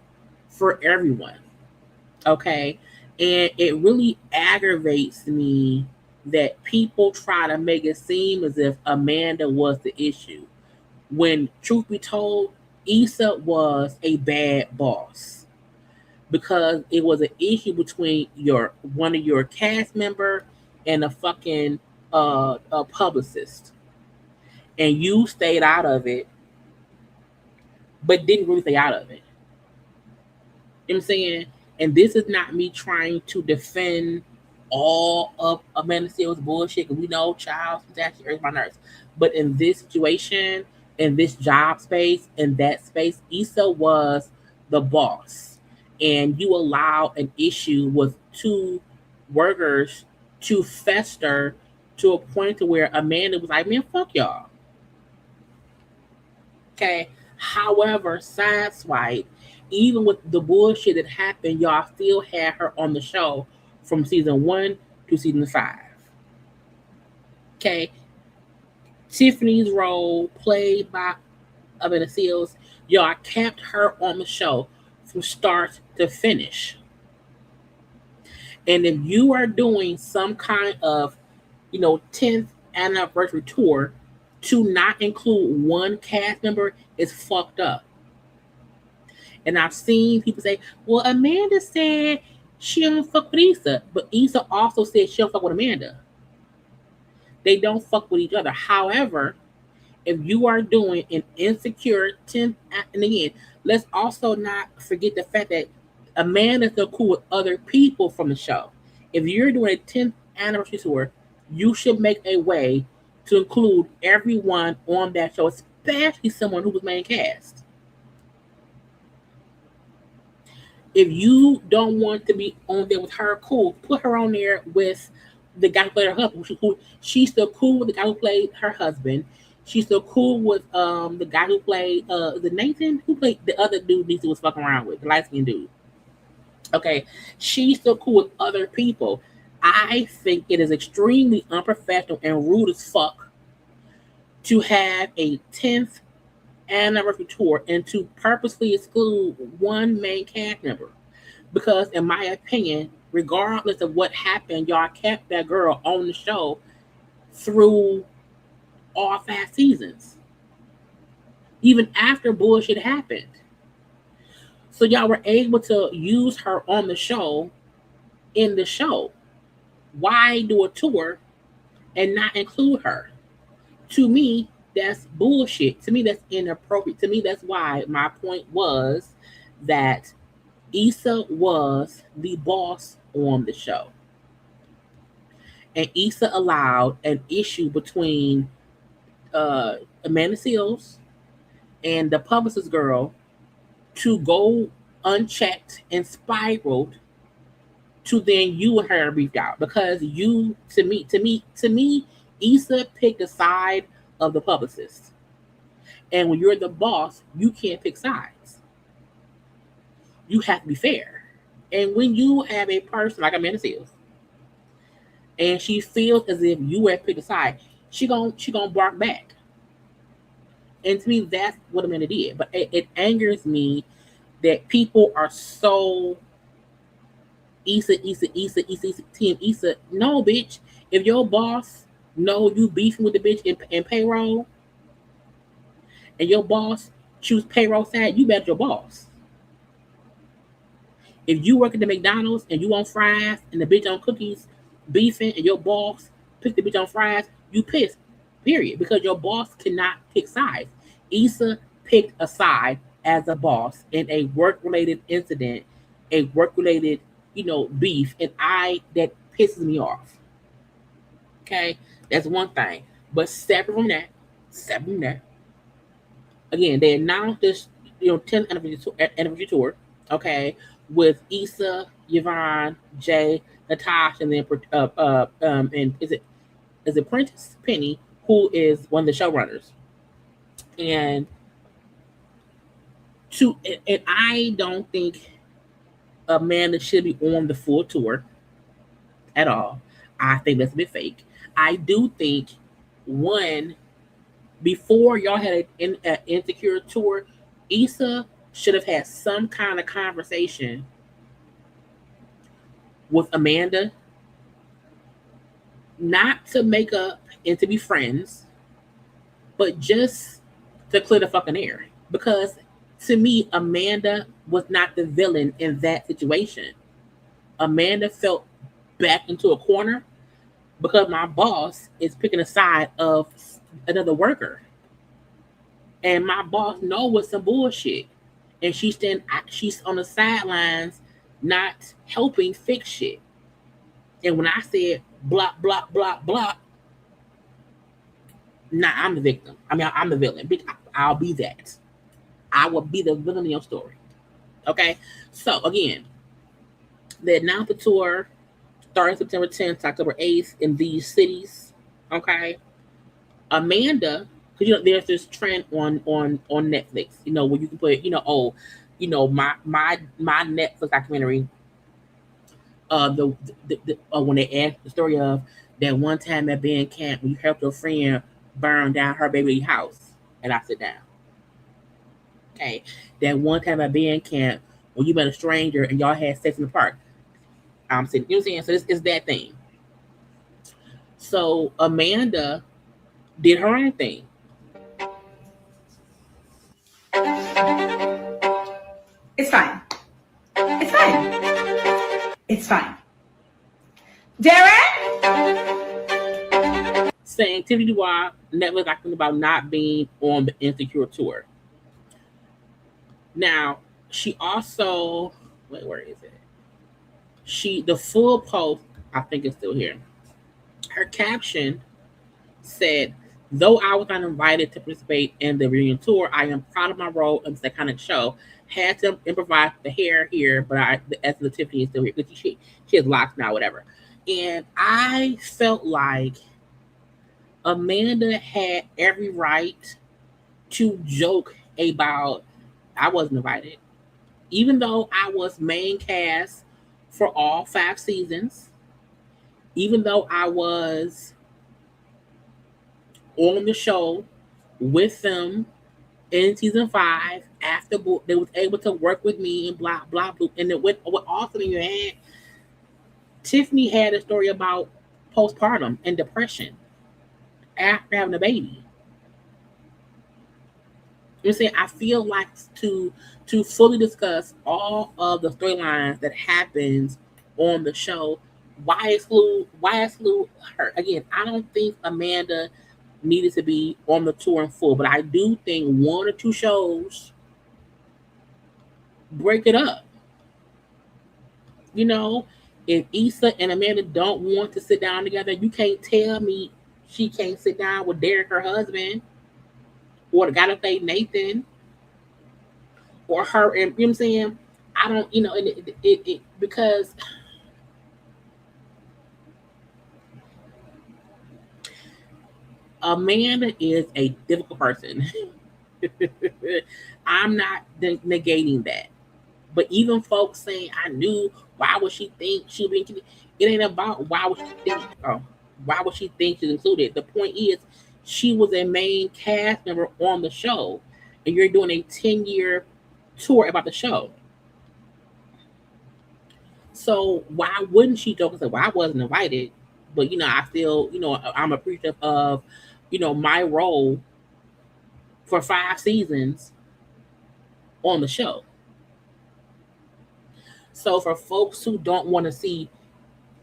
for everyone. Okay, and it really aggravates me that people try to make it seem as if Amanda was the issue, when truth be told, Issa was a bad boss, because it was an issue between one of your cast member and a fucking a publicist, and you stayed out of it, but didn't really stay out of it. You know what I'm saying? And this is not me trying to defend all of Amanda Seales' bullshit, because we know Charles actually hurts my nerves. But in this situation, in this job space, in that space, Issa was the boss. And you allow an issue with 2 workers to fester to a point to where Amanda was like, man, fuck y'all. Okay. However, sideswipe, even with the bullshit that happened, y'all still had her on the show from season 1 to season 5. Okay. Tiffany's role, played by Amanda Seales, y'all kept her on the show from start to finish. And if you are doing some kind of, 10th anniversary tour, to not include one cast member is fucked up. And I've seen people say, well, Amanda said she don't fuck with Issa, but Issa also said she don't fuck with Amanda. They don't fuck with each other. However, if you are doing an Insecure 10th, and again, let's also not forget the fact that Amanda's still cool with other people from the show. If you're doing a 10th anniversary tour, you should make a way to include everyone on that show, especially someone who was main cast. If you don't want to be on there with her, cool, put her on there with the guy who played her husband. She's still cool with the guy who played her husband. She's still cool with the guy who played the Nathan, who played the other dude Lisa was fucking around with, the light-skinned dude. Okay, she's still cool with other people. I think it is extremely unprofessional and rude as fuck to have a 10th anniversary tour and to purposely exclude one main cast member. Because in my opinion, regardless of what happened, y'all kept that girl on the show through all 5 seasons. Even after bullshit happened. So y'all were able to use her on the show, in the show. Why do a tour and not include her? To me, that's bullshit. To me, that's inappropriate. To me, that's why my point was that Issa was the boss on the show. And Issa allowed an issue between Amanda Seales and the publicist girl to go unchecked and spiraled to then you and her beefed out, because you, to me, Issa picked the side of the publicist. And when you're the boss, you can't pick sides. You have to be fair. And when you have a person like Amanda Seales, and she feels as if you have picked a side, she gonna bark back. And to me, that's what Amanda did. But it angers me that people are so Issa, team Issa. No, bitch. If your boss know you beefing with the bitch in payroll, and your boss choose payroll side, you bet your boss. If you work at the McDonald's and you on fries and the bitch on cookies beefing and your boss pick the bitch on fries, you pissed. Period. Because your boss cannot pick sides. Issa picked a side as a boss in a work-related incident, a work-related, beef, and that pisses me off. Okay, that's one thing. But separate from that, again, they announced this, 10th anniversary tour, okay, with Issa, Yvonne, Jay, Natasha, and then and is it Prentice Penny, who is one of the showrunners, and I don't think Amanda should be on the full tour at all. I think that's a bit fake. I do think one before y'all had an Insecure tour, Issa should have had some kind of conversation with Amanda, not to make up and to be friends, but just to clear the fucking air. Because to me, Amanda was not the villain in that situation. Amanda felt back into a corner because my boss is picking a side of another worker. And my boss know what's some bullshit. And she's on the sidelines not helping fix shit. And when I said block, block, block, block, I'm the victim. I mean, I'm the villain. I'll be that. I will be the villain in your story. Okay? So, again, they announced the tour starting September 10th to October 8th in these cities. Okay? Amanda, because, there's this trend on Netflix, where you can put, my Netflix documentary, when they asked the story of that one time at band camp when you helped your friend burn down her baby house, and I sit down. Okay, that one time at band camp when you met a stranger and y'all had sex in the park, I'm sitting. You know what I'm saying? So this is that thing. So Amanda did her own thing. It's fine. It's fine. It's fine. Derek? Saying Tiffany Dua Netflix talking about not being on the Insecure tour. Now, she also where is it? The full post, I think it's still here. Her caption said, "Though I was not invited to participate in the reunion tour, I am proud of my role in this iconic show. Had to improvise the hair here, but as the Tiffany is still here because she has locks now, whatever." And I felt like Amanda had every right to joke about I wasn't invited, even though I was main cast for all 5 seasons, even though I was on the show with them in season 5 after they was able to work with me and blah blah blah. And then what also in your head, Tiffany had a story about postpartum and depression after having a baby. You know what I'm saying? I feel like to fully discuss all of the storylines that happens on the show, why exclude her? Again, I don't think Amanda needed to be on the tour in full, but I do think 1 or 2 shows break it up. If Issa and Amanda don't want to sit down together, you can't tell me she can't sit down with Derek, her husband, or the guy that played Nathan, or her. And you know what I'm saying? I don't, and because Amanda is a difficult person. I'm not negating that. But even folks saying, I knew, why would she think she'd be included? It ain't about why would she think she's included. The point is, she was a main cast member on the show, and you're doing a 10-year tour about the show. So why wouldn't she joke and say, well, I wasn't invited, but I still, I'm appreciative of, my role for 5 seasons on the show. So for folks who don't want to see,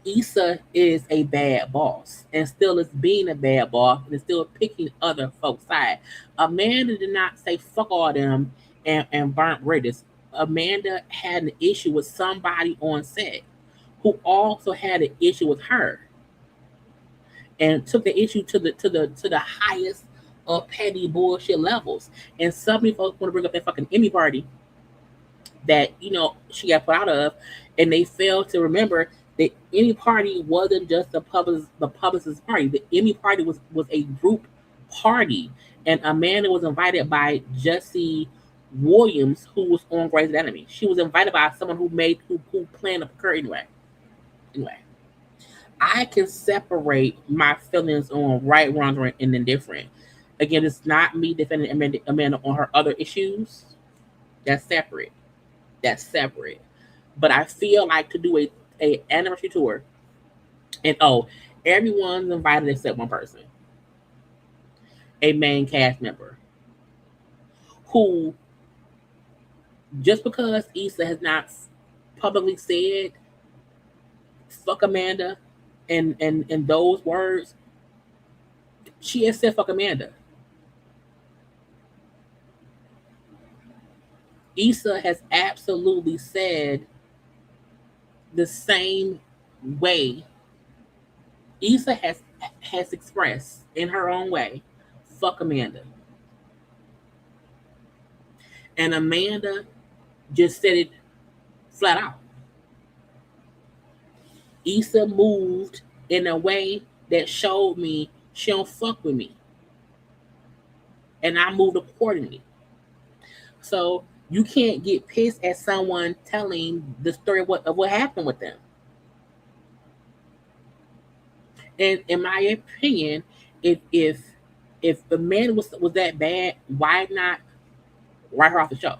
Issa is a bad boss and still is being a bad boss and is still picking other folks' side. Amanda did not say fuck all them and burnt bridges. Amanda had an issue with somebody on set who also had an issue with her and took the issue to the highest of petty bullshit levels. And some people want to bring up that fucking Emmy party that she got put out of, and they failed to remember that Emmy party wasn't just the publicist party. The Emmy party was a group party, and Amanda was invited by Jesse Williams, who was on Grey's Anatomy. She was invited by someone who planned to occur anyway. I can separate my feelings on right, wrong, and indifferent. Again, it's not me defending Amanda on her other issues. That's separate. But I feel like to do a anniversary tour, and everyone's invited except one person, a main cast member, who just because Issa has not publicly said fuck Amanda and those words, she has said fuck Amanda. Issa has absolutely said the same way. Issa has expressed in her own way, fuck Amanda. And Amanda just said it flat out. Issa moved in a way that showed me she don't fuck with me. And I moved accordingly. So you can't get pissed at someone telling the story of what happened with them. And in my opinion, if the man was that bad, why not write her off the show?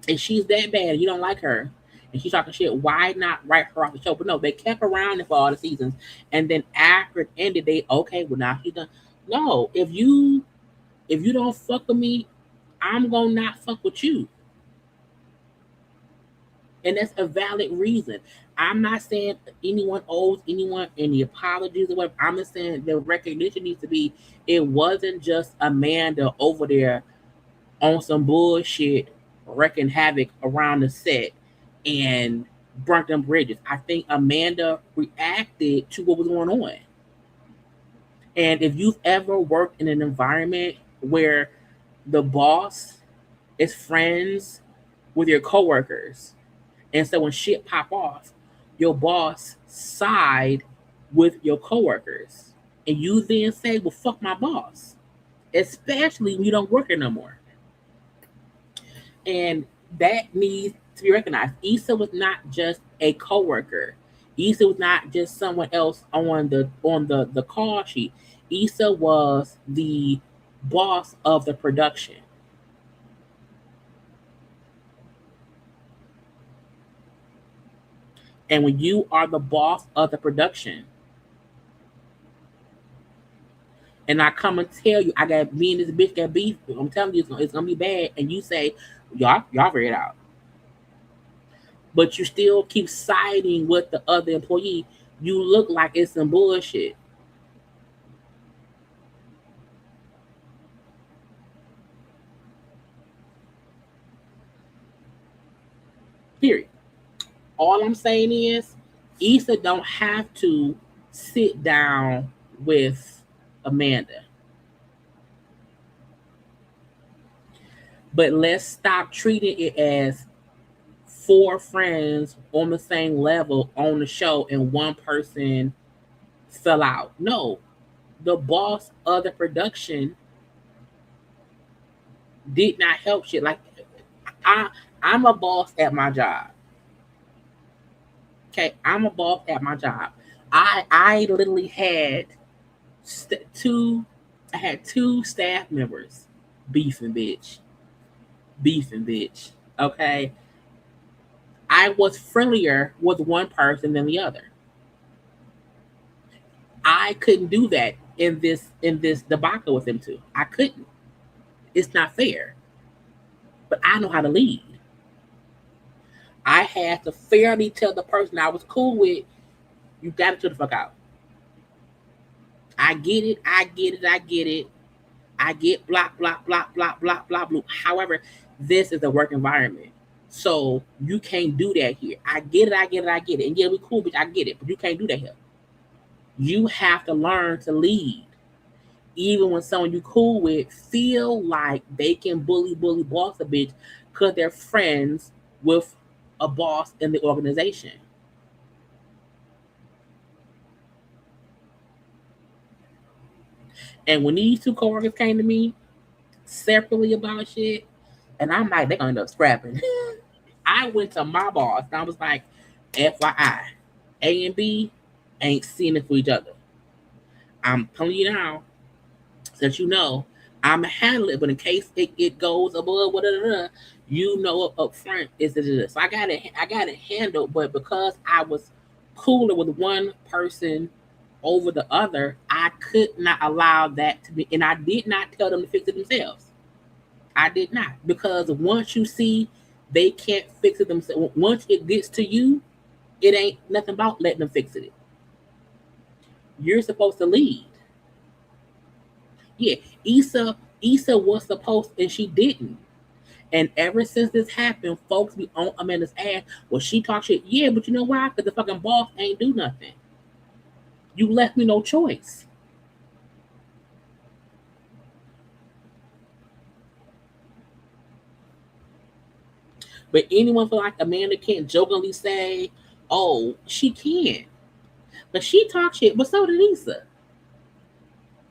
If she's that bad, you don't like her, and she's talking shit, why not write her off the show? But no, they kept around for all the seasons, and then after it ended, now she's done. No, if you don't fuck with me, I'm gonna not fuck with you. And that's a valid reason. I'm not saying anyone owes anyone any apologies or whatever. I'm just saying the recognition needs to be, it wasn't just Amanda over there on some bullshit wrecking havoc around the set and burnt them bridges. I think Amanda reacted to what was going on. And if you've ever worked in an environment where the boss is friends with your coworkers, and so when shit pop off, your boss side with your coworkers, and you then say, well, fuck my boss, especially when you don't work there no more. And that needs to be recognized. Issa was not just a coworker. Issa was not just someone else on the call sheet. Issa was the boss of the production. And when you are the boss of the production, and I come and tell you, I got me and this bitch got beef, I'm telling you it's gonna be bad, and you say, y'all figure it out. But you still keep siding with the other employee, you look like it's some bullshit. Period. All I'm saying is, Issa don't have to sit down with Amanda. But let's stop treating it as 4 friends on the same level on the show and one person fell out. No, the boss of the production did not help shit. Like, I'm a boss at my job. Okay, I'm a boss at my job. I literally had two staff members beefing, bitch. Okay, I was friendlier with one person than the other. I couldn't do that in this debacle with them two. I couldn't. It's not fair. But I know how to lead. I had to fairly tell the person I was cool with, you got to chill the fuck out. I get it. I get blah, blah, blah, blah, blah, blah, blah. However, this is a work environment. So you can't do that here. I get it. And yeah, we cool, bitch. I get it. But you can't do that here. You have to learn to lead. Even when someone you cool with feel like they can bully boss a bitch because they're friends with a boss in the organization. And when these two coworkers came to me separately about shit, and I'm like, they're gonna end up scrapping. I went to my boss and I was like, FYI, A and B ain't seeing it for each other. I'm telling you now, since you know, I'm gonna handle it, but in case it goes above whatever, you know up front is this. So I got it handled, but because I was cooler with one person over the other, I could not allow that to be, and I did not tell them to fix it themselves. I did not, because once you see they can't fix it themselves, once it gets to you, it ain't nothing about letting them fix it. You're supposed to lead. Yeah, Issa was supposed, and she didn't. And ever since this happened, folks be on Amanda's ass. Well, she talk shit. Yeah, but you know why? Because the fucking boss ain't do nothing. You left me no choice. But anyone feel like Amanda can't jokingly say, oh, she can. But she talk shit, but so did Issa.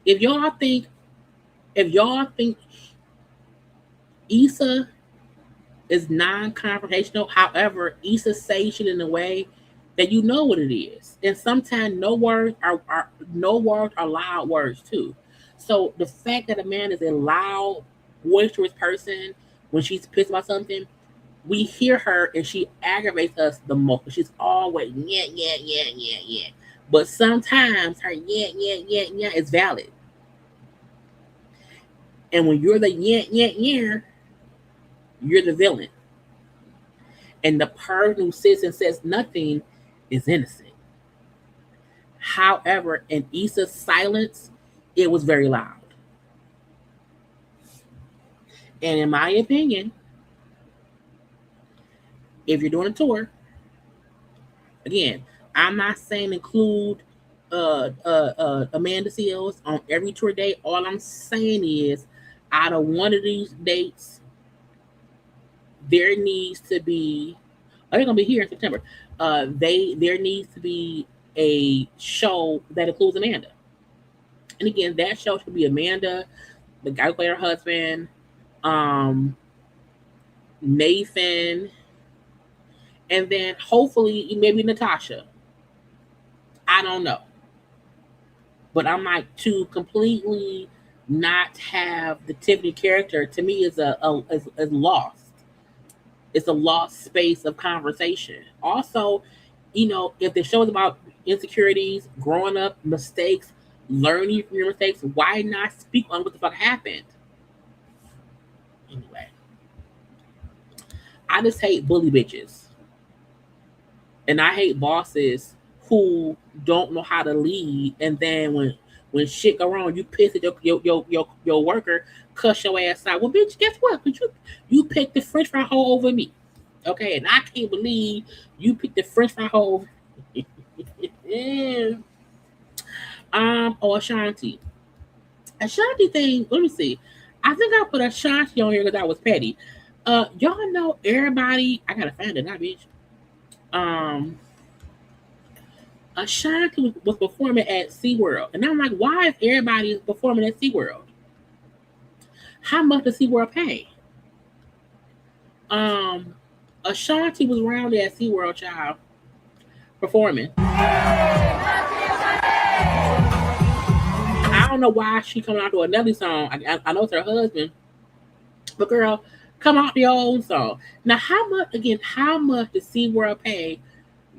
If y'all think Issa is non-confrontational, however, Issa says shit in a way that you know what it is. And sometimes no words are loud words too. So the fact that a man is a loud, boisterous person when she's pissed about something, we hear her and she aggravates us the most. She's always yeah. But sometimes her yeah is valid. And when you're the yeah, you're the villain. And the person who sits and says nothing is innocent. However, in Issa's silence, it was very loud. And in my opinion, if you're doing a tour, again, I'm not saying include Amanda Seals on every tour date. All I'm saying is, out of one of these dates, there needs to be. Oh, they're gonna be here in September. There needs to be a show that includes Amanda. And again, that show should be Amanda, the guy who played her husband, Nathan, and then hopefully maybe Natasha. I don't know. But I'm like, to completely not have the Tiffany character, to me is is lost. It's a lost space of conversation. Also, if the show is about insecurities, growing up, mistakes, learning from your mistakes, why not speak on what the fuck happened? Anyway, I just hate bully bitches. And I hate bosses who don't know how to lead, and then when shit go wrong, you piss at your worker, cuss your ass out. Well, bitch, guess what? But you picked the French fry hole over me, okay? And I can't believe you picked the French fry hole. Ashanti thing. Let me see. I think I put Ashanti on here because I was petty. Y'all know everybody. I gotta find it now, bitch. Ashanti was performing at SeaWorld. And I'm like, why is everybody performing at SeaWorld? How much does SeaWorld pay? Ashanti was around there at SeaWorld, child, performing. I don't know why she coming out to another song. I know it's her husband. But girl, come out to your own song. Now, how much does SeaWorld pay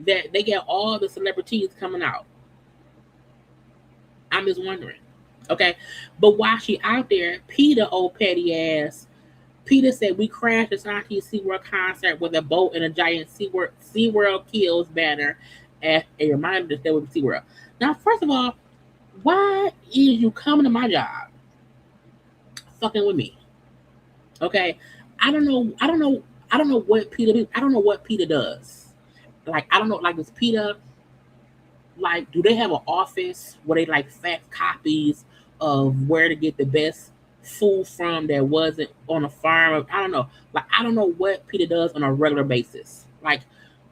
that they get all the celebrities coming out? I'm just wondering. Okay. But while she out there, Peter, old petty ass, Peter said, we crashed Ashanti SeaWorld concert with a boat and a giant SeaWorld Kills banner as a reminder to stay with SeaWorld. Now, first of all, why is you coming to my job fucking with me? Okay? I don't know what Peter does. Like, I don't know, like, does Peter, like, do they have an office where they, like, fax copies of where to get the best food from that wasn't on a farm? I don't know. Like, I don't know what Peter does on a regular basis. Like,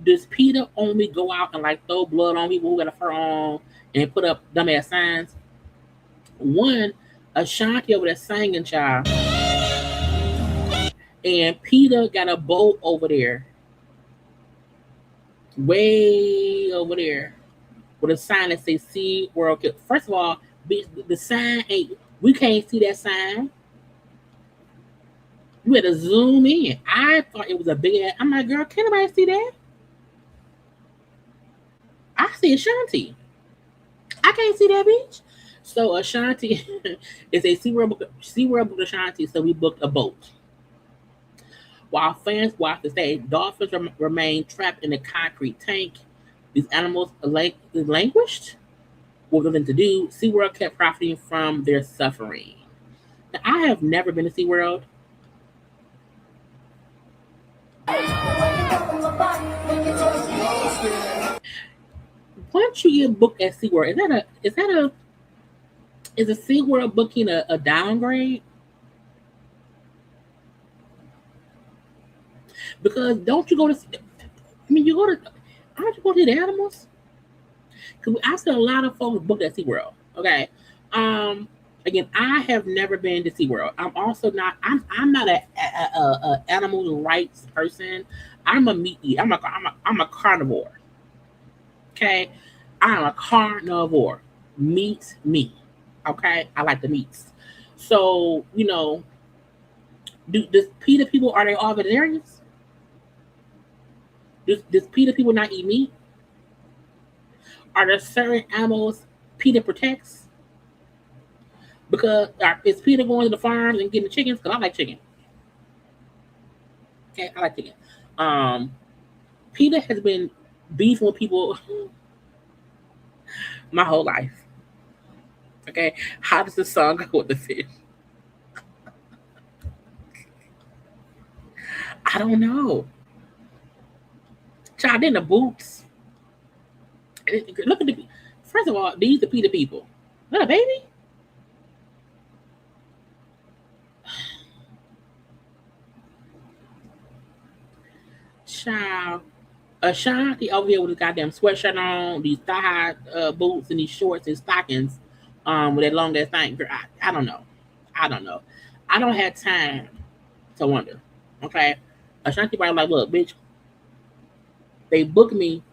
does Peter only go out and, like, throw blood on people who got a fur on and put up dumbass signs? One, Ashanti over there singing, child. And Peter got a boat over there. Way over there. With a sign that says SeaWorld Kills. First of all, the sign ain't, we can't see that sign. You had to zoom in. I thought it was a big ass. I'm like, girl, can anybody see that? I see Ashanti. I can't see that bitch. So Ashanti is a SeaWorld booked Ashanti, so we booked a boat. While fans watch the stage, dolphins remain trapped in a concrete tank. These animals languished with nothing to do. SeaWorld kept profiting from their suffering. Now, I have never been to SeaWorld. Once you get booked at SeaWorld, is a SeaWorld booking a downgrade? Because don't you go to, aren't you going to see the animals? Because I've seen a lot of folks booked at SeaWorld. Okay. Again, I have never been to SeaWorld. I'm also not, I'm not a animal rights person. I'm a meat eater. I'm a carnivore. Okay. I'm a carnivore. Meat me. Okay. I like the meats. So, you know, does PETA people, are they all vegetarians? Does PETA people not eat meat? Are there certain animals PETA protects? Because is PETA going to the farms and getting the chickens? Because I like chicken. Okay, I like chicken. PETA has been beefing with people my whole life. Okay, how does the song go with the fish? I don't know. Child, in the boots. Look at the. First of all, these are PETA people. Is that a baby? Child, Ashanti over here with his goddamn sweatshirt on, these thigh-high boots and these shorts and stockings, with that long ass thing. Girl, I don't know. I don't have time to wonder. Okay, Ashanti probably like, look, bitch. They booked me,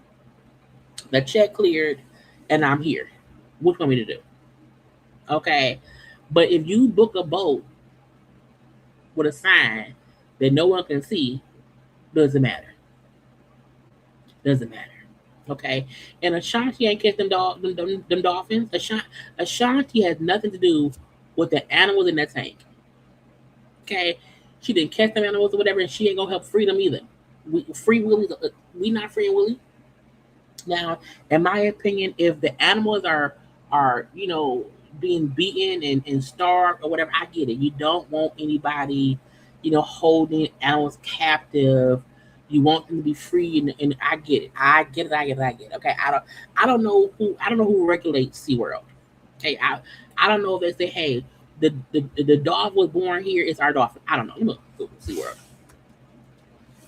the check cleared, and I'm here. What do you want me to do? Okay. But if you book a boat with a sign that no one can see, doesn't matter. Doesn't matter. Okay. And Ashanti ain't catch them dolphins. Ashanti has nothing to do with the animals in that tank. Okay. She didn't catch them animals or whatever, and she ain't gonna help free them either. Free Willy, we not free Willy. Now, in my opinion, if the animals are you know, being beaten and starved or whatever, I get it. You don't want anybody, you know, holding animals captive. You want them to be free, and I get it. I get it. Okay, I don't know who regulates SeaWorld. Okay, I don't know if they say, hey, the dog was born here, it's our dolphin. I don't know. Look, SeaWorld.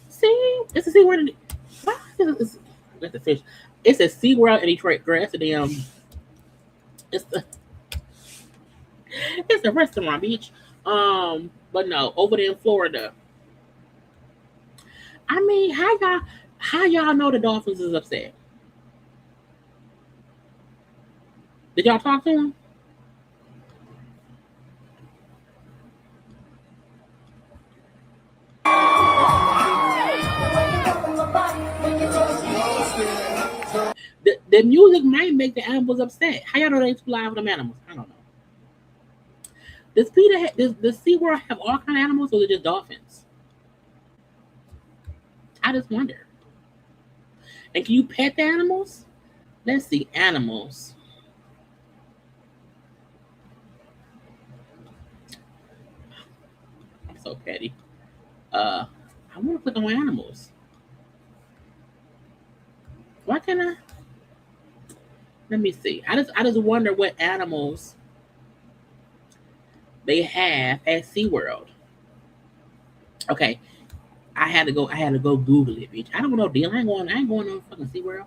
See, it's a SeaWorld. That's the fish. It's a SeaWorld in Detroit, girl. That's a damn. It's a restaurant, bitch. But no, over there in Florida. I mean, how y'all know the Dolphins is upset? Did y'all talk to him? The music might make the animals upset. How y'all know they too loud for them animals? I don't know. Does SeaWorld have all kind of animals, or is it just dolphins? I just wonder. And can you pet the animals? Let's see, animals. I'm so petty. I want to click on animals. Why can't I? Let me see. I just wonder what animals they have at SeaWorld. Okay. I had to go Google it, bitch. I don't know, deal. I ain't going on fucking SeaWorld.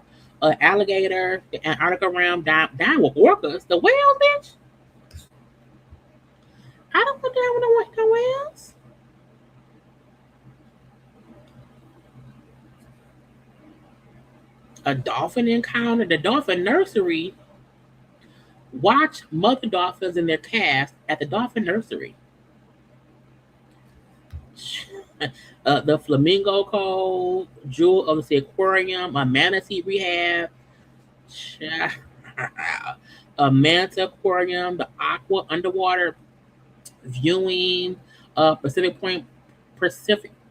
Alligator, the Antarctica realm, down with orcas. The whales, bitch. I don't go down with the whales. A dolphin encounter, the dolphin nursery. Watch mother dolphins and their calves at the dolphin nursery. The Flamingo Cove, Jewel of the Aquarium, a manatee rehab, a manta aquarium, the aqua underwater viewing, Pacific Point Preserve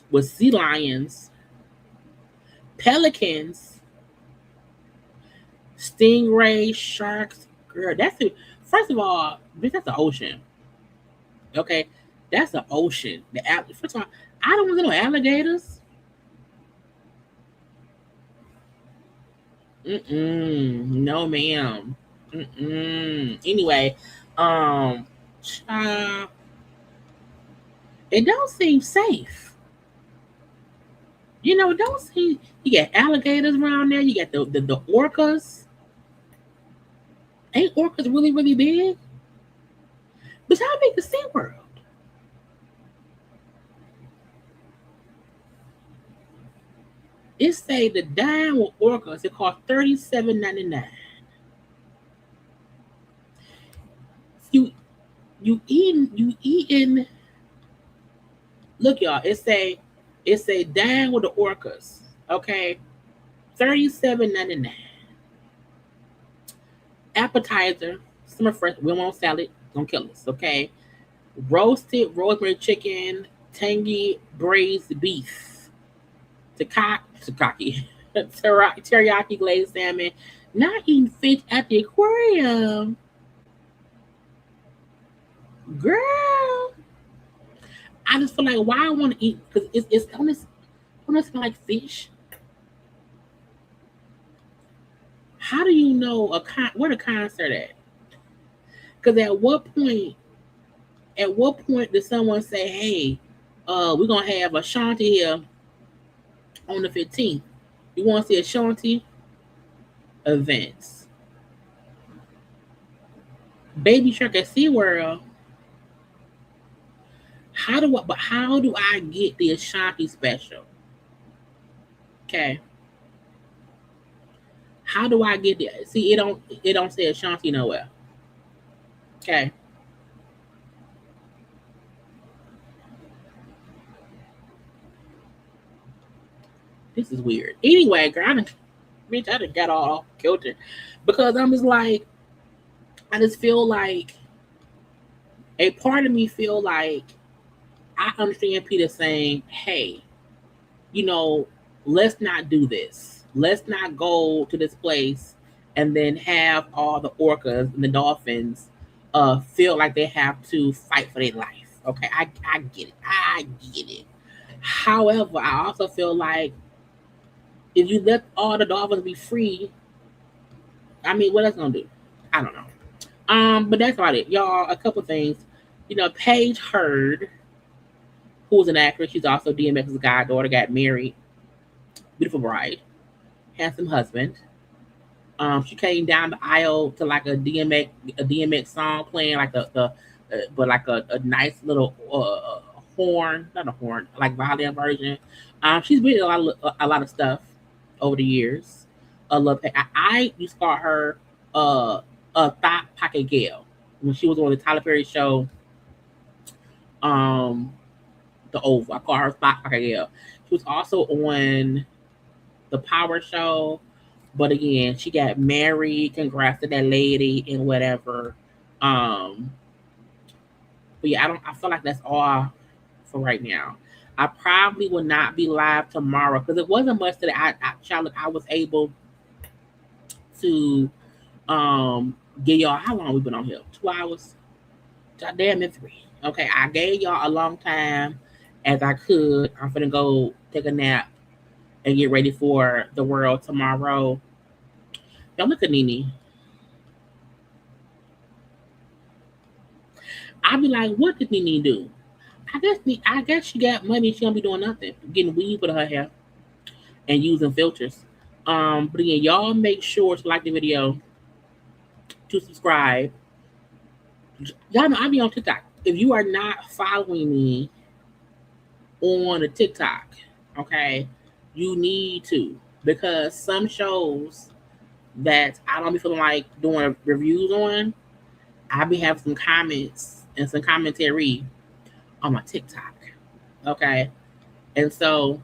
with sea lions, pelicans, stingray, sharks. Girl, first of all, that's the ocean. Okay, that's the ocean. First of all, I don't want to know alligators. No, ma'am. Anyway, it don't seem safe. You know, it don't seem. You got alligators around there. You got the orcas. Ain't orcas really, really big? But how big is SeaWorld? It say the dine with orcas, it costs $37.99. You eating. Look, y'all. It say dine with the orcas. Okay, $37.99. Appetizer, summer fresh. We want salad. Don't kill us. Okay, roasted rosemary chicken, tangy braised beef, teriyaki glazed salmon. Not eating fish at the aquarium. Girl, I just feel like why I want to eat because it's almost like fish. How do you know where the concert at? Because at what point did someone say, "Hey, we're gonna have Ashanti here on the 15th. You want to see Ashanti events? Baby Shark at SeaWorld. How do I get the Ashanti special? Okay. How do I get it? See, it don't say Ashanti nowhere. Okay. This is weird. Anyway, girl, I done got all kilter because I'm just like, I just feel like a part of me feel like I understand Peter saying, "Hey, let's not do this. Let's not go to this place and then have all the orcas and the dolphins feel like they have to fight for their life." Okay, I get it. I get it. However, I also feel like if you let all the dolphins be free, I mean, what that's gonna do? I don't know. But that's about it, y'all. A couple things. Paige Hurd, who's an actress, she's also DMX's goddaughter, got married. Beautiful bride, handsome husband. She came down the aisle to like a DMX song playing like but like a nice little horn, not a horn, like violin version. She's been in a lot of stuff over the years. I used to call her a Thought Pocket Gale when she was on the Tyler Perry show. The Oval. I call her Thought Pocket Gale. She was also on the Power Show But again, she got married. Congrats to that lady and whatever. But yeah, I feel like that's all for right now. I probably will not be live tomorrow because it wasn't much that I was able to give y'all. How long we been on here? 2 hours? Damn it, 3. Okay, I gave y'all a long time as I could. I'm finna go take a nap and get ready for the world tomorrow. Y'all look at Nene. I be like, what did Nene do? I guess she got money. She don't be doing nothing, getting weave with her hair and using filters. But again, y'all make sure to like the video, to subscribe. Y'all know I be on TikTok. If you are not following me on the TikTok, okay, you need to, because some shows that I don't be feeling like doing reviews on, I be having some comments and some commentary on my TikTok. Okay. And so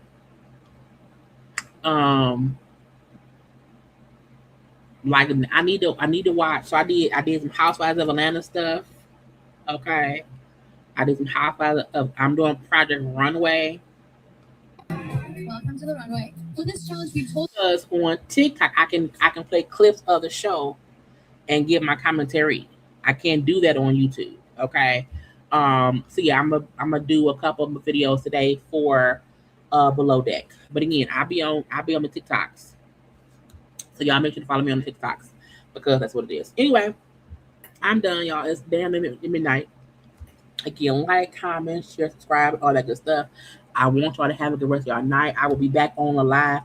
like I need to watch. So I did some Housewives of Atlanta stuff. Okay. I did some Housewives of I'm doing Project Runway. Welcome to the runway. For this challenge, we told Because on TikTok I can play clips of the show and give my commentary. I can't do that on YouTube. Okay. So yeah, I'm gonna do a couple of videos today for Below Deck. But again, I'll be on the TikToks. So y'all make sure to follow me on the TikToks because that's what it is. Anyway, I'm done, y'all. It's damn midnight. Again, like, comment, share, subscribe, all that good stuff. I want y'all to have a good rest of y'all night. I will be back on the live.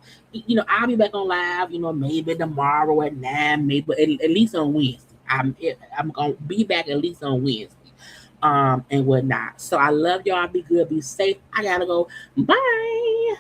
I'll be back on live, maybe tomorrow at 9, maybe, but at least on Wednesday. I'm gonna be back at least on Wednesday. And whatnot. So I love y'all. Be good, be safe. I gotta go. Bye.